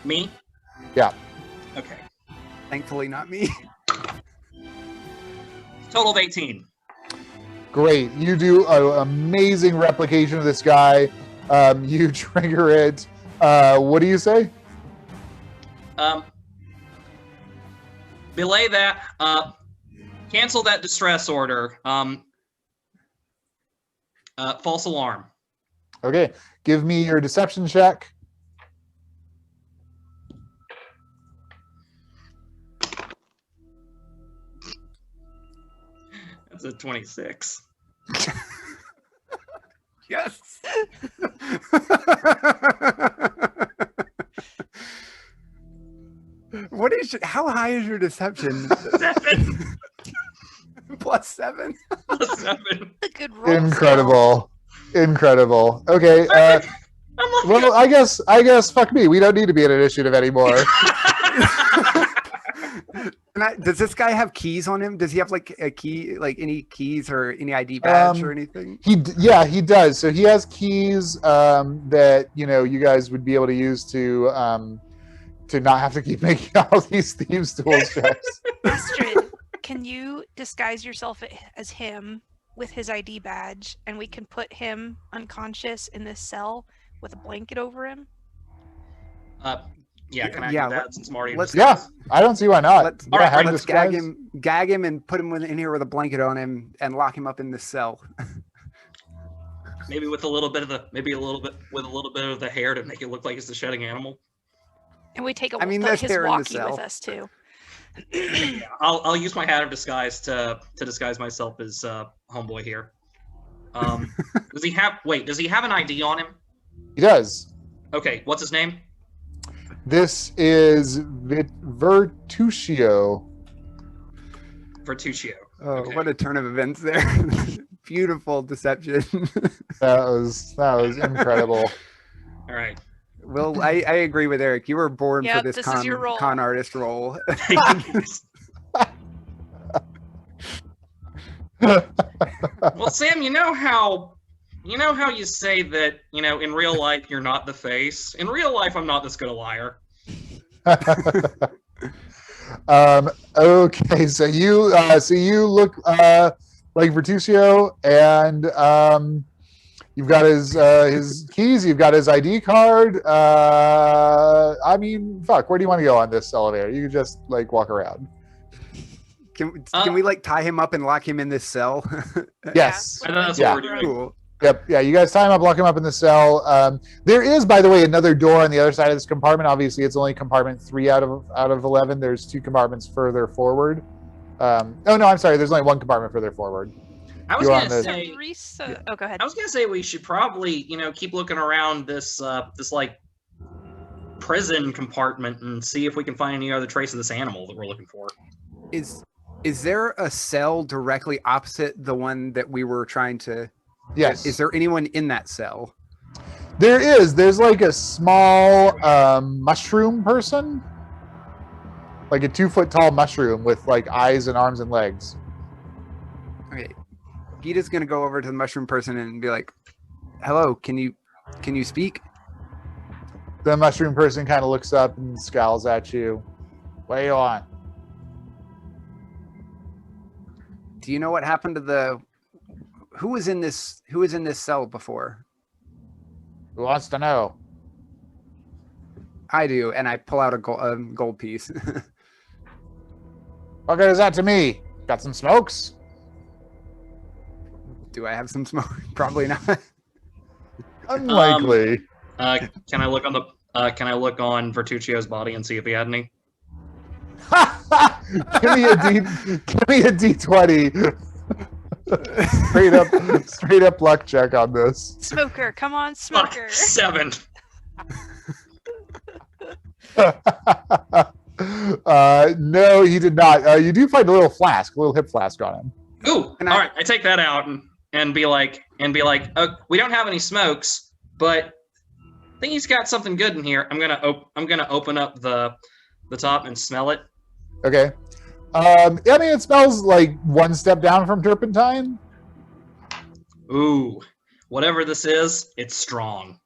S4: Me?
S1: Yeah.
S4: Okay.
S3: Thankfully, not me.
S4: Total of 18.
S1: Great. You do an amazing replication of this guy. You trigger it. What do you say?
S4: Belay that. Cancel that distress order. False alarm.
S1: Okay. Give me your deception check.
S4: That's a 26.
S3: Yes. How high is your deception?
S4: 7.
S3: Plus 7.
S4: Plus 7.
S2: A good roll.
S1: Incredible. Okay.
S4: I'm like,
S1: Well, I guess fuck me. We don't need to be in initiative anymore.
S3: Does this guy have keys on him? Does he have like a key, like any keys or any ID badge or anything?
S1: He does. So he has keys that you guys would be able to use to not have to keep making all these thieves tools checks.
S2: Astrid, can you disguise yourself as him with his ID badge, and we can put him unconscious in this cell with a blanket over him?
S4: yeah, can I
S3: Yeah,
S4: do that since I'm already
S3: let's-
S1: Yeah, I don't see why not.
S3: Let's,
S1: Yeah, have him
S3: let's gag
S1: disguised.
S3: him and put him in here with a blanket on him and lock him up in this cell.
S4: Maybe with a little bit of the hair to make it look like it's the shedding animal.
S2: And we take
S3: I mean, there's
S2: his
S3: hair in the
S2: walkie with
S3: cell.
S2: us too.
S4: Yeah, I'll use my hat of disguise to disguise myself as homeboy here. Does he have an ID on him?
S1: He does.
S4: Okay, what's his name?
S1: This is Vertuccio.
S4: Vertuccio.
S3: Oh,
S4: Okay.
S3: what a turn of events there. Beautiful deception.
S1: That was incredible.
S4: All right.
S3: Well, I agree with Eric. You were born
S2: Yep,
S3: for this
S2: this is your role.
S3: con artist role.
S4: Well, Sam, you know how you say that, in real life you're not the face. In real life, I'm not this good a liar.
S1: Okay, so you look like Vertuccio, and you've got his keys, you've got his ID card. I mean, fuck, where do you want to go on this elevator? You can just like walk around.
S3: Can we like tie him up and lock him in this cell?
S1: Yes.
S4: I know that's
S1: Yeah.
S4: what we're doing.
S3: Cool.
S1: Yep. Yeah. You guys tie him up, lock him up in the cell. There is, by the way, another door on the other side of this compartment. Obviously, it's only compartment 3 out of 11. There's 2 compartments further forward. Oh no, I'm sorry. There's only 1 compartment further forward.
S4: I was
S1: You're
S4: gonna
S1: on the-
S4: say.
S2: Teresa. Oh, go ahead.
S4: I was gonna say we should probably, keep looking around this like prison compartment and see if we can find any other trace of this animal that we're looking for.
S3: Is there a cell directly opposite the one that we were trying to?
S1: Yes.
S3: Is there anyone in that cell?
S1: There is. There's like a small mushroom person, like a 2-foot tall mushroom with like eyes and arms and legs.
S3: Okay. Gita's gonna go over to the mushroom person and be like, "Hello, can you speak?"
S1: The mushroom person kind of looks up and scowls at you. What do you want?
S3: Do you know what happened to who was in this cell before?
S1: Who wants to know?
S3: I do, and I pull out a gold piece.
S1: What good is that to me? Got some smokes?
S3: Do I have some smoke? Probably not.
S1: Unlikely.
S4: Can I look on Vertuccio's body and see if he had any?
S1: Give me a D20. straight up luck check on this.
S2: Smoker, come on,
S4: Fuck,
S2: smoker.
S4: 7.
S1: No, he did not. You do find a little hip flask on him.
S4: Ooh, all right. I take that out and be like, we don't have any smokes, but I think he's got something good in here. I'm gonna open up the top and smell it.
S1: Okay. I mean, it smells like 1 step down from turpentine.
S4: Ooh, whatever this is, it's strong.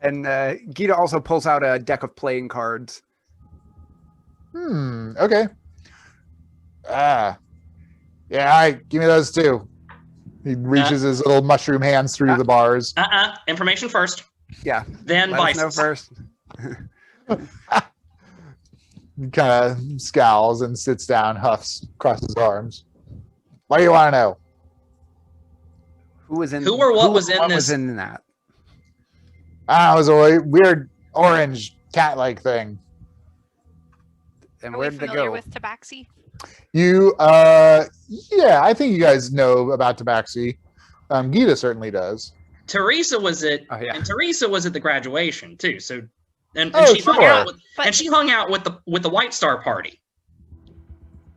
S3: And Gita also pulls out a deck of playing cards.
S1: Okay. Yeah, all right, give me those too. He reaches his little mushroom hands through the bars.
S4: Information first.
S3: Yeah.
S4: Then
S3: Let us know
S4: vices.
S3: first.
S1: He kind of scowls and sits down, huffs, crosses arms. What do you want to know?
S3: Who was in?
S4: Who or what was in
S3: what
S4: this?
S3: was in that?
S1: It was a weird orange cat-like thing.
S3: And
S2: Are
S3: where
S2: we
S3: did it
S2: familiar
S3: go?
S2: with Tabaxi?
S1: You, yeah, I think you guys know about Tabaxi. Gita certainly does.
S4: Teresa was at,
S3: Oh, yeah.
S4: and Teresa was at the graduation too. So, and
S1: Oh,
S4: she hung
S1: sure.
S4: out with,
S2: But-
S4: and she hung out with the White Star party.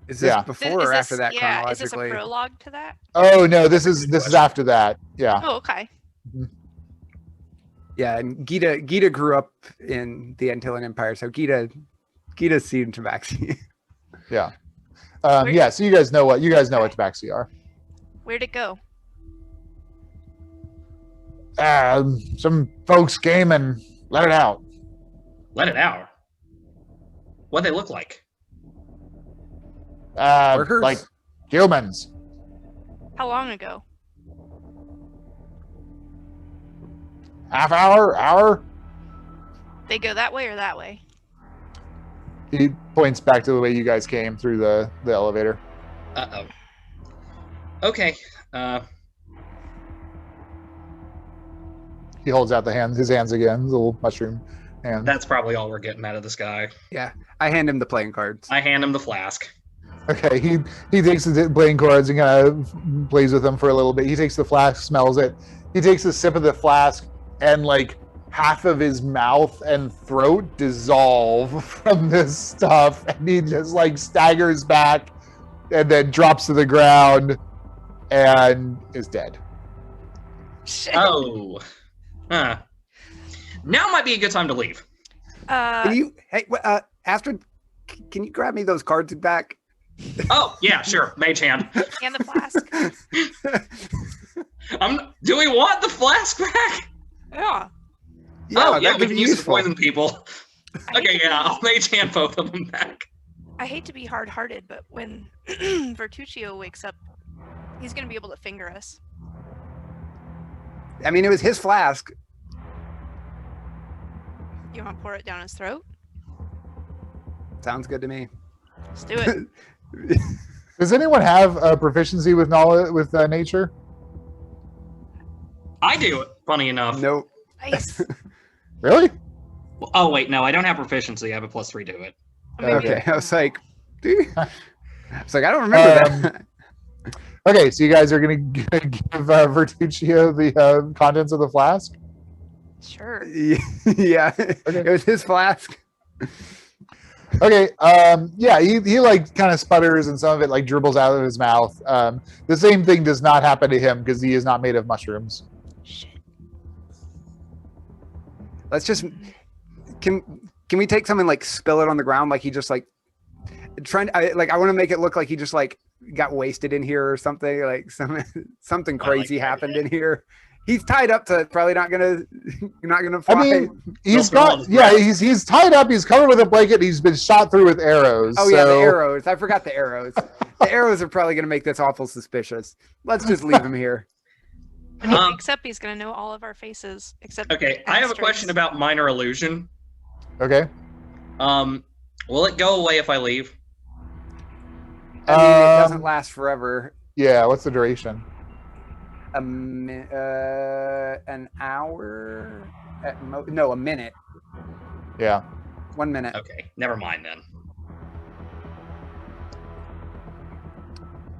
S3: Is this
S1: Yeah.
S3: before or after that
S2: Yeah, is this a
S3: chronologically?
S2: prologue to that?
S1: Oh no, this is after that. Yeah.
S2: Oh, okay.
S3: Yeah, and Gita grew up in the Antillean Empire, so Gita's seen Tabaxi.
S1: Yeah. Yeah. So you guys know what Tabaxi are.
S2: Where'd it go?
S1: Some folks came and let it out.
S4: Let it out. What they look like?
S3: Workers?
S1: Like humans.
S2: How long ago?
S1: Half hour.
S2: They go that way or that way?
S1: He points back to the way you guys came through the elevator.
S4: Uh-oh. Okay.
S1: He holds out his hands again, his little mushroom hands.
S4: That's probably all we're getting out of this guy.
S3: Yeah, I hand him the playing cards.
S4: I hand him the flask.
S1: Okay, he takes the playing cards and kind of plays with them for a little bit. He takes the flask, smells it. He takes a sip of the flask, and like half of his mouth and throat dissolve from this stuff, and he just like staggers back and then drops to the ground and is dead.
S2: Shit.
S4: Oh. Huh. Now might be a good time to leave.
S3: Astrid, can you grab me those cards back?
S4: Oh, yeah, sure. Mage hand.
S2: And the flask.
S4: Do we want the flask back?
S2: Yeah.
S4: Oh, yeah,
S3: that
S4: we
S3: could
S4: can
S3: be
S4: use to
S3: useful.
S4: poison people. Okay, yeah, I'll mage hand both of them back.
S2: I hate to be hard-hearted, but when Vertuccio wakes up, he's going to be able to finger us.
S3: I mean, it was his flask.
S2: You want to pour it down his throat?
S3: Sounds good to me.
S2: Let's do it.
S1: Does anyone have a proficiency with knowledge with nature?
S4: I do it, funny enough.
S3: Nope.
S2: Nice.
S1: Really?
S4: Oh, wait, no, I don't have proficiency. I have a +3 to it.
S3: Okay, I was like, dude. I was like, I don't remember that.
S1: Okay, so you guys are going to give Vertuccio the contents of the flask?
S2: Sure.
S3: Yeah, it was his flask.
S1: Okay, yeah, he like kind of sputters and some of it like dribbles out of his mouth. The same thing does not happen to him because he is not made of mushrooms.
S2: Shit.
S3: Let's just can we take something like spill it on the ground like he just like I want to make it look like he just like got wasted in here or something, like something crazy happened in here. He's tied up to probably not gonna fly.
S1: I mean, he's tied up. He's covered with a blanket. He's been shot through with arrows.
S3: Oh yeah, the arrows. I forgot the arrows. The arrows are probably gonna make this awful suspicious. Let's just leave him here.
S2: When he wakes up, he's going to know all of our faces, except
S4: Okay, I have a question about minor illusion.
S1: Okay.
S4: Will it go away if I leave?
S3: I mean, it doesn't last forever.
S1: Yeah. What's the duration?
S3: An hour? No, a minute.
S1: Yeah.
S3: 1 minute.
S4: Okay, never mind then.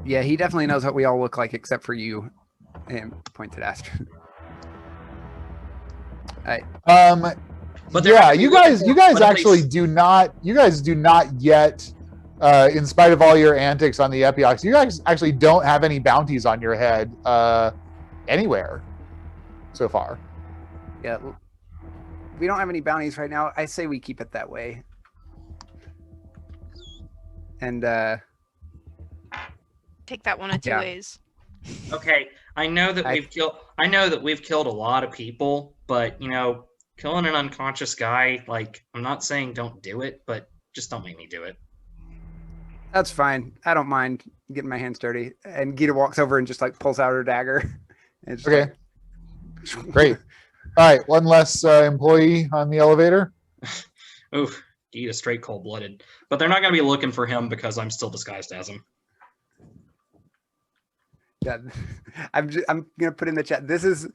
S3: Yeah, he definitely knows what we all look like except for you. And pointed Astrid.
S4: But
S1: yeah, you guys actually do not yet, in spite of all your antics on the Epiox, you guys actually don't have any bounties on your head anywhere so far.
S3: Yeah, we don't have any bounties right now. I say we keep it that way. And
S2: take that one of two ways.
S4: Okay, I know that we've killed a lot of people, but you know, killing an unconscious guy, like, I'm not saying don't do it, but just don't make me do it.
S3: That's fine. I don't mind getting my hands dirty. And Gita walks over and just like pulls out her dagger. And just
S1: Okay. Great. All right, one less employee on the elevator.
S4: Oof, Gita straight cold-blooded. But they're not going to be looking for him because I'm still disguised as him.
S3: Yeah, I'm gonna put in the chat. This is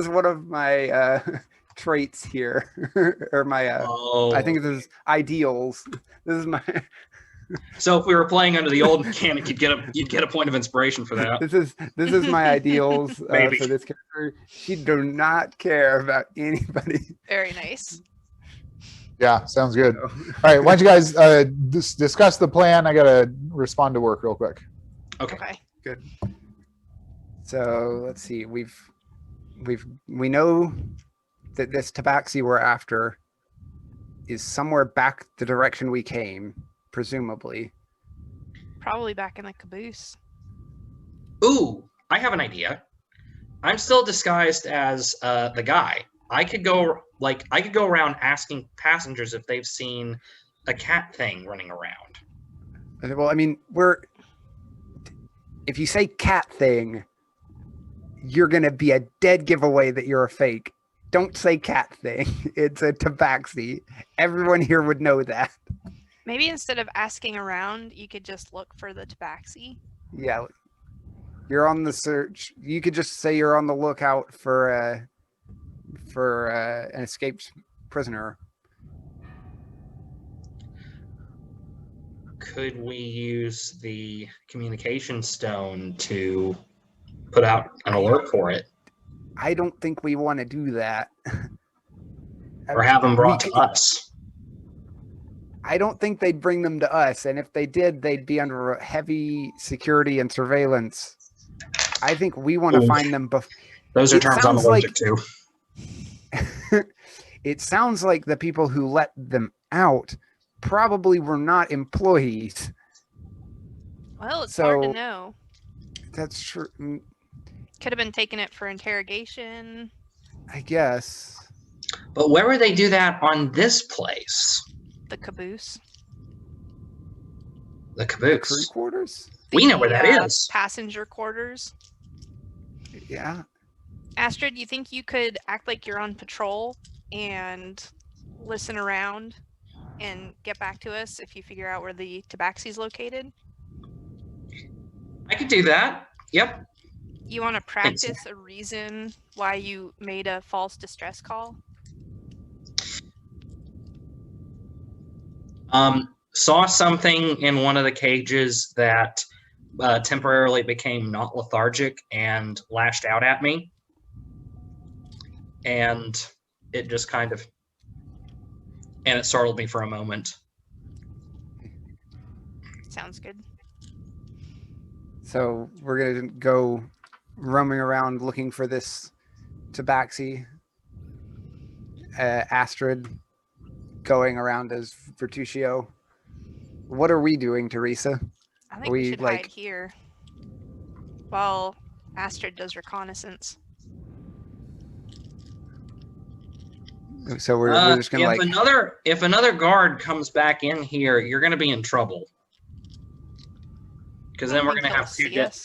S3: one of my traits here, or my I think this is ideals. This is my.
S4: So if we were playing under the old mechanic, you'd get a point of inspiration for that.
S3: This is my ideals for
S4: Maybe.
S3: this character. She do not care about anybody.
S2: Very nice.
S1: Yeah, sounds good. All right, why don't you guys discuss the plan? I gotta respond to work real quick.
S4: Okay.
S3: Good. So let's see. We know that this tabaxi we're after is somewhere back the direction we came, presumably.
S2: Probably back in the caboose.
S4: Ooh, I have an idea. I'm still disguised as the guy. I could go around asking passengers if they've seen a cat thing running around.
S3: Well, I mean, if you say cat thing, you're going to be a dead giveaway that you're a fake. Don't say cat thing. It's a tabaxi. Everyone here would know that.
S2: Maybe instead of asking around, you could just look for the tabaxi.
S3: Yeah. You're on the search. You could just say you're on the lookout for for an escaped prisoner.
S4: Could we use the communication stone to put out an alert for it?
S3: I don't think we want to do that.
S4: Or have them brought to us?
S3: I don't think they'd bring them to us, and if they did, they'd be under heavy security and surveillance. I think we want to find them.
S4: Those are terms I'm allergic to.
S3: It sounds like the people who let them out probably were not employees.
S2: Well, it's hard to know.
S3: That's true.
S2: Could have been taking it for interrogation.
S3: I guess.
S4: But where would they do that on this place?
S2: The caboose.
S4: The caboose.
S3: Crew quarters?
S4: We know where that is.
S2: Passenger quarters.
S3: Yeah.
S2: Astrid, you think you could act like you're on patrol and listen around and get back to us if you figure out where the tabaxi's located?
S4: I could do that. Yep.
S2: You want to practice a reason why you made a false distress call?
S4: Saw something in one of the cages that temporarily became not lethargic and lashed out at me. And it just kind of, and it startled me for a moment.
S2: Sounds good.
S3: So we're going to go roaming around looking for this tabaxi. Astrid going around as Vertuccio. What are we doing, Teresa?
S2: I think we should hide here while Astrid does reconnaissance.
S3: So we're just gonna
S4: if another guard comes back in here, you're gonna be in trouble. Because then we're gonna have to get.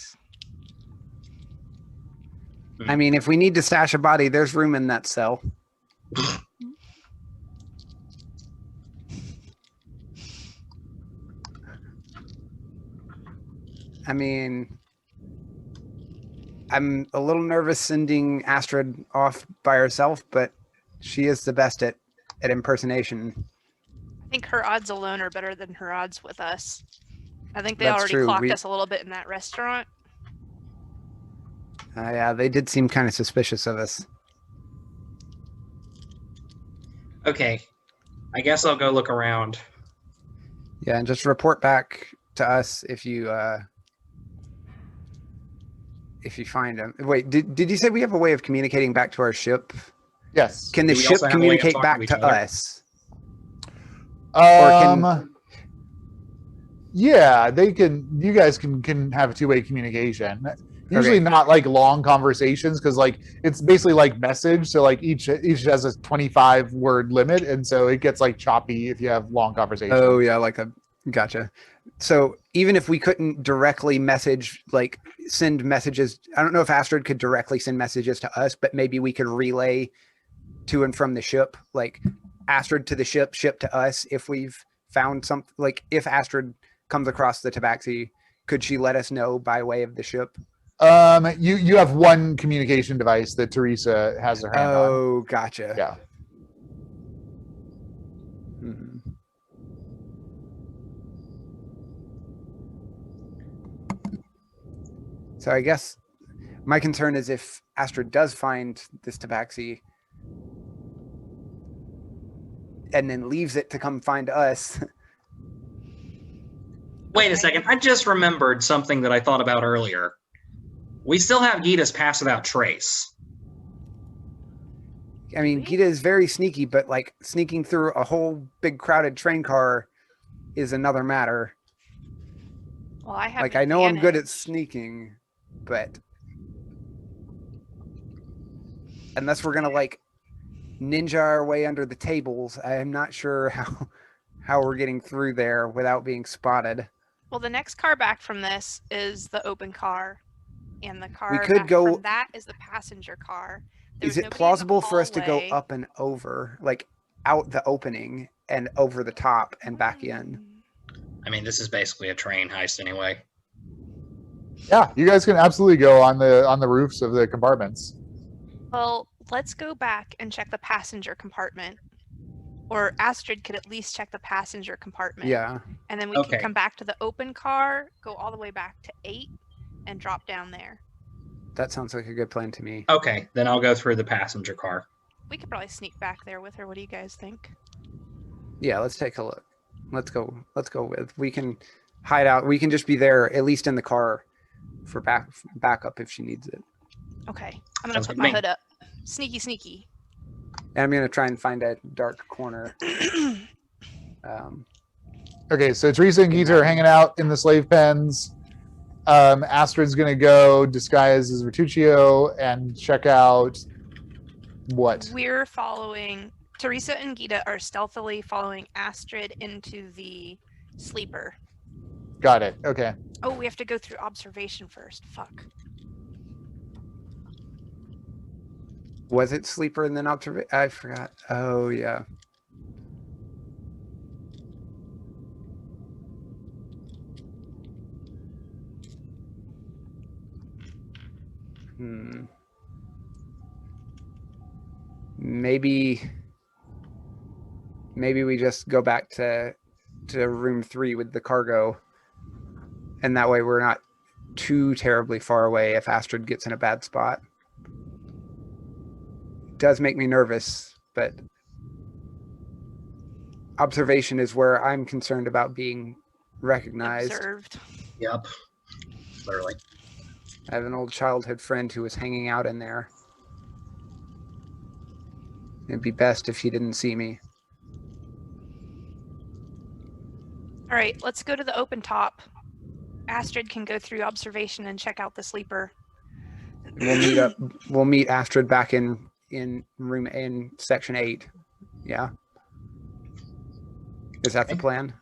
S3: I mean, if we need to stash a body, there's room in that cell. I mean, I'm a little nervous sending Astrid off by herself, but she is the best at impersonation.
S2: I think her odds alone are better than her odds with us. I think they
S3: That's
S2: already
S3: true.
S2: clocked us a little bit in that restaurant.
S3: Yeah, they did seem kind of suspicious of us.
S4: Okay, I guess I'll go look around.
S3: Yeah, and just report back to us if you find them. Wait, did you say we have a way of communicating back to our ship?
S1: Yes.
S3: Can the
S4: Do we
S3: ship
S4: also have a way of
S3: communicate
S4: talking
S3: back
S4: to
S3: to
S4: each other?
S3: us?
S1: Yeah, they can. You guys can have a two-way communication. Usually not like long conversations because like it's basically like message. So like each has a 25-word limit, and so it gets like choppy if you have long conversations.
S3: Oh yeah, gotcha. So even if we couldn't directly message, like send messages, I don't know if Astrid could directly send messages to us, but maybe we could relay to and from the ship, like Astrid to the ship to us. If we've found something, like if Astrid comes across the tabaxi, could she let us know by way of the ship?
S1: You have one communication device that Teresa has her hand on.
S3: Oh, gotcha.
S1: Yeah.
S3: Mhm. So I guess my concern is if Astrid does find this tabaxi and then leaves it to come find us.
S4: Wait a second. I just remembered something that I thought about earlier. We still have Gita's pass without trace.
S3: I mean, Gita is very sneaky, but like sneaking through a whole big crowded train car is another matter.
S2: Well, I have
S3: Like, I know I'm good at
S2: advantage.
S3: sneaking, but unless we're gonna like ninja our way under the tables, I am not sure how we're getting through there without being spotted.
S2: Well, the next car back from this is the open car, and the car
S3: could
S2: back
S3: go-
S2: from that is the passenger car.
S3: Is
S2: There's
S3: it
S2: nobody in the
S3: plausible for us to go
S2: hallway.
S3: up and over, like out the opening and over the top and back in?
S4: I mean, this is basically a train heist anyway.
S1: Yeah, you guys can absolutely go on the roofs of the compartments.
S2: Well, let's go back and check the passenger compartment. Or Astrid could at least check the passenger compartment.
S3: Yeah.
S2: And then we
S4: Okay.
S2: can come back to the open car, go all the way back to 8, and drop down there.
S3: That sounds like a good plan to me.
S4: Okay, then I'll go through the passenger car.
S2: We could probably sneak back there with her. What do you guys think?
S3: Yeah, let's take a look. Let's go with. We can hide out. We can just be there, at least in the car, for backup if she needs it.
S2: Okay. I'm going
S4: Sounds
S2: to put
S4: good to
S2: my
S4: me.
S2: hood up. Sneaky, sneaky.
S3: And I'm gonna try and find a dark corner.
S1: Okay, so Teresa and Geeta are hanging out in the slave pens. Astrid's gonna go disguise as Bertuccio and check out what?
S2: We're following... Teresa and Geeta are stealthily following Astrid into the sleeper.
S1: Got it. Okay.
S2: Oh, we have to go through observation first. Fuck.
S3: Was it sleeper and then observation? I forgot. Oh yeah. Maybe we just go back to room 3 with the cargo, and that way we're not too terribly far away if Astrid gets in a bad spot. Does make me nervous, but observation is where I'm concerned about being recognized.
S2: Observed.
S4: Yep. Literally.
S3: I have an old childhood friend who was hanging out in there. It'd be best if he didn't see me.
S2: All right, let's go to the open top. Astrid can go through observation and check out the sleeper.
S3: We'll meet Astrid back in room in section 8. Yeah. Is that the plan?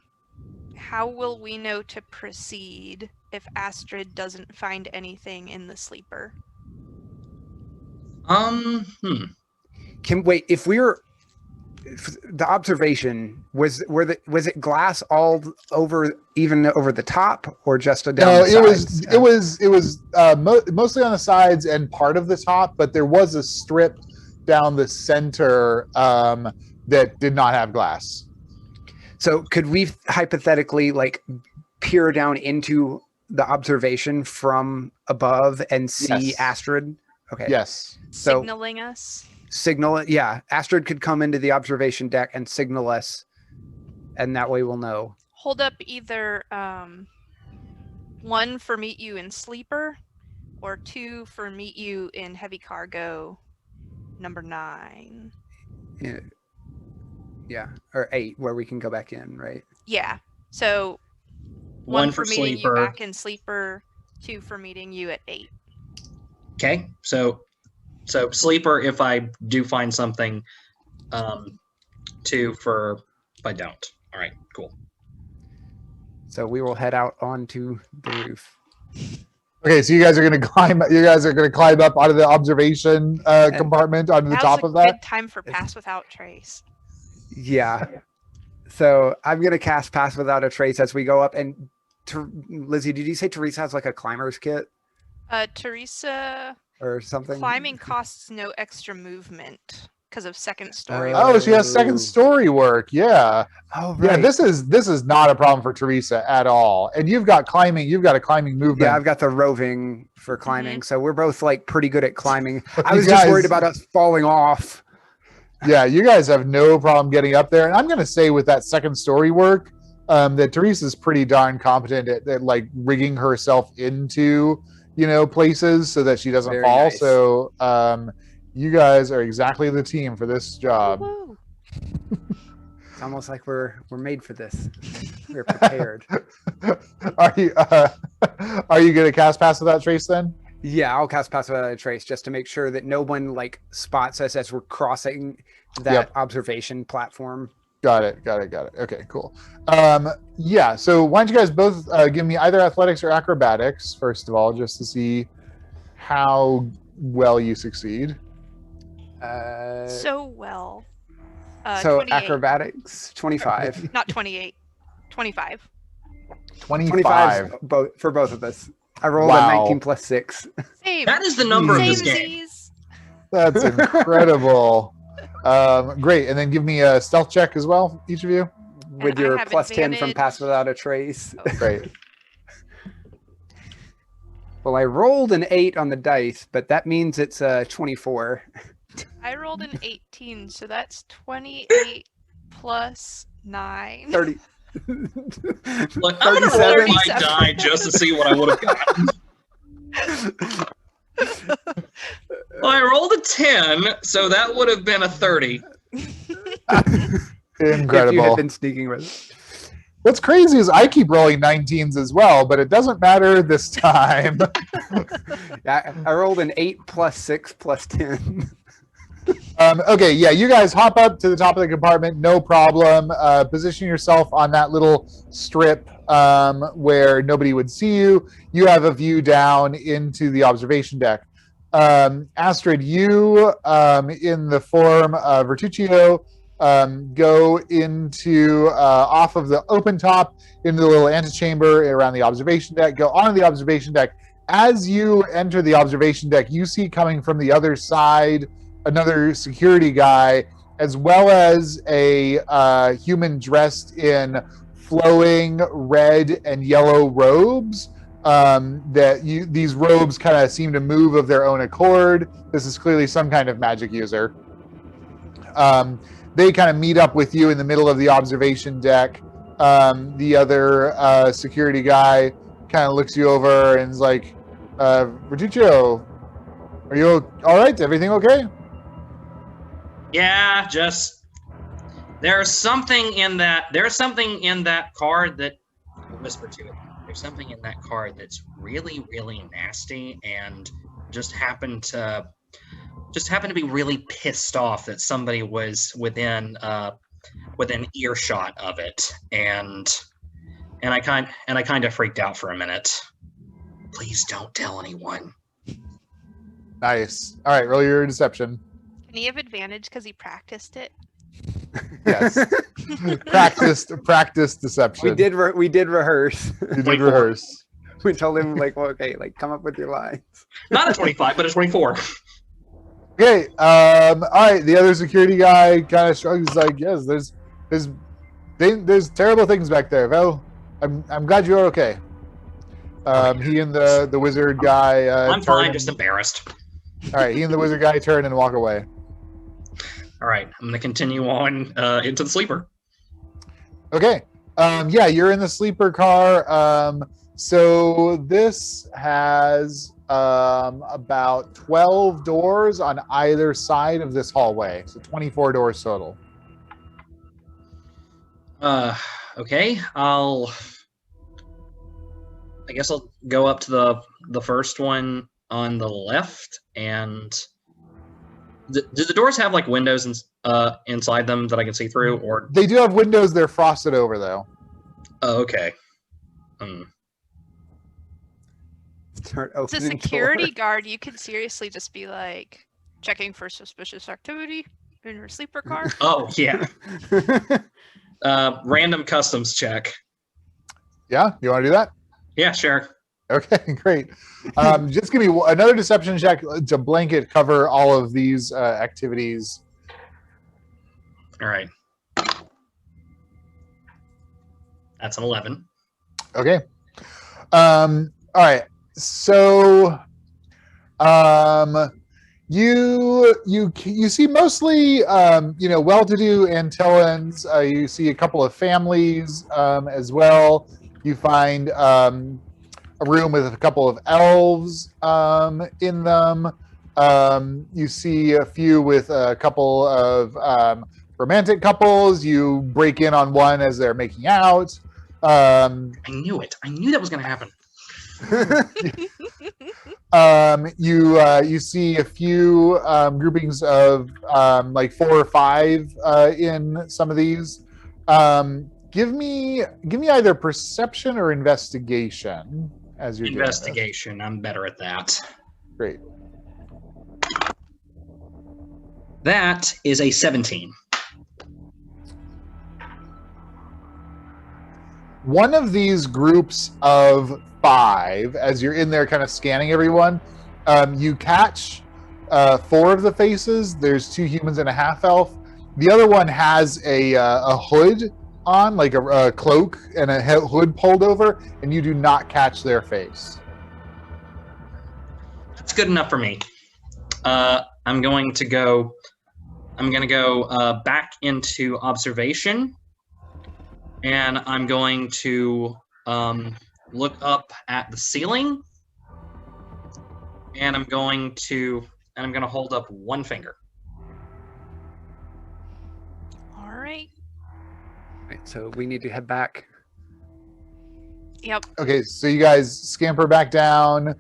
S2: How will we know to proceed if Astrid doesn't find anything in the sleeper?
S3: Can wait if the observation was it glass all over, even over the top, or just down the sides?
S1: it was mostly on the sides and part of the top, but there was a strip down the center that did not have glass.
S3: So could we hypothetically like peer down into the observation from above and see
S1: Yes.
S3: Astrid? Okay.
S1: Yes.
S3: So
S2: Signaling us?
S3: signal it. Yeah. Astrid could come into the observation deck and signal us, and that way we'll know.
S2: Hold up either 1 for meet you in sleeper, or 2 for meet you in heavy cargo number 9.
S3: Yeah. Or 8, where we can go back in, right?
S2: Yeah. So
S4: 1
S2: for
S4: for
S2: meeting
S4: sleeper.
S2: you back in sleeper, 2 for meeting you at 8.
S4: Okay, so sleeper if I do find something, 2 for if I don't. All right, cool.
S3: So we will head out onto the roof.
S1: Okay, so you guys are gonna climb. You guys are gonna climb up out of the observation compartment onto the
S2: Now's
S1: top
S2: a
S1: of that.
S2: good time for pass without trace.
S3: Yeah. So I'm gonna cast Pass Without a Trace as we go up. And Lizzie, did you say Teresa has like a climber's kit
S2: Teresa,
S3: or something?
S2: climbing costs no extra movement because of second story.
S1: Oh, she has second story work. Yeah.
S3: Oh, right.
S1: Yeah, this is not a problem for Teresa at all. And you've got climbing. You've got a climbing movement.
S3: Yeah, I've got the roving for climbing, so we're both like pretty good at climbing. I
S1: You
S3: was just worried
S1: guys-
S3: about us falling off.
S1: Yeah, you guys have no problem getting up there. And I'm going to say with that second story work, that Teresa's pretty darn competent at like rigging herself into, places so that she doesn't
S3: Very
S1: fall.
S3: nice.
S1: So you guys are exactly the team for this job.
S2: Woo.
S3: It's almost like we're made for this. We're prepared.
S1: Are you going to cast Pass Without Trace then?
S3: Yeah, I'll cast Pass Without a Trace just to make sure that no one like spots us as we're crossing that observation platform.
S1: Got it. Okay, cool. Yeah, so why don't you guys both give me either athletics or acrobatics, first of all, just to see how well you succeed.
S2: So well.
S3: So
S2: 28.
S3: acrobatics, 25.
S2: Not 28. 25.
S1: 25.
S3: For both of us. I rolled
S1: Wow.
S3: a 19 plus 6.
S2: Same.
S4: That is the number of
S2: Same
S4: this game.
S2: Z's.
S1: That's incredible. Great. And then give me a stealth check as well, each of you.
S3: With
S2: And I
S3: your
S2: have
S3: plus 10 from
S2: advantage.
S3: Pass Without a Trace.
S1: Great.
S3: Well, I rolled an 8 on the dice, but that means it's 24.
S2: I rolled an 18, so that's 28 plus 9.
S3: 30.
S4: Look, I'm gonna roll
S3: 37.
S4: my
S2: 37.
S4: die just to see what I would have gotten. Well, I rolled a 10, so that would have been a 30.
S3: If you
S1: Incredible.
S3: had been sneaking with it.
S1: What's crazy is I keep rolling 19s as well, but it doesn't matter this time.
S3: Yeah, I rolled an 8 plus 6 plus 10.
S1: Okay, yeah, you guys hop up to the top of the compartment, no problem. Position yourself on that little strip where nobody would see you. You have a view down into the observation deck. Astrid, you, in the form of Reintroductions, go into off of the open top into the little antechamber around the observation deck. Go onto the observation deck. As you enter the observation deck, you see coming from the other side another security guy, as well as a human dressed in flowing red and yellow robes. These robes kind of seem to move of their own accord. This is clearly some kind of magic user. They kind of meet up with you in the middle of the observation deck. The other security guy kind of looks you over and is like, Reintroductions, are you all right? Everything okay?
S4: Yeah, just there's something in that card that I'll whisper to it. There's something in that card that's really, really nasty, and just happened to be really pissed off that somebody was within earshot of it, and I kind of freaked out for a minute. Please don't tell anyone.
S1: Nice. All right, roll your deception.
S2: Can he have advantage because he practiced it?
S1: Yes. practiced deception.
S3: We did rehearse.
S1: You did rehearse.
S3: We told him, like, well, okay, like, come up with your lines.
S4: Not a 25, but a 24.
S1: Okay. All right. The other security guy kind of shrugs, like, yes, there's terrible things back there. Well, I'm glad you're okay. He and the wizard guy.
S4: I'm fine, just embarrassed.
S1: All right. He and the wizard guy turn and walk away.
S4: All right, I'm going to continue on into the sleeper.
S1: Okay. Yeah, you're in the sleeper car. So this has about 12 doors on either side of this hallway. So 24 doors total.
S4: Okay, I guess I'll go up to the first one on the left, and do the doors have like windows inside them that I can see through, or
S1: They do have windows. They're frosted over though.
S4: oh, okay.
S3: Start
S2: As a
S3: opening
S2: security
S3: doors.
S2: guard, you could seriously just be like checking for suspicious activity in your sleeper car.
S4: Oh yeah. Random customs check.
S1: Yeah, you want to do that?
S4: Yeah, sure.
S1: Okay, great. Just give me another deception check to blanket cover all of these activities.
S4: All right. That's an 11.
S1: Okay. All right. So, you see mostly well-to-do Antillans. You see a couple of families as well. You find a room with a couple of elves in them. You see a few with a couple of romantic couples. You break in on one as they're making out.
S4: I knew it. I knew that was going to happen.
S1: You see a few groupings of like 4 or 5 in some of these. Give me either perception or investigation as you're
S4: Investigation. I'm better at that.
S1: Great.
S4: That is a 17.
S1: One of these groups of 5, as you're in there kind of scanning everyone, you catch 4 of the faces. There's 2 humans and a half elf. The other one has a hood on, like a cloak and a hood pulled over, and you do not catch their face.
S4: That's good enough for me. I'm going to go back into observation, and I'm going to look up at the ceiling, and I'm going to hold up one finger.
S2: All right.
S3: Right, so we need to head back.
S2: Yep.
S1: Okay, so you guys scamper back down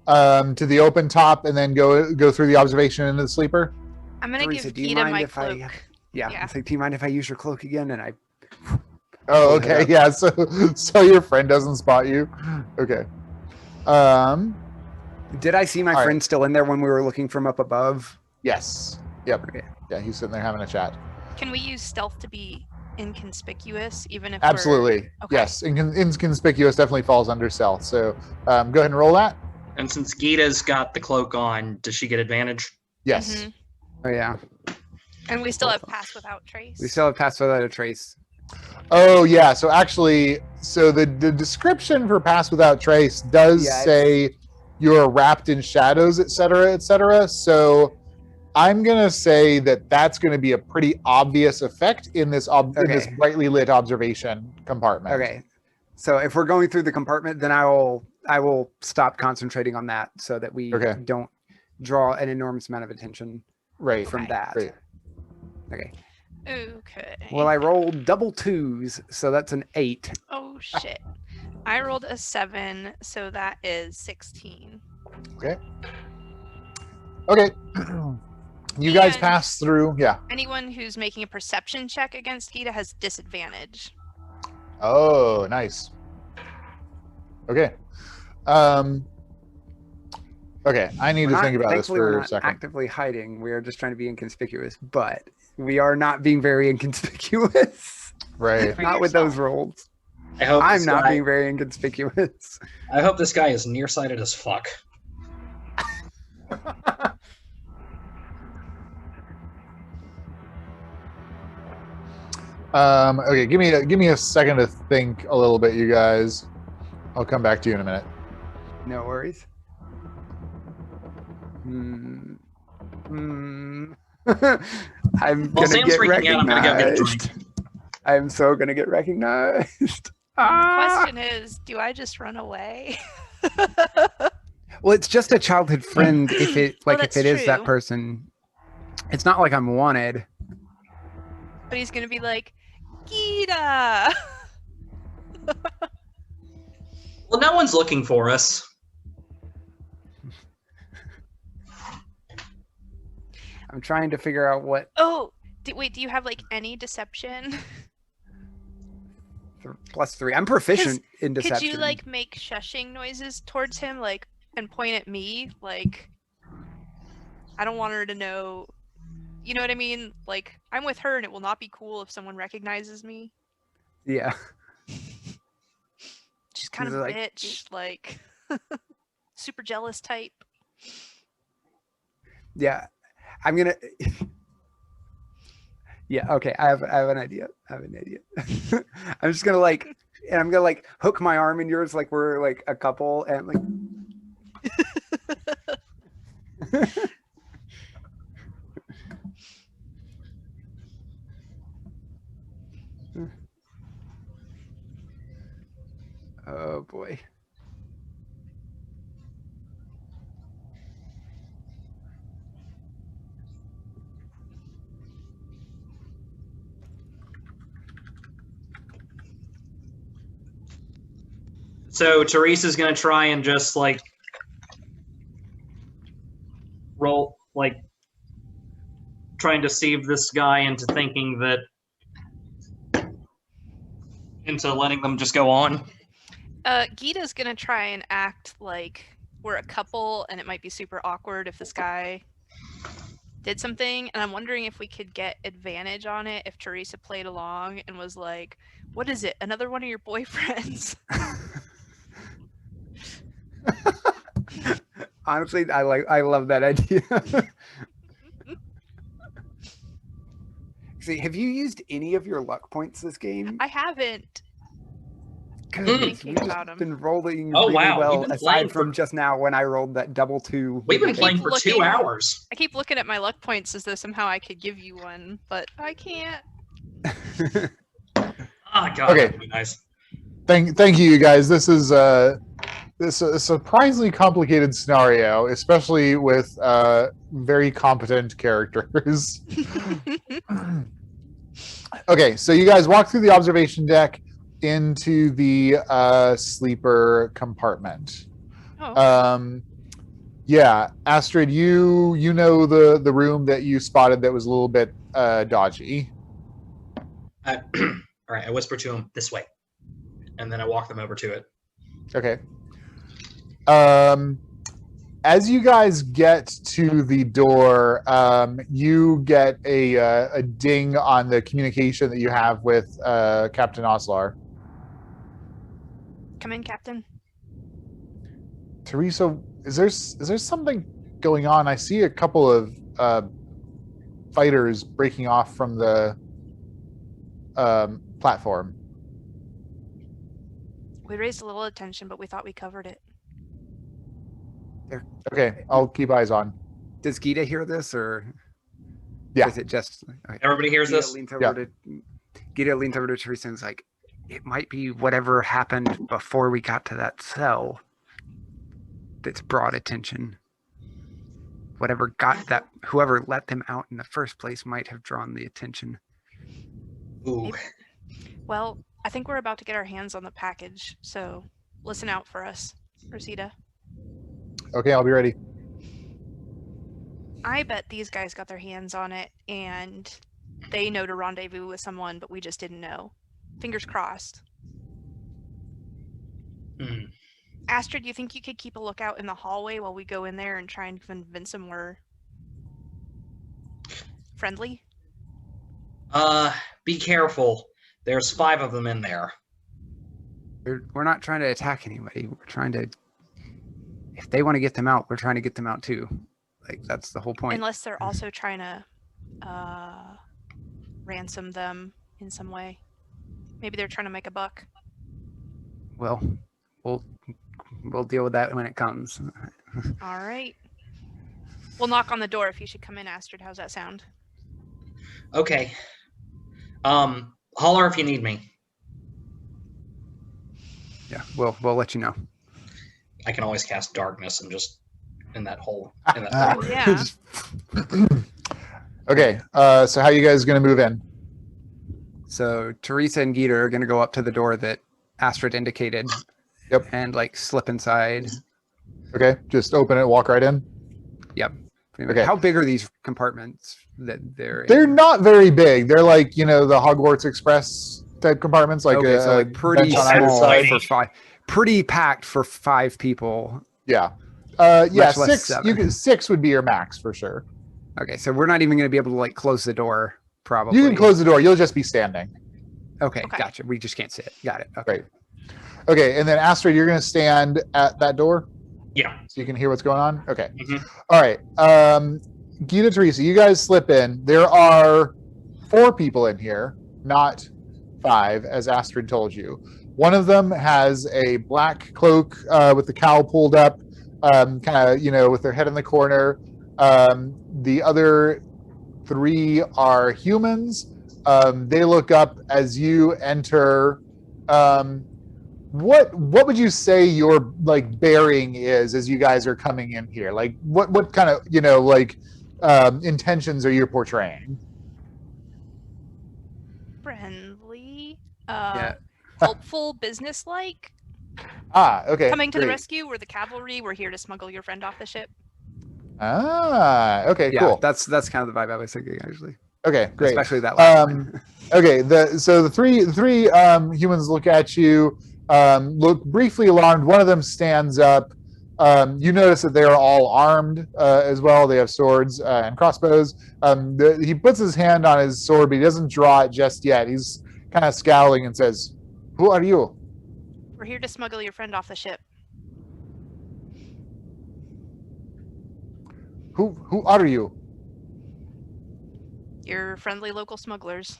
S1: to the open top, and then go through the observation into the sleeper.
S2: I'm gonna
S3: Teresa,
S2: give
S3: do you
S2: Gita
S3: mind
S2: my
S3: if I-
S2: cloak.
S3: Yeah.
S2: Yeah.
S3: It's like, do you mind if I use your cloak again? And I.
S1: Oh,
S3: Pull it
S1: okay,
S3: up.
S1: yeah. So your friend doesn't spot you. Okay.
S3: Did I see my
S1: All right.
S3: friend still in there when we were looking from up above?
S1: Yes. Yep.
S3: Okay.
S1: Yeah, he's sitting there having a chat.
S2: Can we use stealth to be inconspicuous, even if
S1: Absolutely.
S2: Okay.
S1: Yes. Inconspicuous definitely falls under stealth. So go ahead and roll that.
S4: And since Gita's got the cloak on, does she get advantage?
S1: Yes.
S2: Mhm.
S3: Oh yeah.
S2: And we still have pass without trace.
S3: We still have passed without a trace.
S1: Oh yeah. So actually, the description for Pass Without Trace does
S3: Yeah,
S1: say you're wrapped in shadows, etc., etc. So I'm gonna say that's going to be a pretty obvious effect in this in this
S3: Okay.
S1: brightly lit observation compartment.
S3: Okay. So if we're going through the compartment, then I will stop concentrating on that so that we
S1: Okay.
S3: don't draw an enormous amount of attention
S1: Right.
S3: from
S2: Okay.
S3: that.
S1: Great.
S3: Okay.
S2: Okay.
S3: Well, I rolled double 2s, so that's an 8.
S2: Oh shit. I rolled a 7, so that is 16.
S1: Okay. You guys
S2: And-
S1: pass through. Yeah.
S2: Anyone who's making a perception check against Gita has disadvantage.
S1: Oh, nice. Okay. Okay, I need to think about this
S3: Thankfully, we're
S1: for a
S3: not
S1: second.
S3: actively hiding. We are just trying to be inconspicuous, but we are not being very inconspicuous.
S1: Right.
S2: For
S3: Not with
S2: yourself.
S3: those rolls.
S4: I hope
S3: I'm
S4: this
S3: not
S4: guy-
S3: being very inconspicuous.
S4: I hope this guy is nearsighted as fuck.
S1: Okay, give me a second to think a little bit, you guys. I'll come back to you in a minute.
S3: No worries. I'm
S4: While
S3: gonna
S4: Sam's
S3: get
S4: freaking out, I'm gonna go get a drink.
S3: recognized. I'm so gonna get recognized.
S2: The
S3: Ah!
S2: question is, do I just run away?
S3: Well, it's just a childhood friend. If it
S2: Well,
S3: if
S2: that's
S3: it is that
S2: true.
S3: person, it's not like I'm wanted.
S2: But he's gonna be like, Gita!
S4: Well, no one's looking for us.
S3: I'm trying to figure out what
S2: Oh, wait, do you have like any deception?
S3: +3. I'm proficient in deception.
S2: Could you like make shushing noises towards him, like, and point at me? Like, I don't want her to know. You know what I mean? Like, I'm with her, and it will not be cool if someone recognizes me.
S3: Yeah.
S2: She's kind of
S3: Is
S2: a
S3: it like-
S2: bitch, like, super jealous type.
S3: Yeah. I'm gonna. Yeah. Okay. I have an idea. I'm just gonna I'm gonna hook my arm in yours like we're like a couple and like. Oh boy.
S4: So Teresa's gonna try and just like roll, like try and deceive this guy into thinking that, into letting them just go on.
S2: Gita's gonna try and act like we're a couple, and it might be super awkward if this guy did something. And I'm wondering if we could get advantage on it if Teresa played along and was like, "What is it? Another one of your boyfriends?"
S3: Honestly, I love that idea. See, have you used any of your luck points this game?
S2: I haven't.
S3: Goodness,
S2: Thinking
S3: we've
S2: about
S3: just
S2: 'em.
S3: been rolling
S4: Oh,
S3: really
S4: wow, we've
S3: well,
S4: been playing
S3: aside from
S4: for-
S3: just now when I rolled that double 2.
S4: We've been
S2: I keep
S4: playing for 2
S2: looking-
S4: hours.
S2: I keep looking at my luck points as though somehow I could give you one, but I can't.
S4: Ah, God,
S1: Okay.
S4: that would be nice.
S1: Thank you, you guys. This is this a surprisingly complicated scenario, especially with very competent characters. Okay, so you guys walk through the observation deck into the sleeper compartment.
S2: Oh,
S1: Yeah, Astrid, you know the room that you spotted that was a little bit dodgy.
S4: All right, I whisper to him, this way. And then I walk them over to it.
S1: Okay. As you guys get to the door, you get a ding on the communication that you have with Captain Oslar.
S2: come in, Captain.
S1: Teresa, is there something going on? I see a couple of fighters breaking off from the platform.
S2: We raised a little attention, but we thought we covered it.
S1: Okay, I'll keep eyes on.
S3: Does Gita hear this, or
S1: Yeah.
S3: is it just... Okay.
S4: Everybody hears
S3: Gita
S4: this?
S3: leans over Gita leans over to Teresa and is like, it might be whatever happened before we got to that cell that's brought attention. Whatever whoever let them out in the first place might have drawn the attention.
S4: Ooh.
S2: Well, I think we're about to get our hands on the package, so listen out for us, Rosita.
S1: Okay, I'll be ready.
S2: I bet these guys got their hands on it, and they know to rendezvous with someone, but we just didn't know. Fingers crossed.
S4: Hmm.
S2: Astrid, you think you could keep a lookout in the hallway while we go in there and try and convince them we're friendly?
S4: Be careful. There's 5 of them in there.
S3: We're not trying to attack anybody. We're trying to... If they want to get them out, we're trying to get them out too. Like, that's the whole point.
S2: Unless they're also trying to ransom them in some way. Maybe they're trying to make a buck.
S3: Well, we'll deal with that when it comes.
S2: All right. We'll knock on the door if you should come in, Astrid. How's that sound?
S4: Okay. Holler if you need me.
S3: Yeah, we'll let you know.
S4: I can always cast darkness and just in that hole.
S2: Oh, yeah.
S1: Okay, so how you guys gonna move in?
S3: So Teresa and Gita are going to go up to the door that Astrid indicated.
S1: Yep.
S3: And like slip inside.
S1: Okay, just open it, walk right in.
S3: Yep.
S1: Okay.
S3: How big are these compartments that they're in?
S1: They're not very big. They're like, the Hogwarts Express type compartments, like
S3: okay, so like pretty
S1: bench on either
S3: small
S1: side.
S3: for 5. Pretty packed for 5 people.
S1: Yeah. Yeah,
S3: Much less
S1: 6.
S3: 7.
S1: 6 would be your max for sure.
S3: Okay, so we're not even going to be able to like close the door. Probably.
S1: You can close the door. You'll just be standing.
S3: Okay,
S2: Okay.
S3: gotcha. We just can't sit. Got it. Okay.
S1: Great. Okay, and then Astrid, you're going to stand at that door
S4: Yeah.
S1: so you can hear what's going on. Okay.
S4: Mhm.
S1: All right. Gita, Teresa, you guys slip in. There are 4 people in here, not 5, as Astrid told you. One of them has a black cloak with the cowl pulled up, kind of, with their head in the corner. The other 3 are humans. They look up as you enter. What would you say your like bearing is as you guys are coming in here? Like what kind of intentions are you portraying?
S2: Friendly.
S3: Yeah.
S2: Helpful, businesslike.
S1: Okay.
S2: Coming to the
S1: great.
S2: rescue. We're the cavalry. We're here to smuggle your friend off the ship.
S1: Okay,
S3: Yeah,
S1: cool.
S3: that's kind of the vibe I was thinking actually.
S1: Okay, great.
S3: Especially that last line.
S1: Okay, the three humans look at you, look briefly alarmed. One of them stands up. You notice that they are all armed as well. They have swords and crossbows. He puts his hand on his sword, but he doesn't draw it just yet. He's kind of scowling and says, "Who are you?"
S2: We're here to smuggle your friend off the ship.
S1: Who are you?
S2: Your friendly local smugglers.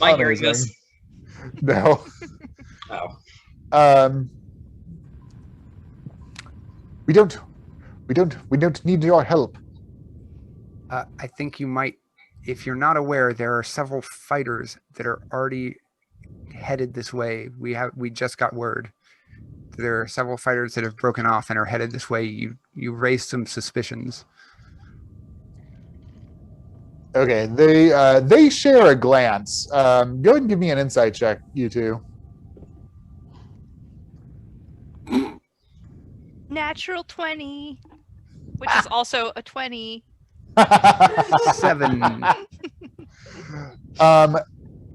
S4: Am I hearing
S1: Amazing.
S4: this?
S1: No.
S4: Oh.
S1: We don't need your help.
S3: I think you might, if you're not aware, there are several fighters that are already headed this way. We just got word. There are several fighters that have broken off and are headed this way. You raised some suspicions.
S1: Okay, they share a glance. Go ahead and give me an insight check, you two.
S2: Natural 20, which is also a 20.
S3: 7.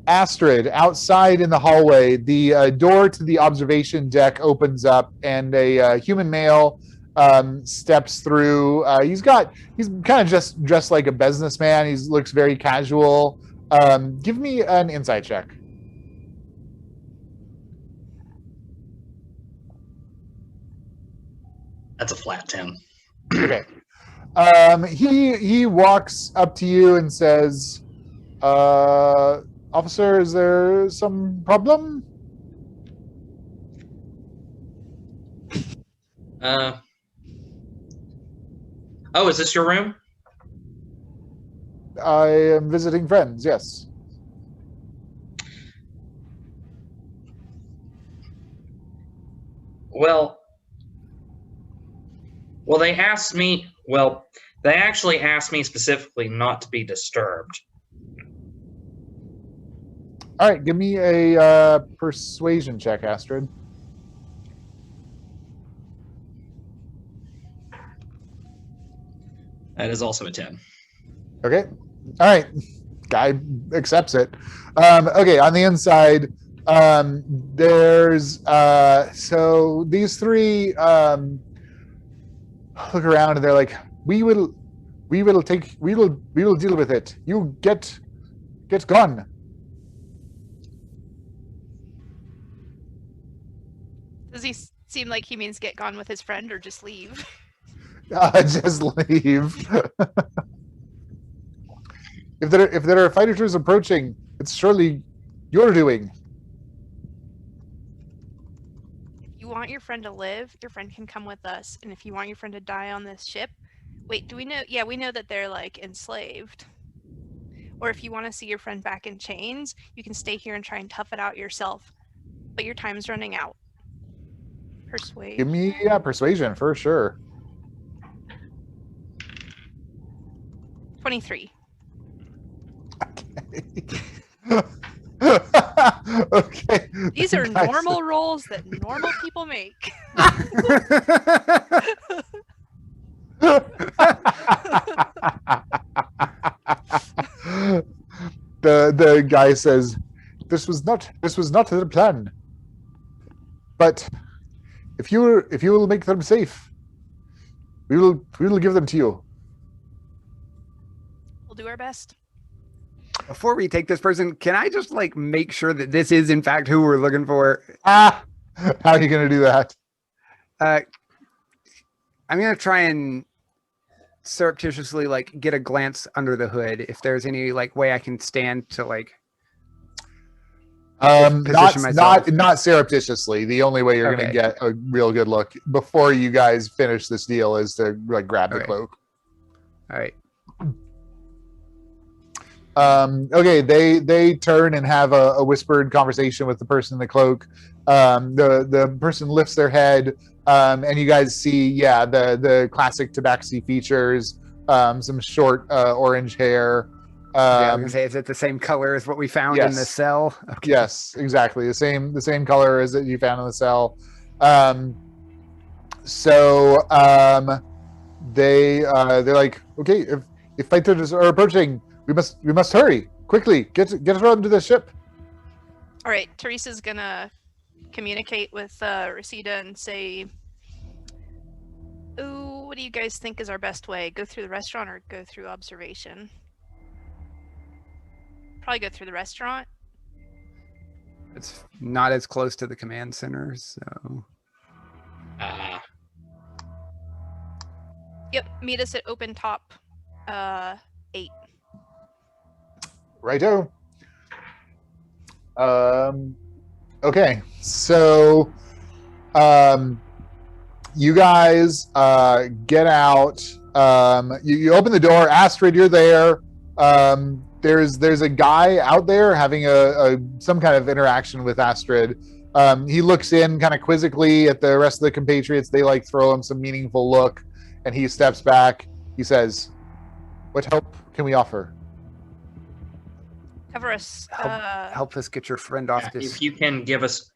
S1: Astrid, outside in the hallway, the door to the observation deck opens up, and a human male steps through. He's kind of just dressed like a businessman. He looks very casual. Give me an insight check.
S4: That's a flat 10.
S1: Okay. He walks up to you and says, "Officer, is there some problem?"
S4: Oh, is this your room?
S1: I am visiting friends. Yes.
S4: Well, they asked me. Well, they actually asked me specifically not to be disturbed.
S1: All right. Give me a persuasion check, Astrid.
S4: That is also a 10.
S1: Okay. All right. Guy accepts it. Okay. On the inside, there's so these three look around and they're like, we will deal with it. You get gone.
S2: Does he seem like he means get gone with his friend or just leave?
S1: Just leave. If there are fighters approaching, it's surely your doing.
S2: If you want your friend to live, your friend can come with us. And if you want your friend to die on this ship, wait, do we know? Yeah, we know that they're like enslaved. Or if you want to see your friend back in chains, you can stay here and try and tough it out yourself. But your time's running out. Persuade.
S1: Give me persuasion for sure.
S2: 23.
S1: Okay.
S2: These are normal rolls that normal people make.
S1: The guy says, this was not the plan. But if you will make them safe, we will give them to you.
S2: We'll do our best.
S3: Before we take this person, can I just like make sure that this is in fact who we're looking for?
S1: How are you going to do that?
S3: I'm going to try and surreptitiously like get a glance under the hood if there's any like way I can stand to like position myself.
S1: Not surreptitiously. The only way you're going to get a real good look before you guys finish this deal is to like grab the cloak.
S3: All right.
S1: Okay, they turn and have a whispered conversation with the person in the cloak. The person lifts their head, and you guys see, the classic Tabaxi features, some short orange hair.
S3: I was gonna say, is it the same color as what we found in the cell?
S1: Okay. Yes, exactly the same color as that you found in the cell. They're like, okay, if fighters are approaching, we must hurry quickly. Get us onto the ship.
S2: All right, Teresa's gonna communicate with Reseda and say, "Ooh, what do you guys think is our best way? Go through the restaurant or go through observation?" Probably go through the restaurant.
S3: It's not as close to the command center, so
S2: Yep, meet us at open top 8.
S1: Righto. Okay, so you guys get out. You open the door. Astrid, you're there. There's a guy out there having some kind of interaction with Astrid. He looks in kind of quizzically at the rest of the compatriots. They like throw him some meaningful look, and he steps back. He says, "What help can we offer?"
S2: Cover us.
S3: help us get your friend off this.
S4: If you can give us,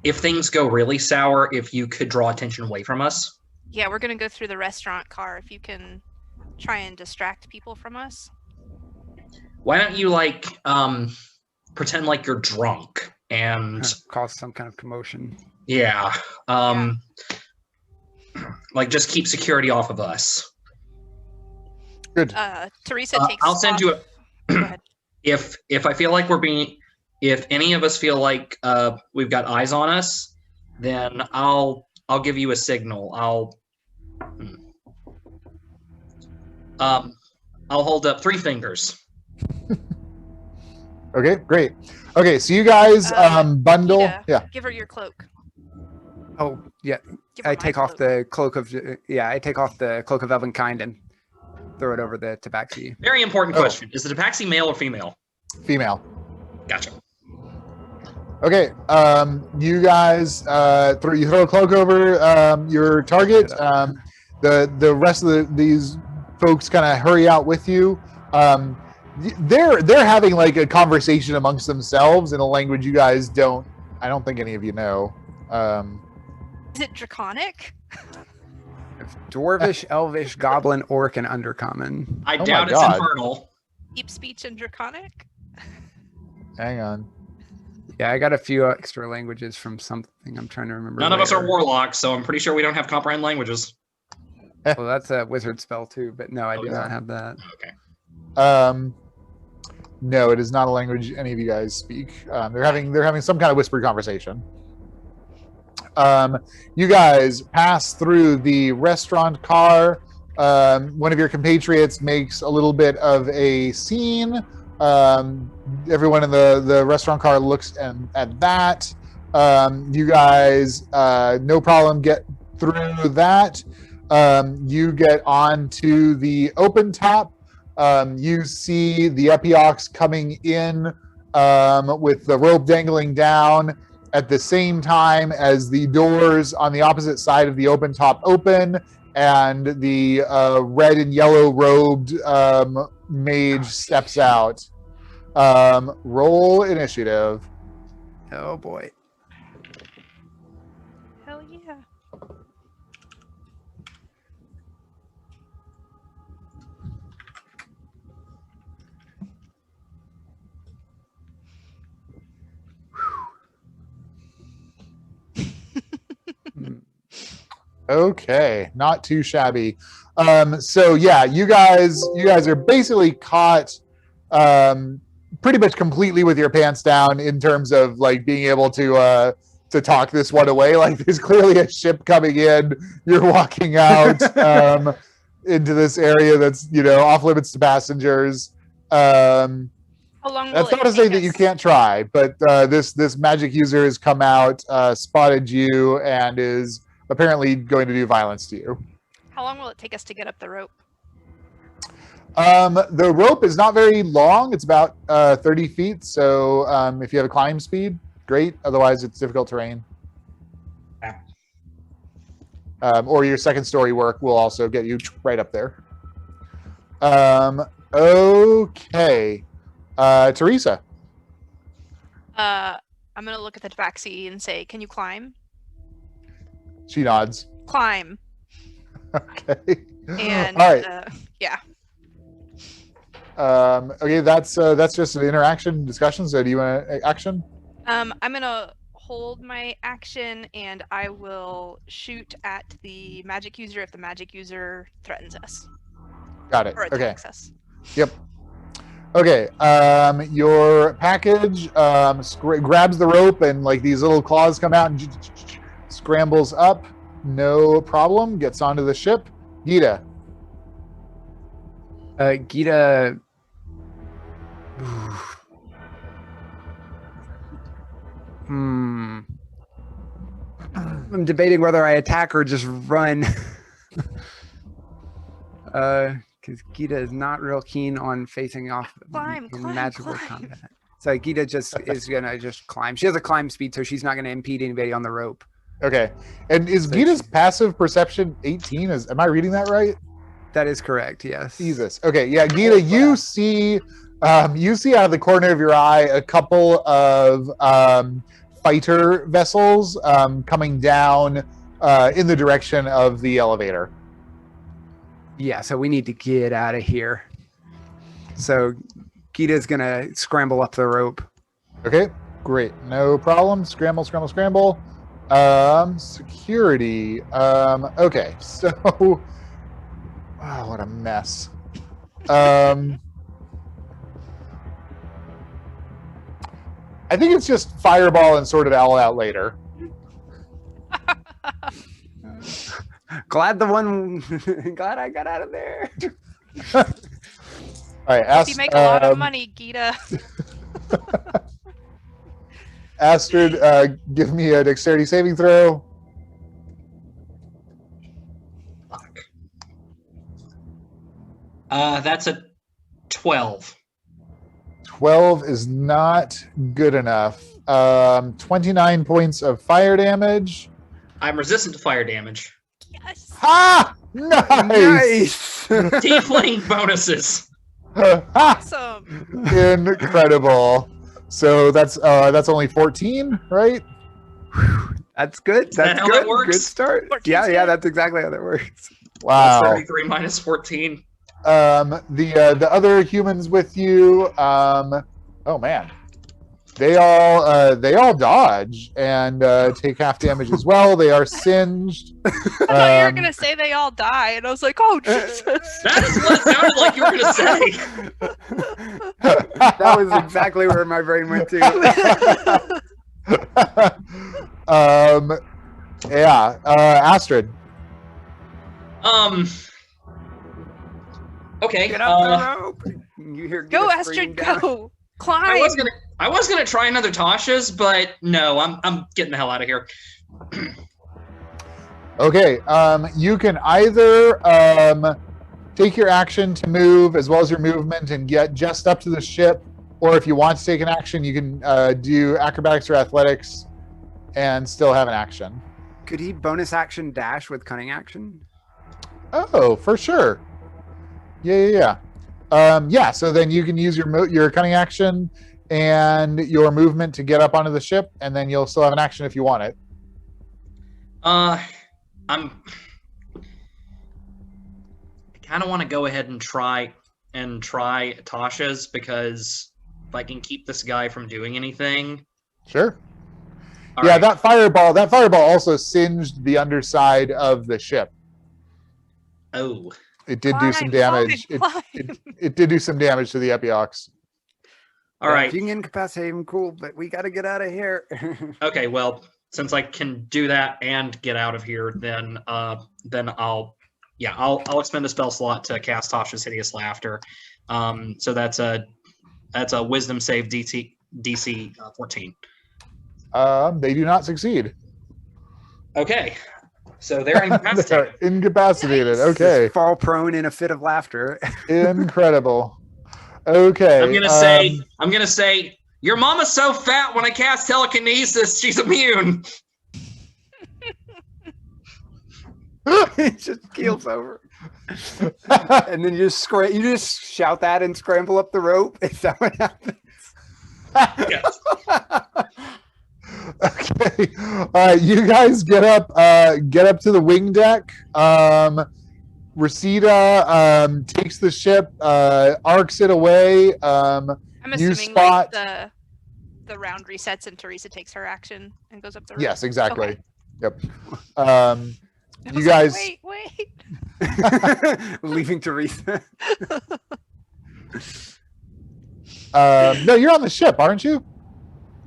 S4: if things go really sour, if you could draw attention away from us.
S2: Yeah, we're gonna go through the restaurant car. If you can try and distract people from us.
S4: Why don't you pretend like you're drunk and
S3: Cause some kind of commotion.
S4: yeah, like just keep security off of us.
S1: Good.
S2: Teresa takes.
S4: I'll send you
S2: Go ahead.
S4: if I feel like if any of us feel like we've got eyes on us, then I'll give you a signal. I'll hold up 3 fingers.
S1: Okay, great. Okay, so you guys bundle.
S2: Nita,
S1: Yeah.
S2: Give her your cloak.
S3: Oh yeah,
S2: Give her
S3: I
S2: my
S3: take off
S2: cloak.
S3: the cloak of Elvenkind and throw it over the tabaxi.
S4: Very important question. Is the tabaxi male or female?
S1: Female.
S4: Gotcha.
S1: Okay, you guys you throw a cloak over your target. The rest of these folks kind of hurry out with you. They're having like a conversation amongst themselves in a language you guys I don't think any of you know.
S2: Is it Draconic?
S3: Dwarvish, Elvish, Goblin, Orc, and Undercommon.
S4: I
S1: Oh my
S4: doubt it's
S1: God.
S4: infernal.
S2: Deep speech and Draconic?
S1: Hang on.
S3: Yeah, I got a few extra languages from something I'm trying to remember.
S4: None of us are
S3: later.
S4: warlocks, so I'm pretty sure we don't have comprehend languages.
S3: Well, that's a wizard spell too, but no, I do
S1: yeah.
S3: not have that.
S4: Okay.
S1: No, it is not a language any of you guys speak. They're having some kind of whispered conversation. You guys pass through the restaurant car. One of your compatriots makes a little bit of a scene. Everyone in the restaurant car looks at that. You guys, no problem, get through that. You get onto the open top. You see the Epiox coming in with the rope dangling down at the same time as the doors on the opposite side of the open top open, and the red and yellow robed mage steps out. Roll initiative.
S3: Oh boy.
S2: Hell yeah.
S1: Okay, not too shabby. So yeah, you guys are basically caught pretty much completely with your pants down in terms of like being able to talk this one away. Like there's clearly a ship coming in. You're walking out into this area that's off limits to passengers.
S2: How long will
S1: That's
S2: it
S1: not to say
S2: take
S1: that you
S2: us?
S1: can't try, but this magic user has come out, spotted you, and is apparently going to do violence to you.
S2: How long will it take us to get up the rope?
S1: The rope is not very long. It's about 30 feet. So if you have a climb speed, great. Otherwise, it's difficult terrain. Or your second story work will also get you right up there. Okay. Teresa.
S2: I'm gonna look at the tabaxi and say, "Can you climb?"
S1: She nods.
S2: Climb.
S1: Okay.
S2: And
S1: all right.
S2: yeah.
S1: Okay, that's just an interaction discussion. So do you want action?
S2: I'm gonna hold my action and I will shoot at the magic user if the magic user threatens us
S1: Got it.
S2: or
S1: Okay.
S2: attacks us.
S1: Yep. Okay, your package grabs the rope and like these little claws come out and scrambles up. No problem. Gets onto the ship. Gita.
S3: Gita. I'm debating whether I attack or just run. Because Gita is not real keen on facing off in magical combat. So Gita just is gonna just climb. She has a climb speed, so she's not gonna impede anybody on the rope.
S1: Okay, and is Gita's passive perception 18? Am I reading that right?
S3: That is correct. Yes.
S1: Jesus. Okay. Yeah, Gita, you see out of the corner of your eye a couple of fighter vessels coming down in the direction of the elevator.
S3: Yeah, so we need to get out of here. So Gita's gonna scramble up the rope.
S1: Okay, great. No problem. Scramble, scramble, scramble. Security. Okay, so what a mess. I think it's just fireball and sort it all out later.
S3: Glad I got out of there.
S1: All right,
S2: You make a lot of money, Gita.
S1: Astrid, give me a dexterity saving throw.
S4: Fuck. That's a 12.
S1: 12 is not good enough. 29 points of fire damage.
S4: I'm resistant to fire damage.
S2: Yes.
S1: Ha! Nice!
S4: Tiefling bonuses.
S2: Awesome.
S1: Incredible. So that's only 14, right?
S3: That's good. That's
S4: how
S3: good.
S4: that works?
S3: Good start.
S2: 14's
S3: Yeah,
S2: good.
S3: that's exactly how that works.
S1: Wow.
S4: 33 minus 14.
S1: The other humans with you, oh man, they all dodge and take half damage as well. They are singed.
S2: I thought you were gonna say they all die, and I was like, "Oh Jesus!"
S4: That is what it sounded like you were going to say.
S3: That was exactly where my brain went to.
S1: Yeah, Astrid.
S4: Okay.
S3: Get up the rope. You hear
S2: Go,
S3: Gita
S2: Astrid,
S3: scream down.
S2: go! Climb!
S4: I was gonna try another Tasha's, but no, I'm getting the hell out of here.
S1: Okay, you can either take your action to move as well as your movement and get just up to the ship, or if you want to take an action, you can do acrobatics or athletics and still have an action.
S3: Could he bonus action dash with cunning action?
S1: Oh, for sure. Yeah. So then you can use your cunning action and your movement to get up onto the ship, and then you'll still have an action if you want it.
S4: I kind of want to go ahead and try Tasha's, because if I can keep this guy from doing anything.
S1: Sure.
S4: All
S1: Yeah,
S4: right.
S1: that fireball also singed the underside of the ship.
S4: Oh.
S1: It did do some damage. It did do some damage to the Epiox.
S4: All right.
S3: If you can incapacitate him, cool, but we got to get out of here.
S4: Okay, well, since I can do that and get out of here, then I'll expend a spell slot to cast Tasha's Hideous Laughter. So that's a Wisdom save DC 14.
S1: They do not succeed.
S4: Okay, so they're incapacitated.
S1: They're incapacitated.
S2: Nice.
S1: Okay.
S3: Just fall prone in a fit of laughter.
S1: Incredible. Okay.
S4: I'm gonna say, your mama's so fat when I cast telekinesis, she's immune.
S3: He just keels over. And then you just shout that and scramble up the rope. Is that what happens?
S4: Yes.
S1: Okay. All right, you guys get up to the wing deck. Reseda takes the ship, arcs it away.
S2: I'm
S1: you
S2: assuming
S1: spot.
S2: like the round resets and Teresa takes her action and goes up the rope.
S1: Yes, exactly.
S2: Okay.
S1: Yep.
S2: I
S1: You
S2: was
S1: guys.
S2: like, wait.
S3: Leaving Teresa.
S1: No, you're on the ship, aren't you?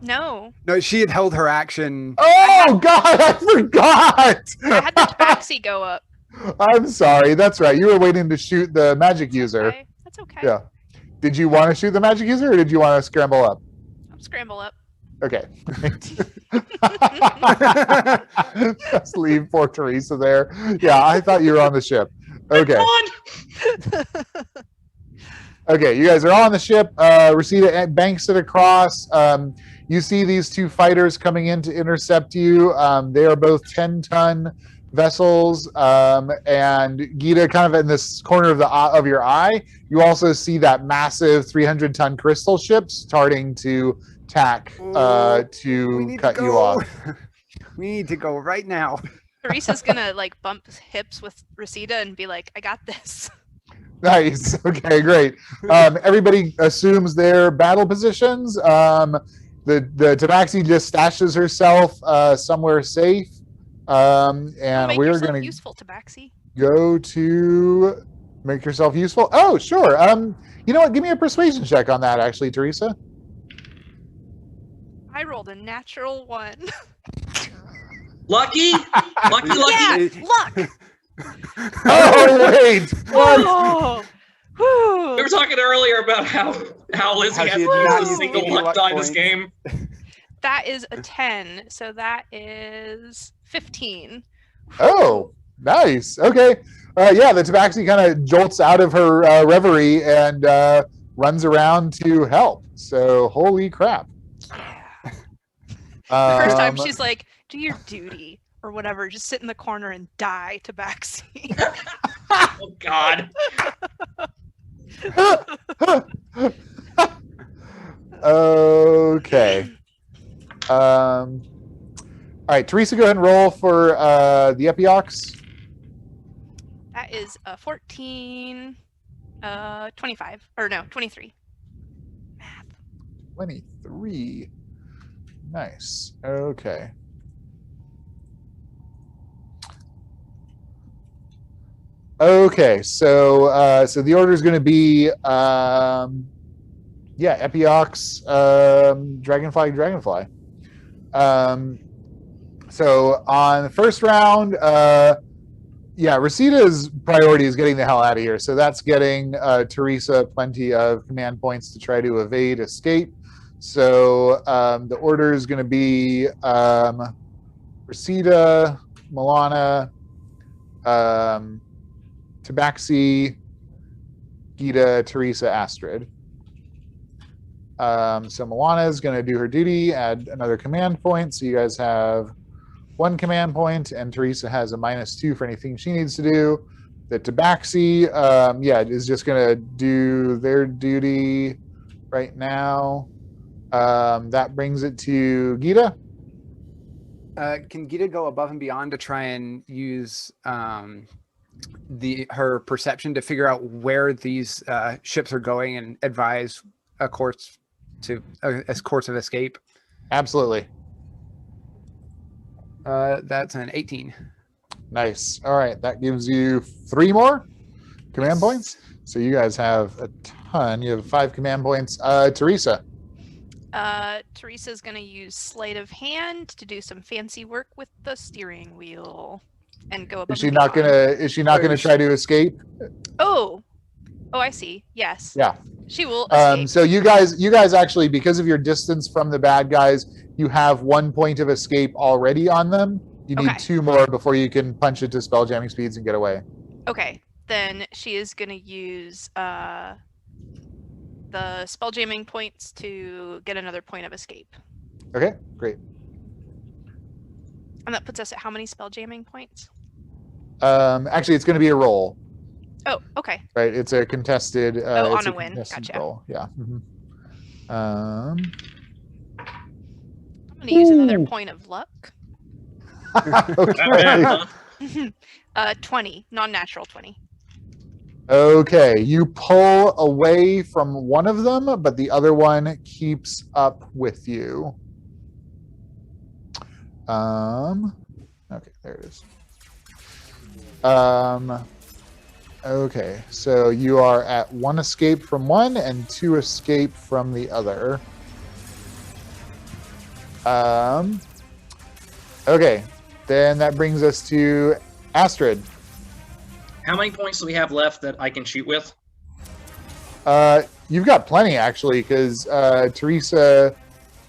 S2: No.
S3: No, she had held her action.
S1: Oh God, I forgot.
S2: I had the tabaxi go up.
S1: I'm sorry. That's right. You were waiting to shoot the magic user.
S2: Okay. That's okay.
S1: Yeah. Did you want to shoot the magic user, or did you want to scramble up?
S2: I'll scramble up.
S1: Okay. Just leave poor Teresa there. Yeah, I thought you were on the ship. Okay.
S4: Come on!
S1: Okay, you guys are all on the ship. Reseda banks it across. You see these two fighters coming in to intercept you. They are both 10-ton vessels, and Gita, kind of in this corner of your eye, you also see that massive 300-ton crystal ship starting to tack to cut you off.
S3: We need to go right now.
S2: Teresa's gonna like bump hips with Reseda and be like, "I got this."
S1: Nice. Okay, great. Everybody assumes their battle positions. The Tabaxi just stashes herself somewhere safe, and
S2: Make
S1: we're
S2: yourself
S1: going to
S2: useful, Tabaxi.
S1: go to make yourself useful. Oh, sure. You know what? Give me a persuasion check on that, actually, Teresa.
S2: I rolled a natural 1.
S4: Lucky? Lucky?
S2: Yeah, luck.
S1: Oh, wait. What?
S2: Oh, whew.
S4: We were talking earlier about how Lizzie
S3: How
S4: has
S3: she had
S4: not
S3: not
S4: a
S3: used
S4: single
S3: any
S4: luck
S3: luck
S4: die this
S3: points.
S4: game.
S2: That is a 10, so that is 15.
S1: Oh, nice. Okay. Yeah, the Tabaxi kind of jolts out of her reverie and runs around to help. So, holy crap.
S2: Yeah. The first time
S1: Um,
S2: she's like, "Do your duty," or whatever. Just sit in the corner and die, Tabaxi.
S4: Oh God.
S1: Okay. All right, Teresa, go ahead and roll for the Epiox.
S2: That is a 14, 25, or no, 23. Math.
S1: 23. Nice. Okay. Okay, so so the order is going to be Epiox, Dragonfly. So on the first round, Resita's priority is getting the hell out of here. So that's getting Teresa plenty of command points to try to evade escape. So the order is going to be Resita, Milana, Tabaxi, Gita, Teresa, Astrid. So Milana is going to do her duty, add another command point. So you guys have 1 command point, and Teresa has a -2 for anything she needs to do. The Tabaxi, is just going to do their duty right now. That brings it to Gita.
S3: Can Gita go above and beyond to try and use her perception to figure out where these ships are going and advise a course of escape?
S1: Absolutely.
S3: That's an 18.
S1: Nice. All right, that gives you 3 more command points. So you guys have a ton. You have 5 command points. Teresa.
S2: Teresa's gonna use sleight of hand to do some fancy work with the steering wheel and go above.
S1: Is she not gonna try to escape?
S2: Oh, I see. Yes.
S1: Yeah.
S2: She will escape.
S1: So you guys actually, because of your distance from the bad guys, you have 1 point of escape already on them. You need 2 more before you can punch it to spell jamming speeds and get away.
S2: Okay, then she is gonna use the spell jamming points to get another point of escape.
S1: Okay, great.
S2: And that puts us at how many spell jamming points?
S1: Actually, it's going to be a roll.
S2: Oh, okay.
S1: Right, it's a contested.
S2: On a win. Gotcha.
S1: Roll. Yeah. Mm-hmm.
S2: I'm gonna use another point of luck.
S1: Okay.
S2: 20, non-natural 20.
S1: Okay, you pull away from one of them, but the other one keeps up with you. Okay, there it is. Okay, so you are at 1 escape from one and 2 escape from the other. Okay, then that brings us to Astrid.
S4: How many points do we have left that I can shoot with?
S1: You've got plenty, actually, because Teresa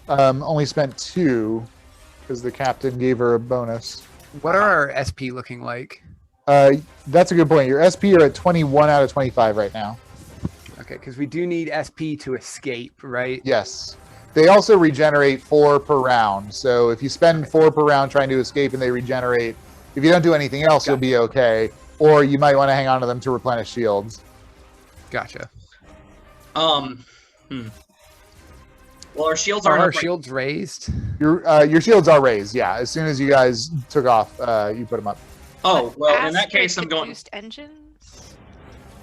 S1: only spent 2 because the captain gave her a bonus.
S3: What are our SP looking like?
S1: That's a good point. Your SP are at 21 out of 25 right now.
S3: Okay, because we do need SP to escape, right?
S1: Yes. They also regenerate 4 per round. So if you spend 4 per round trying to escape and they regenerate, if you don't do anything else, you'll be okay. Or you might want to hang on to them to replenish shields.
S3: Gotcha.
S4: Well, our shields
S3: Are
S4: aren't
S3: our
S4: up right-
S3: shields raised?
S1: Your shields are raised, yeah. As soon as you guys took off, you put them up.
S4: Oh, well, in that
S2: Astrid
S4: case, I'm
S2: could
S4: going.
S2: boost engines.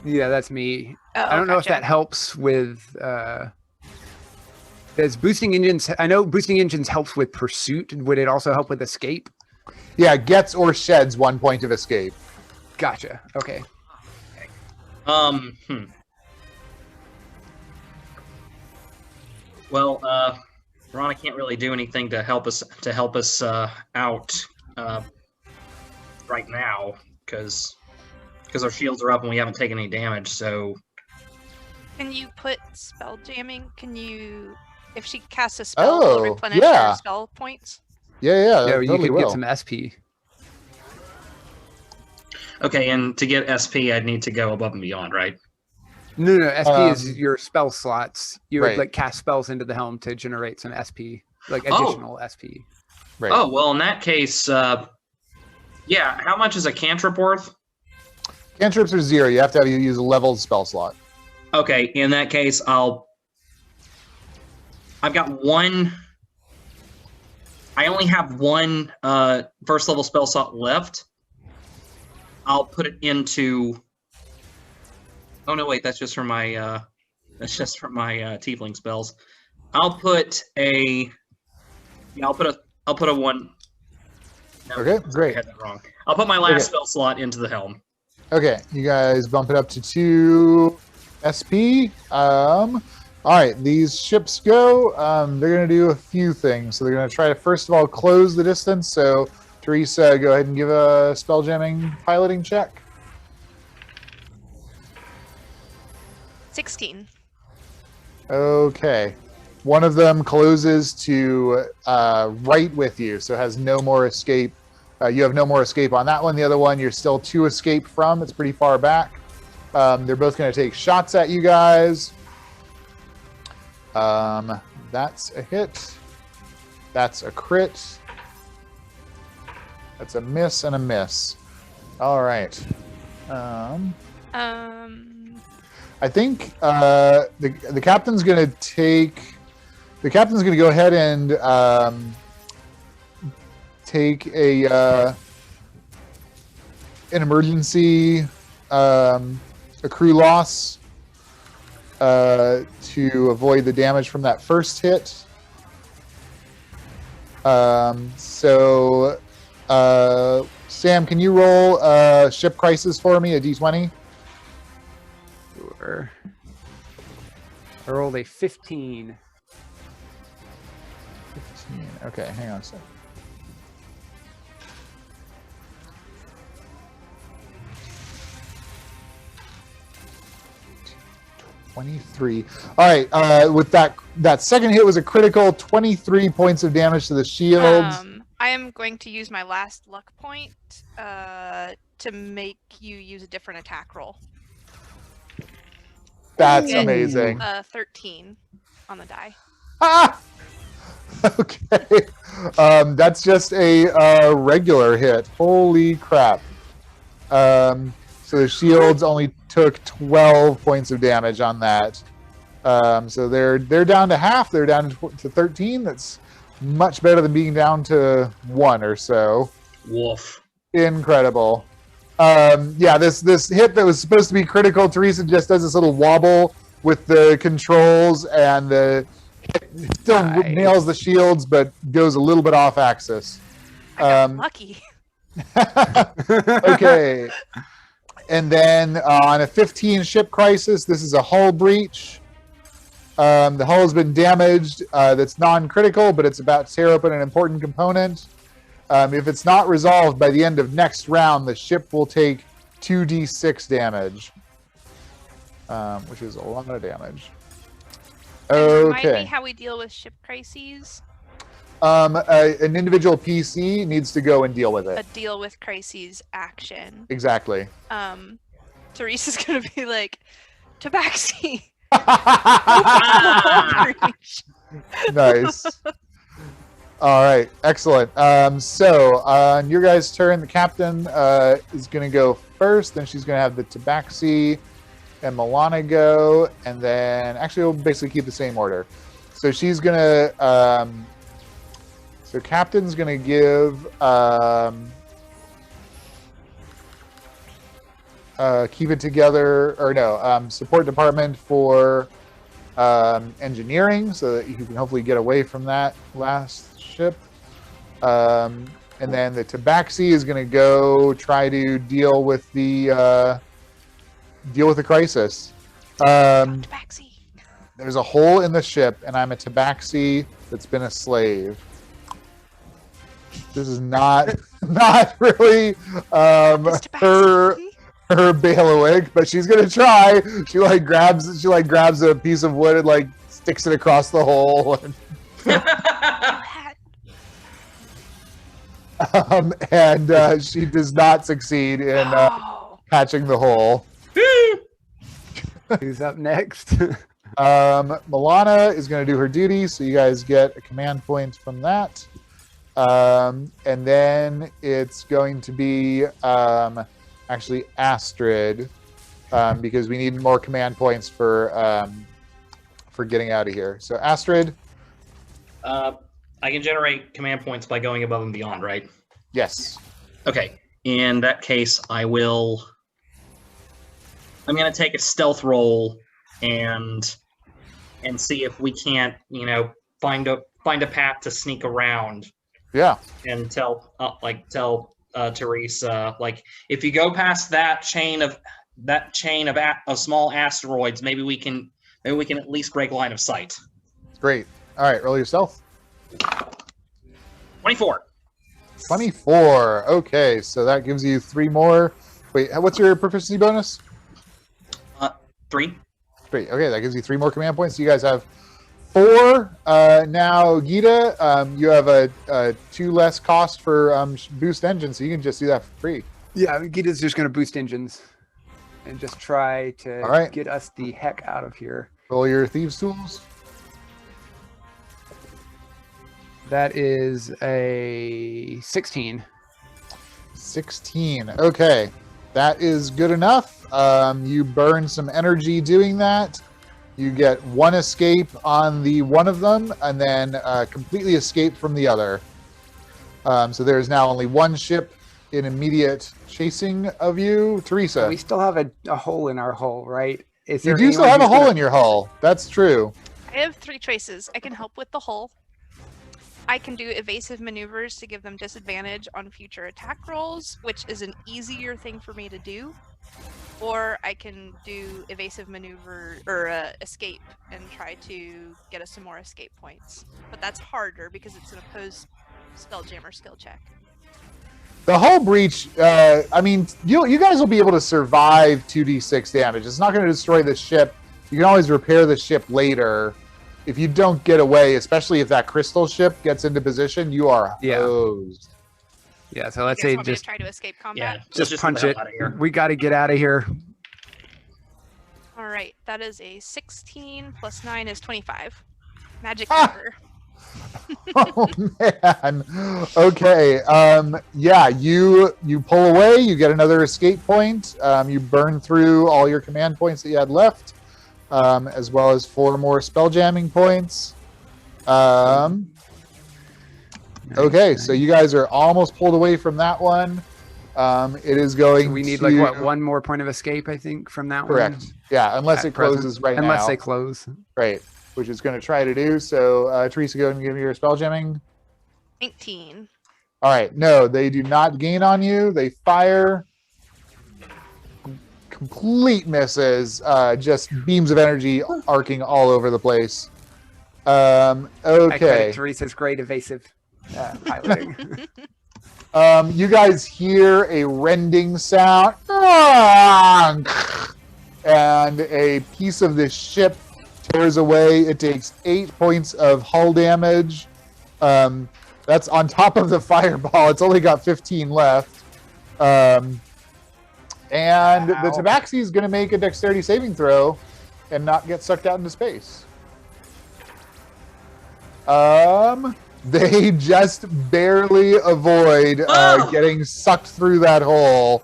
S3: Yeah, that's me.
S2: Oh,
S3: I don't know if
S2: gotcha.
S3: that helps with. Does boosting engines? I know boosting engines helps with pursuit. Would it also help with escape?
S1: Yeah, gets or sheds 1 point of escape.
S3: Gotcha. Okay.
S4: Well, Rana can't really do anything to help us out right now because our shields are up and we haven't taken any damage. So
S2: Can you put spell jamming? Can you, if she casts a spell,
S1: Oh,
S2: will replenish
S1: yeah.
S2: her spell points?
S1: Yeah,
S3: Yeah,
S1: that
S3: you
S1: totally
S3: could
S1: will.
S3: get some SP.
S4: okay, and to get SP, I'd need to go above and beyond, right?
S3: No, SP is
S1: Um,
S3: your spell slots. You
S1: right.
S3: would like cast spells into the helm to generate some SP, like
S4: Oh.
S3: additional SP.
S1: Right.
S4: Oh well, in that case, yeah. How much is a cantrip worth?
S1: Cantrips are 0. You have to use a leveled spell slot.
S4: Okay, in that case, I've got one. I only have one first level spell slot left. I'll put it into. Oh no! Wait, that's just for my. That's just for my tiefling spells. I'll put a. Yeah, I'll put a one. No,
S1: Okay,
S4: sorry,
S1: great.
S4: I had that wrong. I'll put my last
S1: Okay.
S4: spell slot into the helm.
S1: Okay, you guys bump it up to 2 SP. All right, these ships go. They're going to do a few things. So they're going to try to, first of all, close the distance. So, Teresa, go ahead and give a spell jamming piloting check.
S2: 16.
S1: Okay. One of them closes to right with you, so has no more escape. You have no more escape on that one. The other one, you're still 2 escape from. It's pretty far back. They're both going to take shots at you guys. That's a hit. That's a crit. That's a miss and a miss. All right. I think the captain's going to take. The captain's going to go ahead and take an emergency accrue loss to avoid the damage from that first hit. Sam, can you roll ship crisis for me, a d20?
S3: Sure. I rolled a 15.
S1: 15. Okay, hang on a second. $23. All right. With that second hit was a critical 23 points of damage to the shields.
S2: I am going to use my last luck point to make you use a different attack roll.
S1: That's
S2: Get,
S1: amazing.
S2: 13 on the die.
S1: Ah! Okay. That's just a regular hit. Holy crap. So the shields only took 12 points of damage on that. So they're down to half. They're down to 13. That's much better than being down to 1 or so.
S4: Woof.
S1: Incredible. Yeah, this hit that was supposed to be critical, Teresa just does this little wobble with the controls, and the hit still nails the shields, but goes a little bit off axis.
S2: I got lucky.
S1: Okay. And then on a 15 ship crisis, this is a hull breach. The hull has been damaged. That's non-critical, but it's about to tear open an important component. If it's not resolved by the end of next round, the ship will take 2d6 damage, which is a lot of damage.
S2: Remind
S1: Okay.
S2: me how we deal with ship crises.
S1: An individual PC needs to go and deal with
S2: A
S1: it.
S2: deal with crises action.
S1: Exactly.
S2: Teresa's gonna be like, Tabaxi.
S1: Nice. All right, excellent. So on your guys' turn, the captain is going to go first. Then she's going to have the Tabaxi and Milana go, and then actually we'll basically keep the same order. So she's going to. So captain's going to give. Keep it together, or no, support department for engineering, so that you can hopefully get away from that last ship. And then the Tabaxi is going to go try to deal with the crisis.
S2: Tabaxi.
S1: There's a hole in the ship, and I'm a Tabaxi that's been a slave. This is not really her bailiwick, but she's gonna try. She grabs a piece of wood and sticks it across the hole. And she does not succeed in patching the hole.
S3: Who's up next?
S1: Milana is going to do her duty, so you guys get a command point from that. And then it's going to be actually Astrid, because we need more command points for getting out of here. So Astrid.
S4: I can generate command points by going above and beyond, right?
S1: Yes.
S4: Okay. In that case, I'm going to take a stealth roll and see if we can't, find a path to sneak around.
S1: Yeah.
S4: And tell Teresa, if you go past that chain of small asteroids, maybe we can at least break line of sight.
S1: Great. All right, roll yourself.
S4: 24.
S1: 24. Okay, so that gives you 3 more. Wait, what's your proficiency bonus?
S4: 3.
S1: 3. Okay, that gives you 3 more command points. So you guys have 4. Now, Gita, you have a 2 less cost for boost engine, so you can just do that for free.
S3: Yeah, Gita's just going to boost engines and just try to get us the heck out of here.
S1: Roll your Thieves tools.
S3: That is a 16.
S1: 16. Okay, that is good enough. You burn some energy doing that. You get 1 escape on the one of them, and then completely escape from the other. So there is now only 1 ship in immediate chasing of you. Teresa.
S3: We still have a hole in our hull, right?
S1: You do still have a hole in your hull. That's true.
S2: I have 3 choices. I can help with the hull. I can do evasive maneuvers to give them disadvantage on future attack rolls, which is an easier thing for me to do. Or I can do evasive maneuver or escape and try to get us some more escape points. But that's harder because it's an opposed Spelljammer skill check.
S1: The hull breach, you guys will be able to survive 2d6 damage. It's not going to destroy the ship. You can always repair the ship later. If you don't get away, especially if that crystal ship gets into position, you are hosed.
S3: Yeah, so let's
S2: You guys
S3: say
S2: want me to
S3: just
S2: try to escape combat?
S4: Yeah,
S3: just
S4: get
S3: punch
S4: the
S3: it.
S4: hell out of here.
S3: We got to get out of here.
S2: All right, that is a 16 plus 9 is 25. Magic number.
S1: Oh man. Okay. Yeah, you pull away, you get another escape point. You burn through all your command points that you had left, as well as 4 more spell jamming points. Okay, so you guys are almost pulled away from that one. It is going
S3: So we need
S1: to...
S3: 1 more point of escape, I think, from that one.
S1: Correct. Yeah, unless it closes right now.
S3: Unless they close.
S1: Right, which it's going to try to do. So, Teresa, go ahead and give me your spell jamming.
S2: 19.
S1: All right. No, they do not gain on you. They fire. complete misses. Just beams of energy arcing all over the place.
S3: I
S1: Okay.
S3: credit Teresa's great evasive piloting.
S1: You guys hear a rending sound, and a piece of this ship tears away. It takes 8 points of hull damage. That's on top of the fireball. It's only got 15 left. And the Tabaxi is going to make a dexterity saving throw and not get sucked out into space. They just barely avoid getting sucked through that hole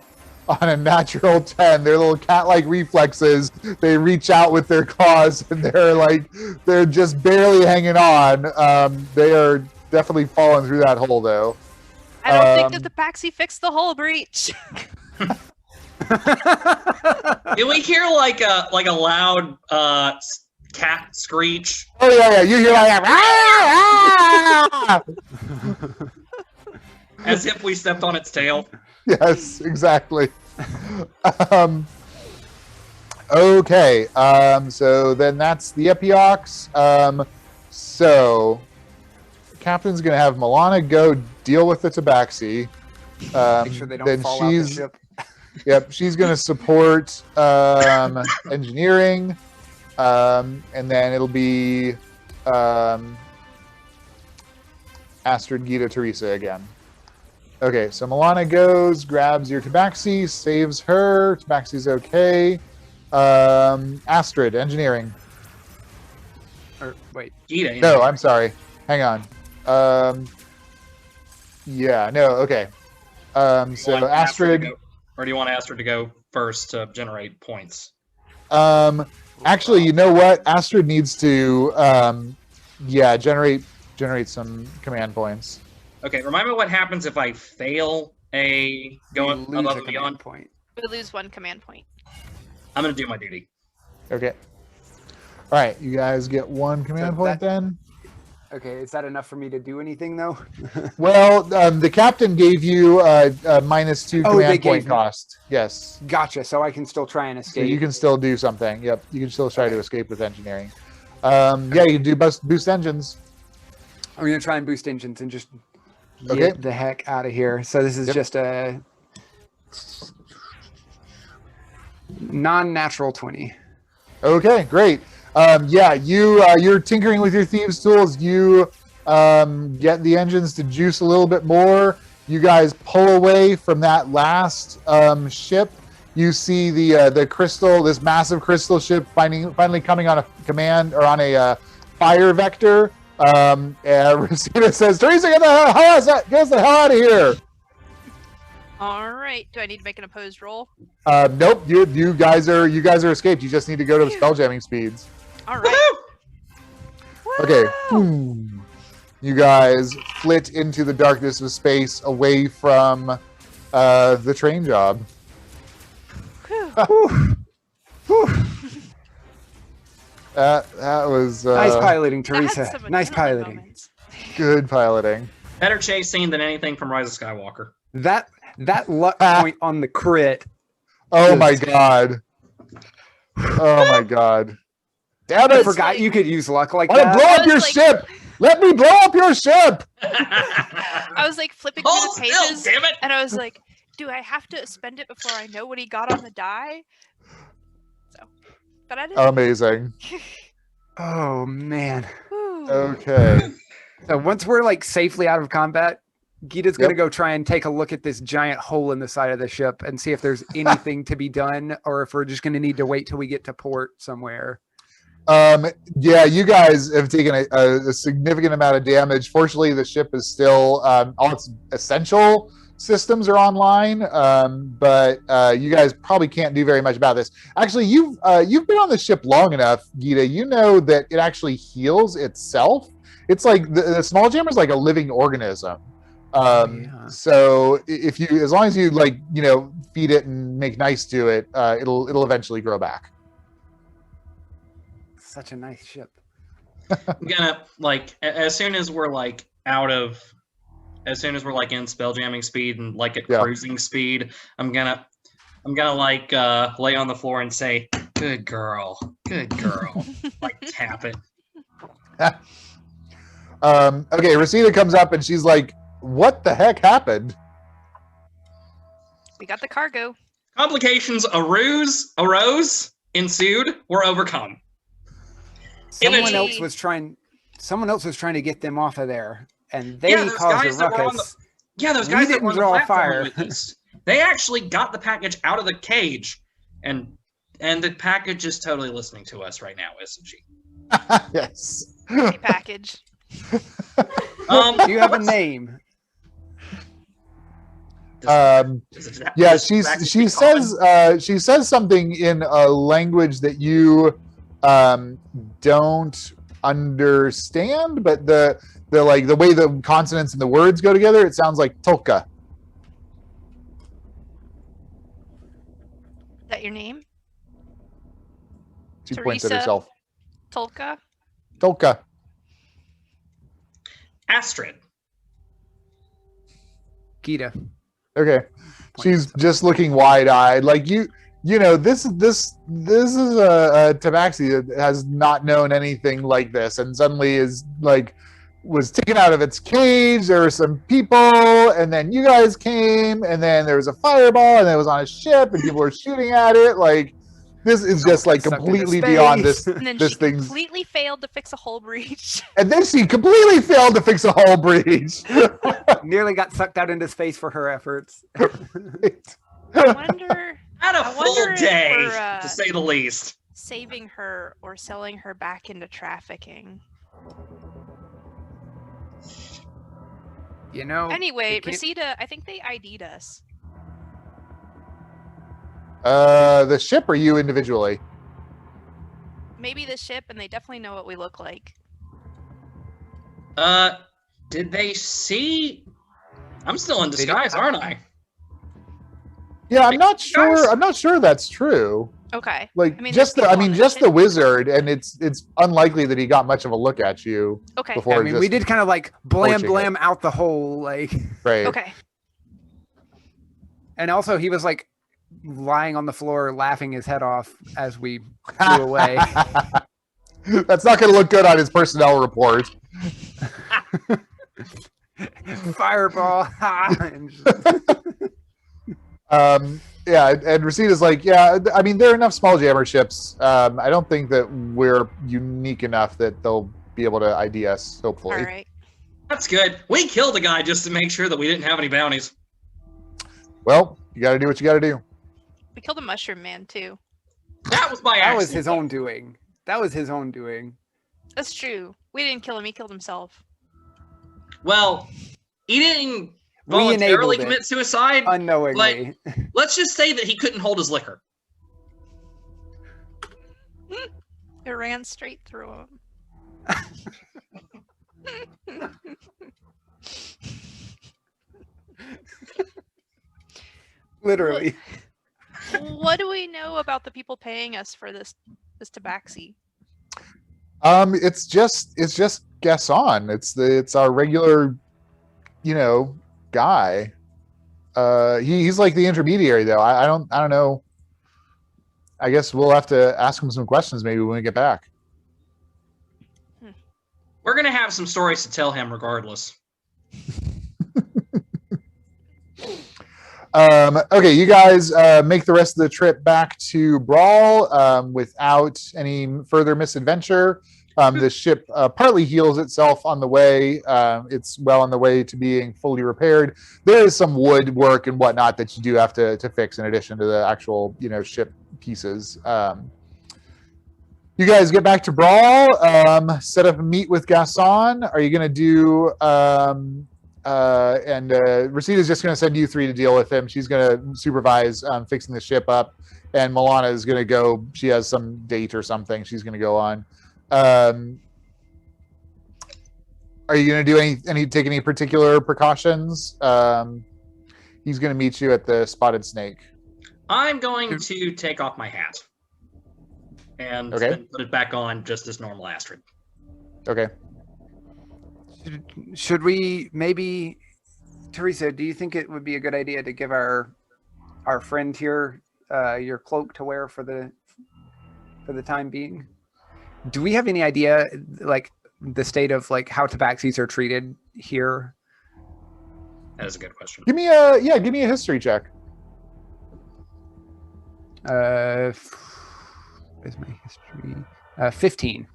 S1: on a natural 10. Their little cat-like reflexes, they reach out with their claws, and they're just barely hanging on. They are definitely falling through that hole, though.
S2: I don't think that the Paxi fixed the hull breach.
S4: Did we hear like a loud cat screech?
S1: Oh yeah, you hear like that.
S4: As if we stepped on its tail.
S1: Yes, exactly. Okay, so then that's the Epiox. So the captain's gonna have Milana go deal with the Tabaxi.
S3: Make sure they don't fall out the ship.
S1: Yep, she's gonna support engineering. And then it'll be Astrid, Gita, Teresa again. Okay, so Milana goes, grabs your Tabaxi, saves her. Tabaxi's okay. Astrid, engineering.
S3: Or wait,
S4: Gita.
S1: No, I'm sorry. Hang on. Yeah, no, okay. So Astrid.
S4: Or do you want Astrid to go first to generate points?
S1: Actually, you know what? Astrid needs to, generate some command points.
S4: Okay, remind me what happens if I fail going
S3: lose
S4: above
S3: a
S4: and
S3: command
S4: beyond.
S3: point.
S2: We lose 1 command point.
S4: I'm gonna do my duty.
S1: Okay. All right, you guys get 1 command point then.
S3: Okay, is that enough for me to do anything though?
S1: Well, the captain gave you a -2
S3: Oh, they
S1: command
S3: gave
S1: point
S3: me-
S1: cost. Yes.
S3: Gotcha. So I can still try and
S1: So
S3: escape.
S1: you can still do something. Yep, you can still try to escape with engineering. Yeah, you can do boost engines.
S3: I'm gonna try and boost engines and just get
S1: Okay.
S3: the heck out of here. So this is
S1: Yep.
S3: just a non-natural 20.
S1: Okay, great. Yeah, you're tinkering with your thieves' tools. You get the engines to juice a little bit more. You guys pull away from that last ship. You see the crystal, this massive crystal ship, finally coming on a command or on a fire vector. And Rosita says, "Teresa, get us the hell out of here!"
S2: All right. Do I need to make an opposed roll?
S1: Nope. You guys are escaped. You just need to go to the spelljamming speeds.
S2: All right.
S1: Okay.
S2: Woo!
S1: Boom. You guys flit into the darkness of space away from the train job.
S2: Whew.
S1: That was
S3: Nice piloting,
S2: That had
S3: Teresa.
S2: some
S3: Nice
S2: adrenaline
S3: piloting.
S2: moments.
S1: good piloting.
S4: Better chase scene than anything from Rise of Skywalker.
S3: That luck point on the crit.
S1: Oh my
S3: Just-
S1: god. Oh my god. Damn
S3: I
S1: it!
S3: forgot you could use luck like
S1: I want to blow
S3: that.
S1: up your
S2: was like-
S1: ship! Let me blow up your ship!
S2: I was like flipping through
S4: Hold
S2: the
S4: still,
S2: pages,
S4: damn it!
S2: and I was like, do I have to spend it before I know what he got on the die? So, but I didn't.
S1: Amazing.
S3: Oh man.
S2: Whew.
S1: Okay.
S3: So once we're like safely out of combat, Gita's gonna
S1: Yep.
S3: go try and take a look at this giant hole in the side of the ship and see if there's anything to be done, or if we're just gonna need to wait till we get to port somewhere.
S1: Yeah, you guys have taken a significant amount of damage. Fortunately, the ship is still all its essential systems are online, but you guys probably can't do very much about this. Actually, you've been on the ship long enough, Gita. You know that it actually heals itself. It's like the small jammer is like a living organism.
S3: Yeah.
S1: So if you, as long as you feed it and make nice to it, it'll eventually grow back.
S3: Such a nice ship.
S4: I'm gonna as soon as we're in spelljamming speed and at
S1: Yeah.
S4: cruising speed, I'm gonna I'm gonna like lay on the floor and say, "Good girl, good girl." Like tap it.
S1: Okay, Rosita comes up and she's like, "What the heck happened?"
S2: We got the cargo.
S4: Complications arose, ensued, were overcome.
S3: Someone
S2: a-
S3: else was trying to get them off of there, and they
S4: Yeah, those
S3: caused a
S4: guys that were on
S3: ruckus.
S4: Yeah, those
S3: We
S4: guys that
S3: didn't
S4: were on the
S3: draw
S4: platform
S3: fire.
S4: with us, they actually got the package out of the cage, and the package is totally listening to us right now, isn't she?
S1: Yes.
S2: Hey, package.
S3: Do you have a name?
S1: Yeah, she says something in a language that you don't understand, but the way the consonants and the words go together, it sounds like Tolka.
S2: Is that your name?
S1: She points at
S2: Teresa?
S1: herself.
S2: Tolka?
S1: Tolka.
S4: Astrid.
S3: Gita.
S1: Okay. She's just looking wide-eyed, like you know, this is a tabaxi that has not known anything like this, and suddenly was taken out of its cage. There were some people, and then you guys came, and then there was a fireball, and it was on a ship, and people were shooting at it. Like, this is just like completely beyond this.
S2: And then
S1: This
S2: she
S1: thing's,
S2: completely failed to fix a hull breach.
S1: and then she completely failed to fix a hull breach.
S3: Nearly got sucked out into space for her efforts.
S2: I wonder
S4: Had a
S2: I
S4: full
S2: wonder if
S4: day,
S2: we're,
S4: to say the least.
S2: saving her or selling her back into trafficking.
S3: You know.
S2: Anyway,
S3: it can't-
S2: Reseda, I think they ID'd us.
S1: The ship or you individually?
S2: Maybe the ship, and they definitely know what we look like.
S4: Did they see? I'm still in
S3: They
S4: disguise,
S3: don't-
S4: aren't I?
S1: Yeah, I'm not sure.
S4: Guys?
S1: I'm not sure that's true.
S2: Okay.
S1: Like
S2: I mean,
S1: just
S2: there's people on the
S1: just the
S2: ship.
S1: wizard, and it's unlikely that he got much of a look at you
S2: Okay.
S1: before.
S3: I mean, we
S1: just-
S3: did kind of like blam
S1: torching
S3: blam out the hole, like,
S1: Right.
S2: Okay.
S3: and also he was like lying on the floor laughing his head off as we flew away.
S1: That's not going to look good on his personnel report.
S3: Fireball. And
S1: Yeah, and Rosita's like, yeah, I mean, there are enough small jammer ships. I don't think that we're unique enough that they'll be able to ID us, hopefully.
S2: All right.
S4: That's good. We killed a guy just to make sure that we didn't have any bounties.
S1: Well, you got to do what you got to do.
S2: We killed a mushroom man too.
S4: That was my
S3: that
S4: accident.
S3: was his own doing. That was his own doing.
S2: That's true. We didn't kill him. He killed himself.
S4: Well, he didn't
S3: We
S4: voluntarily
S3: enabled it.
S4: commit suicide.
S3: Unknowingly.
S4: Let's just say that he couldn't hold his liquor.
S2: It ran straight through him.
S3: Literally.
S2: What do we know about the people paying us for this tabaxi?
S1: It's just Gasson. It's our regular, guy. He's like the intermediary though. I don't know. I guess we'll have to ask him some questions maybe when we get back.
S4: We're gonna have some stories to tell him regardless.
S1: Okay, you guys make the rest of the trip back to Brawl without any further misadventure. The ship partly heals itself on the way. It's well on the way to being fully repaired. There is some wood work and whatnot that you do have to fix in addition to the actual, ship pieces. You guys get back to Brawl, set up a meet with Gasson. Are you going to do... Resita's just going to send you three to deal with him. She's going to supervise fixing the ship up, and Milana is going to go. She has some date or something she's going to go on. Are you going to do take any particular precautions? He's going to meet you at the Spotted Snake.
S4: I'm going to take off my hat and then put it back on just as normal Astrid.
S1: Okay.
S3: Should we maybe, Teresa, do you think it would be a good idea to give our friend here your cloak to wear for the time being. Do we have any idea, like, the state of like how tabaxis are treated here?
S4: That is a good question.
S1: Give me a history check.
S3: Where's my history? 15.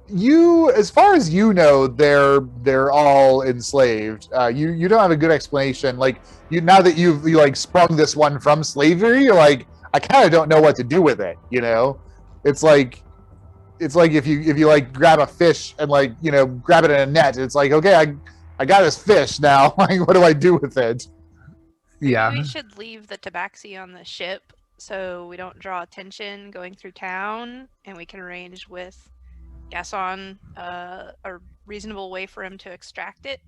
S1: You, as far as you know, they're all enslaved. You don't have a good explanation. Like, now that you like sprung this one from slavery, you're like, I kind of don't know what to do with it. You know, it's like if you like grab a fish and like, you know, grab it in a net. It's like, okay, I got this fish now. Like, what do I do with it?
S3: Yeah.
S2: Maybe we should leave the tabaxi on the ship so we don't draw attention going through town, and we can arrange with Gasson a reasonable way for him to extract it.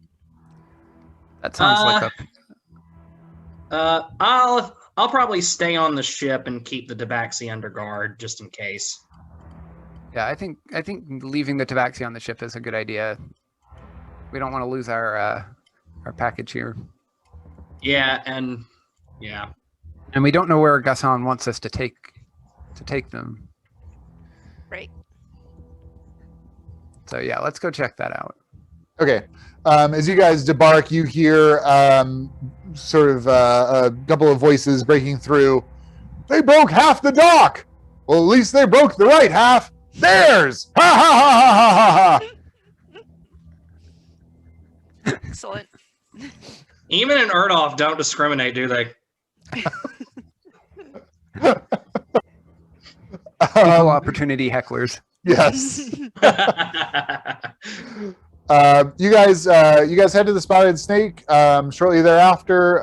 S3: That sounds like
S4: I'll probably stay on the ship and keep the tabaxi under guard just in case.
S3: Yeah, I think leaving the tabaxi on the ship is a good idea. We don't want to lose our package here.
S4: Yeah, and yeah.
S3: And we don't know where Gasson wants us to take them.
S2: Right.
S3: So yeah, let's go check that out.
S1: Okay. As you guys debark, you hear sort of a couple of voices breaking through. They broke half the dock. Well, at least they broke the right half. Theirs. Ha ha ha ha ha ha.
S2: Excellent.
S4: Even in Erdoff don't discriminate, do they?
S3: Equal opportunity hecklers.
S1: Yes. You guys head to the Spotted Snake. Shortly thereafter,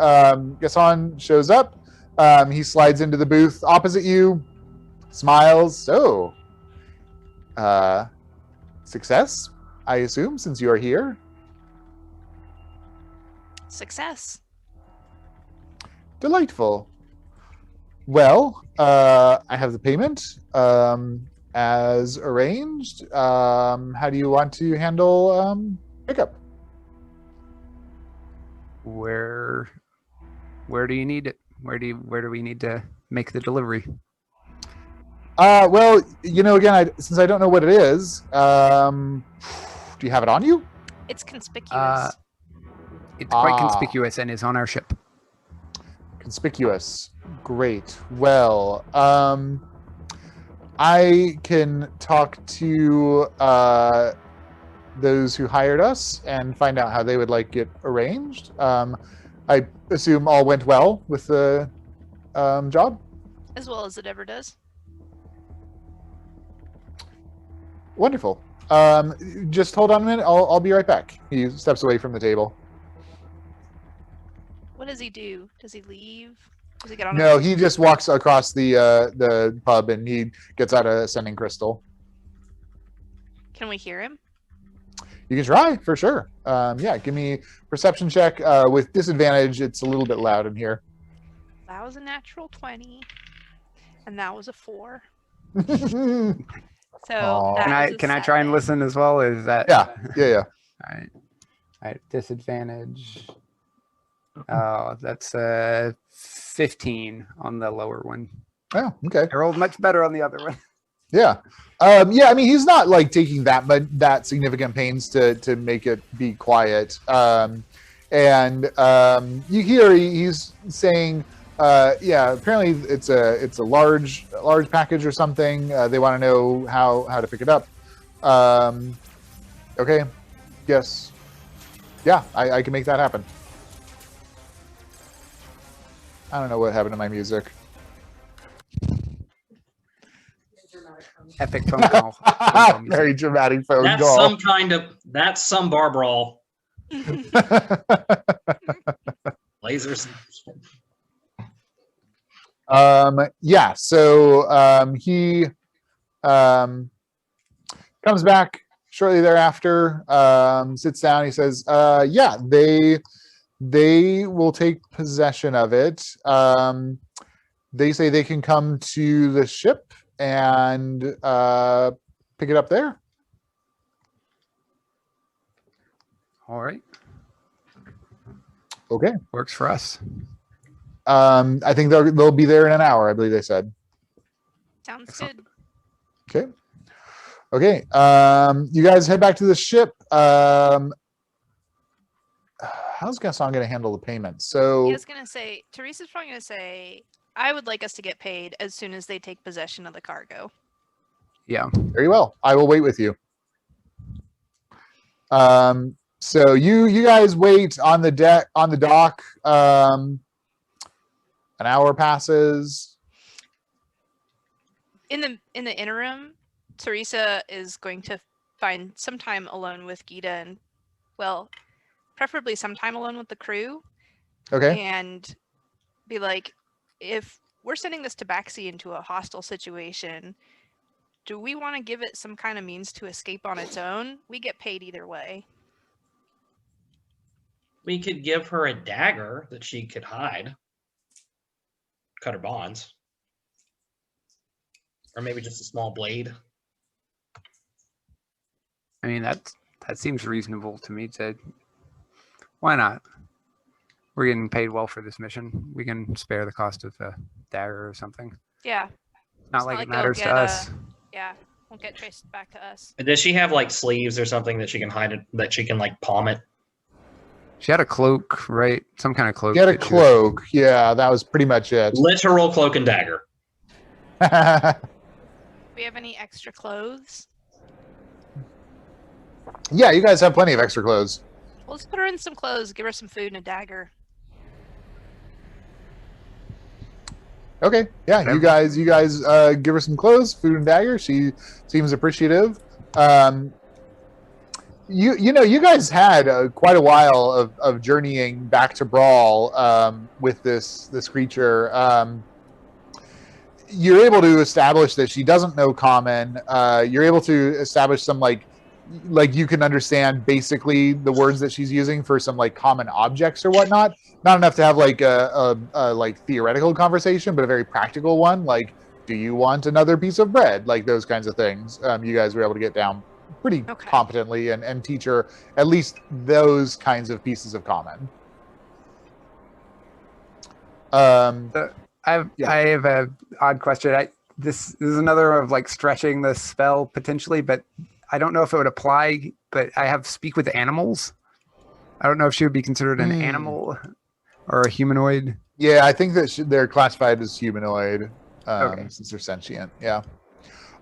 S1: Gasson shows up. He slides into the booth opposite you, smiles. So, success, I assume, since you are here.
S2: Success.
S1: Delightful. Well, I have the payment as arranged. How do you want to handle pickup?
S3: Where do you need it? Where do we need to make the delivery?
S1: Well, you know, again, since I don't know what it is, do you have it on you?
S2: It's conspicuous.
S3: It's quite conspicuous and is on our ship.
S1: Conspicuous. Great. Well, I can talk to those who hired us and find out how they would like it arranged. I assume all went well with the job?
S2: As well as it ever does.
S1: Wonderful. Just hold on a minute. I'll be right back. He steps away from the table.
S2: What does he do? Does he leave? Does he get on?
S1: No, he just walks across the pub and he gets out a sending crystal.
S2: Can we hear him?
S1: You can try for sure. Yeah, give me perception check with disadvantage. It's a little bit loud in here.
S2: That was a natural 20, and that was a 4. So
S1: Aw.
S3: Can I try and listen as well? Is that
S1: Yeah.
S3: All right. Disadvantage. Oh, that's 15 on the lower one.
S1: Oh, okay.
S3: I rolled much better on the other one.
S1: Yeah. Yeah, I mean, he's not like taking that significant pains to make it be quiet. And you hear he's saying, yeah, apparently it's a large package or something. They want to know how to pick it up. Okay. Yes. Yeah, I can make that happen. I don't know what happened to my music.
S3: Epic phone call. Phone call music.
S1: Very dramatic phone
S4: That's
S1: call.
S4: that's some bar brawl. Lasers.
S1: Yeah, so he comes back shortly thereafter, sits down, he says, yeah, they will take possession of it. They say they can come to the ship and pick it up there.
S3: All right.
S1: Okay.
S3: Works for us.
S1: I think they'll be there in an hour, I believe they said.
S2: Sounds
S3: Excellent.
S2: good.
S1: Okay. You guys head back to the ship. How's Gaston going to handle the payment? So
S2: He was gonna say, Teresa's probably gonna say, I would like us to get paid as soon as they take possession of the cargo.
S3: Yeah.
S1: very well. I will wait with you. So you guys wait on the dock. An hour passes.
S2: In the interim, Teresa is going to find some time alone with Gita and, well, preferably some time alone with the crew.
S1: Okay.
S2: And be like, if we're sending this tabaxi into a hostile situation, do we want to give it some kind of means to escape on its own? We get paid either way.
S4: We could give her a dagger that she could hide. Cut her bonds. Or maybe just a small blade.
S3: I mean, that seems reasonable to me. Why not? We're getting paid well for this mission. We can spare the cost of a dagger or something.
S2: Yeah.
S3: Not like it matters to us.
S2: Yeah. Won't get traced back to us.
S4: Does she have like sleeves or something that she can hide it, that she can like palm it?
S3: She had a cloak, right? Some kind of cloak.
S1: You had a
S3: that she was-
S1: cloak. Yeah, that was pretty much it.
S4: Literal cloak and dagger.
S2: Do we have any extra clothes?
S1: Yeah, you guys have plenty of extra clothes.
S2: Well, let's put her in some clothes, give her some food and a dagger.
S1: Okay. Yeah, you guys give her some clothes, food and dagger. She seems appreciative. You guys had quite a while of journeying back to Brawl with this creature. You're able to establish that she doesn't know common. You're able to establish some like you can understand basically the words that she's using for some like common objects or whatnot. Not enough to have like a like theoretical conversation, but a very practical one. Like, do you want another piece of bread? Like those kinds of things. You guys were able to get down pretty competently and teach her at least those kinds of pieces of common.
S3: I have a odd question. This is another of like stretching the spell potentially, but I don't know if it would apply. But I have speak with animals. I don't know if she would be considered an animal or a humanoid.
S1: Yeah, I think that they're classified as humanoid since they're sentient. Yeah.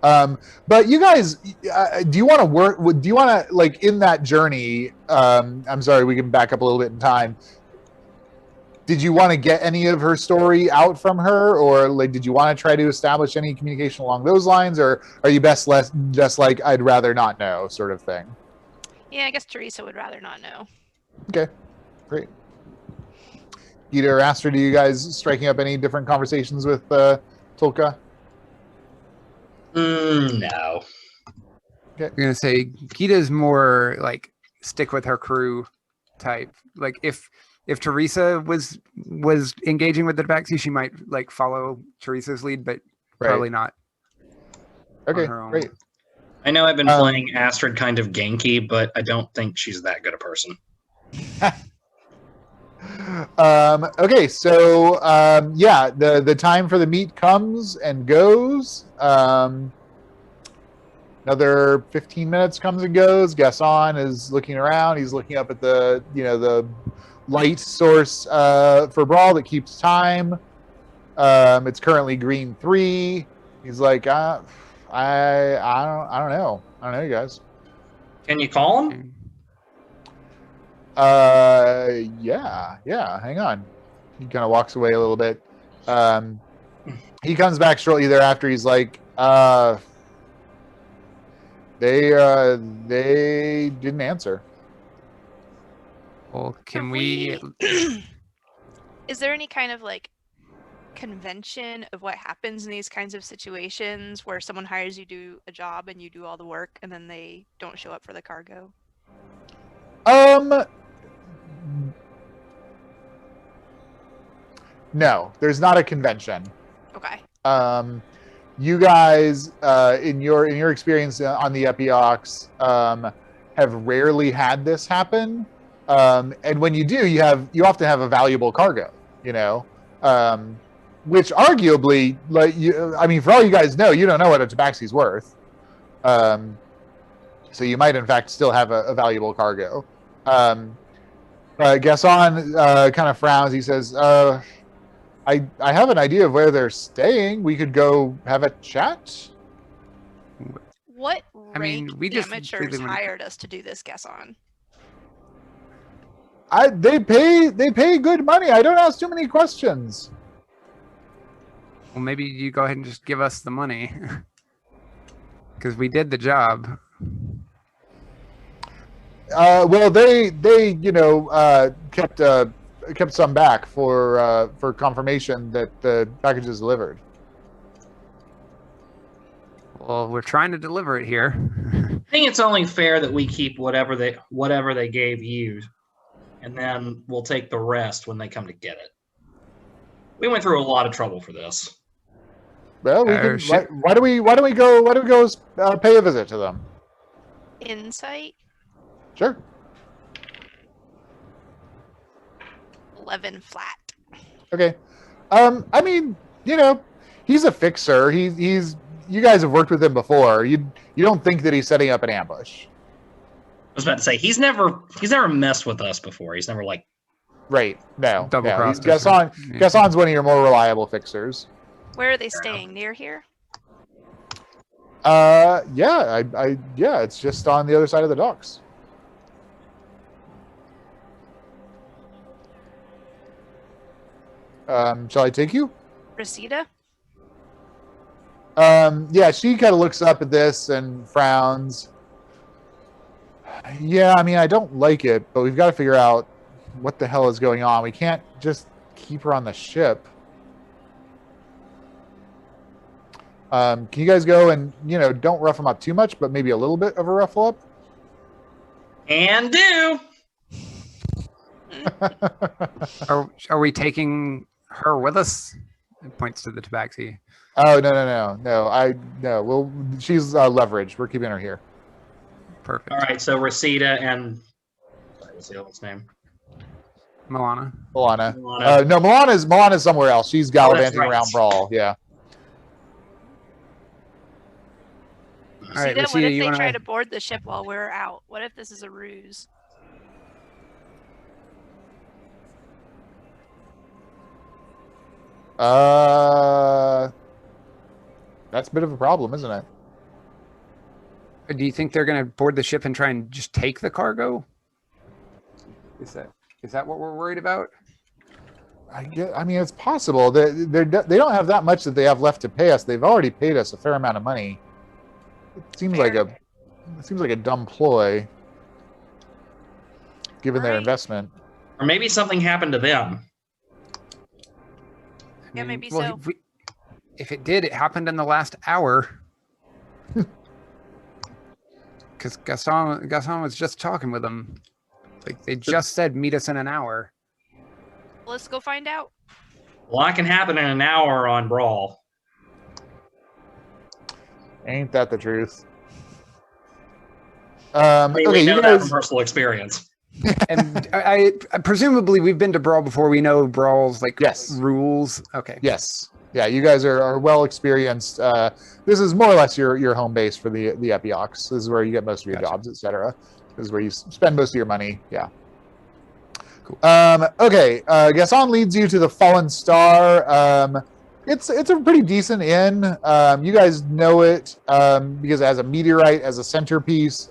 S1: But you guys, do you want to work? Do you want to like in that journey? I'm sorry, we can back up a little bit in time. Did you want to get any of her story out from her, or like did you want to try to establish any communication along those lines, or are you just like I'd rather not know sort of thing?
S2: Yeah, I guess Teresa would rather not know.
S1: Okay, great. Gita or Astrid, are you guys striking up any different conversations with Tulka?
S4: No.
S3: I'm gonna say Gita's more like stick with her crew type. Like if Teresa was engaging with the tabaxi, she might like follow Teresa's lead, but probably not.
S1: Okay,
S3: on her own.
S1: great.
S4: I know I've been playing Astrid kind of ganky, but I don't think she's that good a person.
S1: Okay, so yeah, the time for the meet comes and goes. Another 15 minutes comes and goes. Gaston is looking around. He's looking up at the light source for Brawl that keeps time. It's currently green 3. He's like, I don't know. I don't know, you guys.
S4: Can you call him?
S1: Yeah. Hang on. He kind of walks away a little bit. He comes back shortly thereafter. He's like, they didn't answer.
S3: Well, can we?
S2: Is there any kind of like convention of what happens in these kinds of situations where someone hires you to do a job and you do all the work and then they don't show up for the cargo?
S1: No, there's not a convention.
S2: Okay.
S1: You guys, in your experience on the Epiox, have rarely had this happen. And when you do, you often have a valuable cargo, which arguably, for all you guys know, you don't know what a tabaxi's worth. So you might, in fact, still have a valuable cargo. Gaston kind of frowns. He says, I have an idea of where they're staying. We could go have a chat.
S2: What rank
S3: we just
S2: amateurs
S3: really wanna-
S2: hired us to do this, Gaston?
S1: They pay good money. I don't ask too many questions.
S3: Well, maybe you go ahead and just give us the money. Because we did the job.
S1: Well, they kept some back for confirmation that the package is delivered.
S3: Well, we're trying to deliver it here.
S4: I think it's only fair that we keep whatever they gave you, and then we'll take the rest when they come to get it. We went through a lot of trouble for this.
S1: Well, we can. Why don't we go pay a visit to them?
S2: Insight
S1: Sure.
S2: 11 flat.
S1: Okay. He's a fixer. He's. You guys have worked with him before. You don't think that he's setting up an ambush?
S4: I was about to say he's never messed with us before. He's never like.
S1: Right. No.
S3: Double-crossed us.
S1: Gaston's one of your more reliable fixers.
S2: Where are they staying? Near here?
S1: Yeah. It's just on the other side of the docks. Shall I take you?
S2: Reseda?
S1: Yeah, she kind of looks up at this and frowns. Yeah, I don't like it, but we've got to figure out what the hell is going on. We can't just keep her on the ship. Can you guys go and, don't rough them up too much, but maybe a little bit of a ruffle up?
S4: And do!
S3: Are we taking her with us? It points to the tabaxi.
S1: Oh, no. Well, she's leveraged. We're keeping her here.
S3: Perfect.
S4: All right, so Reseda and what's the other's name?
S3: Milana.
S1: Milana.
S4: Milana.
S1: No, Milana's somewhere else. She's gallivanting
S4: right.
S1: around Brawl. Yeah.
S3: All right,
S2: Reseda, what
S3: Reseda,
S2: if
S3: you
S2: they
S3: want
S2: try to board the ship while we're out? What if this is a ruse?
S1: That's a bit of a problem, isn't it?
S3: Do you think they're going to board the ship and try and just take the cargo? Is that what we're worried about?
S1: It's possible. They don't have that much that they have left to pay us. They've already paid us a fair amount of money. It seems like a dumb ploy, given their investment.
S4: Or maybe something happened to them.
S2: Yeah, maybe so.
S3: If it did, it happened in the last hour. Because Gaston was just talking with them. Like they just said, meet us in an hour.
S2: Let's go find out.
S4: A lot can happen in an hour on Brawl.
S1: Ain't that the truth?
S4: We
S1: Okay,
S4: know
S1: you
S4: that from
S1: guys.
S4: personal experience.
S3: And I presumably we've been to Brawl before. We know Brawl's rules. Okay.
S1: Yes. Yeah, you guys are well experienced. This is more or less your home base for the Epiox. This is where you get most of your jobs, etc. This is where you spend most of your money. Yeah.
S3: Cool.
S1: Okay. Gaston leads you to the Fallen Star. It's a pretty decent inn. You guys know it because it has a meteorite as a centerpiece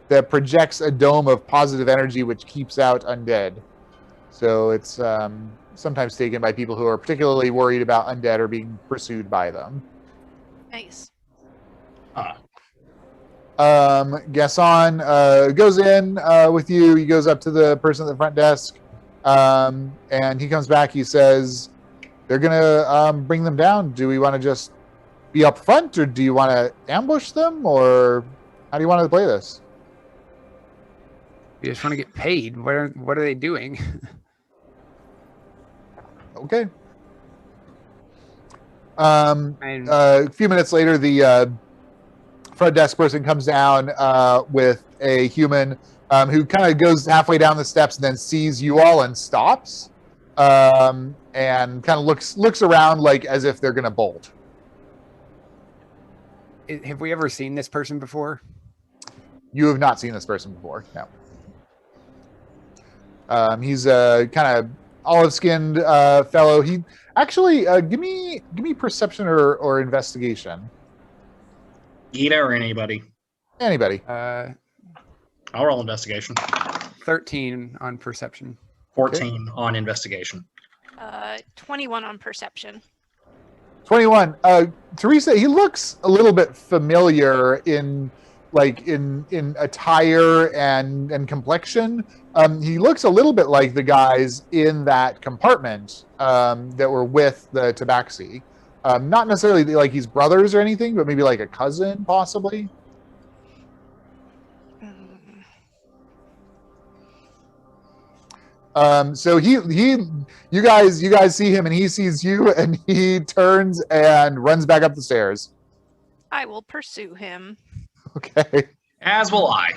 S1: that projects a dome of positive energy which keeps out undead. So it's sometimes taken by people who are particularly worried about undead or being pursued by them.
S2: Nice.
S1: Gaston goes in with you. He goes up to the person at the front desk, and he comes back. He says, they're going to bring them down. Do we want to just be up front, or do you want to ambush them, or how do you want to play this?
S3: We just want to get paid. What are they doing?
S1: Okay. A few minutes later, the front desk person comes down with a human who kind of goes halfway down the steps and then sees you all and stops, and kind of looks around like as if they're going to bolt.
S3: Have we ever seen this person before?
S1: You have not seen this person before, no. He's a kind of olive-skinned fellow. He actually give me perception or investigation.
S4: Gita or anybody?
S1: Anybody.
S4: I'll roll investigation.
S3: 13 on perception.
S4: 14 on investigation.
S2: 21 on perception.
S1: 21. Teresa, he looks a little bit familiar in attire and complexion. He looks a little bit like the guys in that compartment that were with the Tabaxi. Not necessarily like he's brothers or anything, but maybe like a cousin, possibly. So you guys see him and he sees you and he turns and runs back up the stairs.
S2: I will pursue him.
S1: Okay.
S4: As will I.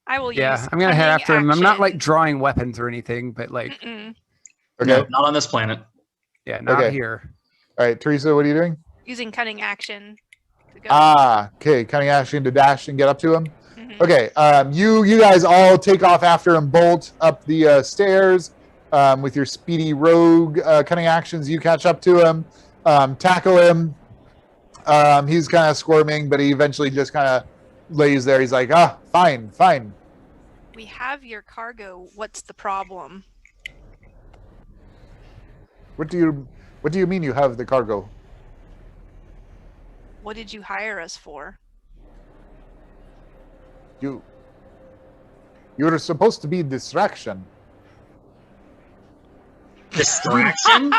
S2: I will use
S3: I'm gonna head after him. I'm not
S2: action.
S3: like drawing weapons or anything, but like,
S2: Mm-mm.
S1: Okay.
S4: No, not on this planet.
S3: yeah, not
S1: Okay.
S3: here.
S1: All right, Teresa, what are you doing?
S2: Using cunning action. To go.
S1: Okay. Cunning action to dash and get up to him.
S2: Mhm.
S1: Okay. You guys all take off after him, bolt up the stairs with your speedy rogue cunning actions. You catch up to him, tackle him. He's kind of squirming, but he eventually just kind of lays there. He's like, fine.
S2: We have your cargo. What's the problem?
S1: What do you mean you have the cargo?
S2: What did you hire us for?
S1: You're supposed to be distraction.
S4: Distraction?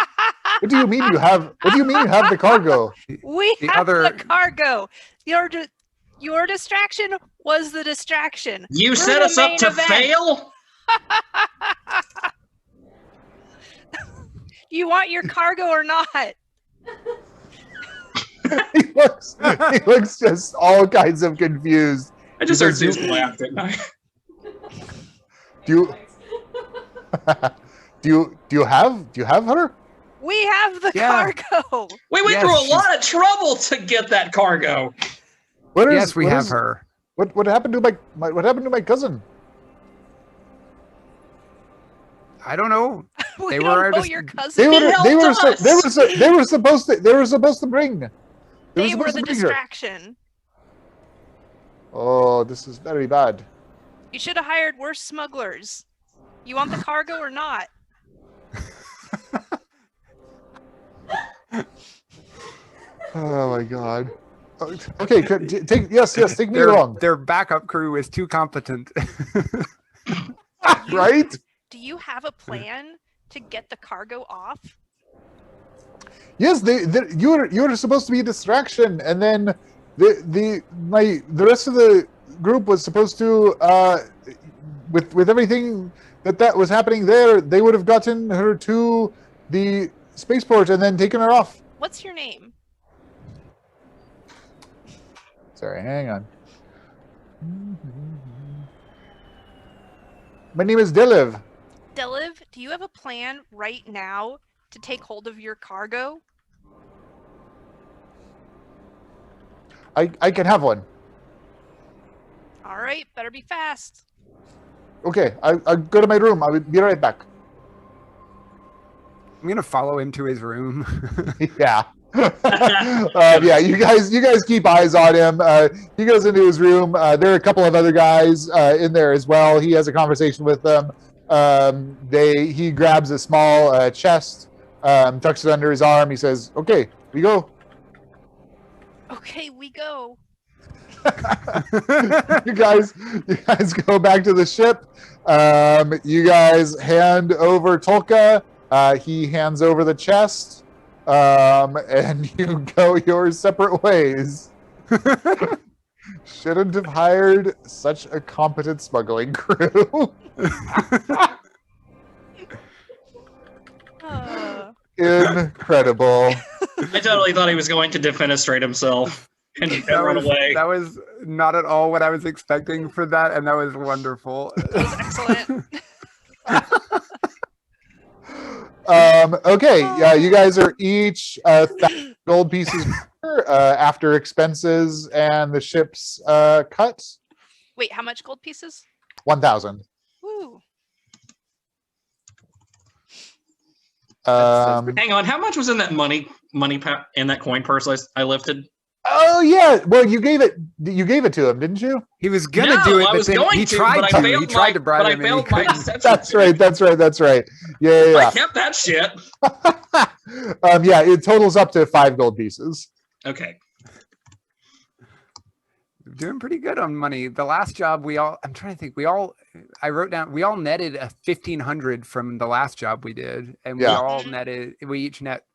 S1: What do you mean you have the cargo?
S2: We
S3: The
S2: have
S3: other-
S2: the cargo. Your distraction was the distraction.
S4: You
S2: We're
S4: set
S2: the
S4: us up
S2: main
S4: to
S2: event.
S4: fail?
S2: You want your cargo or not?
S1: he looks just all kinds of confused.
S4: I just heard
S1: Because
S4: Susan laugh, didn't I?
S1: Do you have her?
S2: We have the
S3: Yeah.
S2: cargo.
S4: We went
S3: Yes,
S4: through a
S3: she's-
S4: lot of trouble to get that cargo.
S3: Yes, we have her.
S1: What happened to my cousin?
S3: I don't know.
S2: We
S3: They
S2: don't
S3: were
S2: know
S3: just-
S2: your
S1: They
S2: cousin.
S1: were
S4: helped
S1: they were
S4: us.
S1: supposed to bring.
S2: They were
S1: supposed
S2: the
S1: to bring her.
S2: distraction.
S1: Oh, this is very bad.
S2: You should have hired worse smugglers. You want the cargo or not?
S1: Oh my god. Okay, take me
S3: Their,
S1: along.
S3: their backup crew is too competent.
S1: Right?
S2: Do you have a plan to get the cargo off?
S1: Yes, you were supposed to be a distraction, and then the rest of the group was supposed to with everything that was happening there, they would have gotten her to the spaceport and then taken her off.
S2: What's your name?
S1: Sorry, hang on. My name is Deliv.
S2: Deliv, do you have a plan right now to take hold of your cargo?
S1: I can have one.
S2: All right, better be fast.
S1: Okay, I'll go to my room. I'll be right back.
S3: I'm gonna follow him to his room.
S1: Yeah. Yeah, you guys keep eyes on him. He goes into his room. There are a couple of other guys in there as well. He has a conversation with them. He grabs a small chest, tucks it under his arm. He says, "Okay, we go."
S2: Okay, we go.
S1: you guys go back to the ship. You guys hand over Tolka. He hands over the chest. And you go your separate ways. Shouldn't have hired such a competent smuggling crew. Incredible.
S4: I totally thought he was going to defenestrate himself. and run away.
S3: That was not at all what I was expecting for that, and that was wonderful.
S2: That was excellent.
S1: Okay, you guys are each 1,000 gold pieces after expenses and the ship's cut.
S2: Wait, how much gold pieces?
S1: 1,000.
S2: Woo.
S4: Hang on, how much was in that in that coin purse I lifted?
S1: Oh yeah, well you gave it to him, didn't you?
S3: He was gonna
S4: No,
S3: do it,
S4: I
S3: but
S4: was
S3: then
S4: going
S3: he
S4: to,
S3: tried
S4: but
S3: to.
S4: I failed
S3: He tried to bribe
S4: but
S3: him,
S4: I failed
S3: and
S4: my
S3: he couldn't.
S4: deception.
S1: That's right. Yeah.
S4: I kept that shit.
S1: Yeah, it totals up to 5 gold pieces.
S4: Okay.
S3: Doing pretty good on money. The last job I'm trying to think. I wrote down, we all netted a 1,500 from the last job we did, and
S1: Yeah.
S3: we each net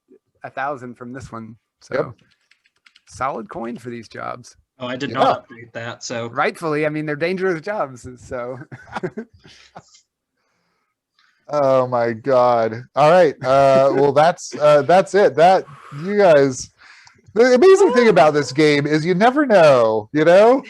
S3: 1,000 from this one. So
S1: Yep.
S3: solid coin for these jobs.
S4: Oh, I did not update that. So
S3: Rightfully, I mean, they're dangerous jobs. So
S1: Oh my god. All right. Well that's it. That you guys, the amazing thing about this game is you never know, you know?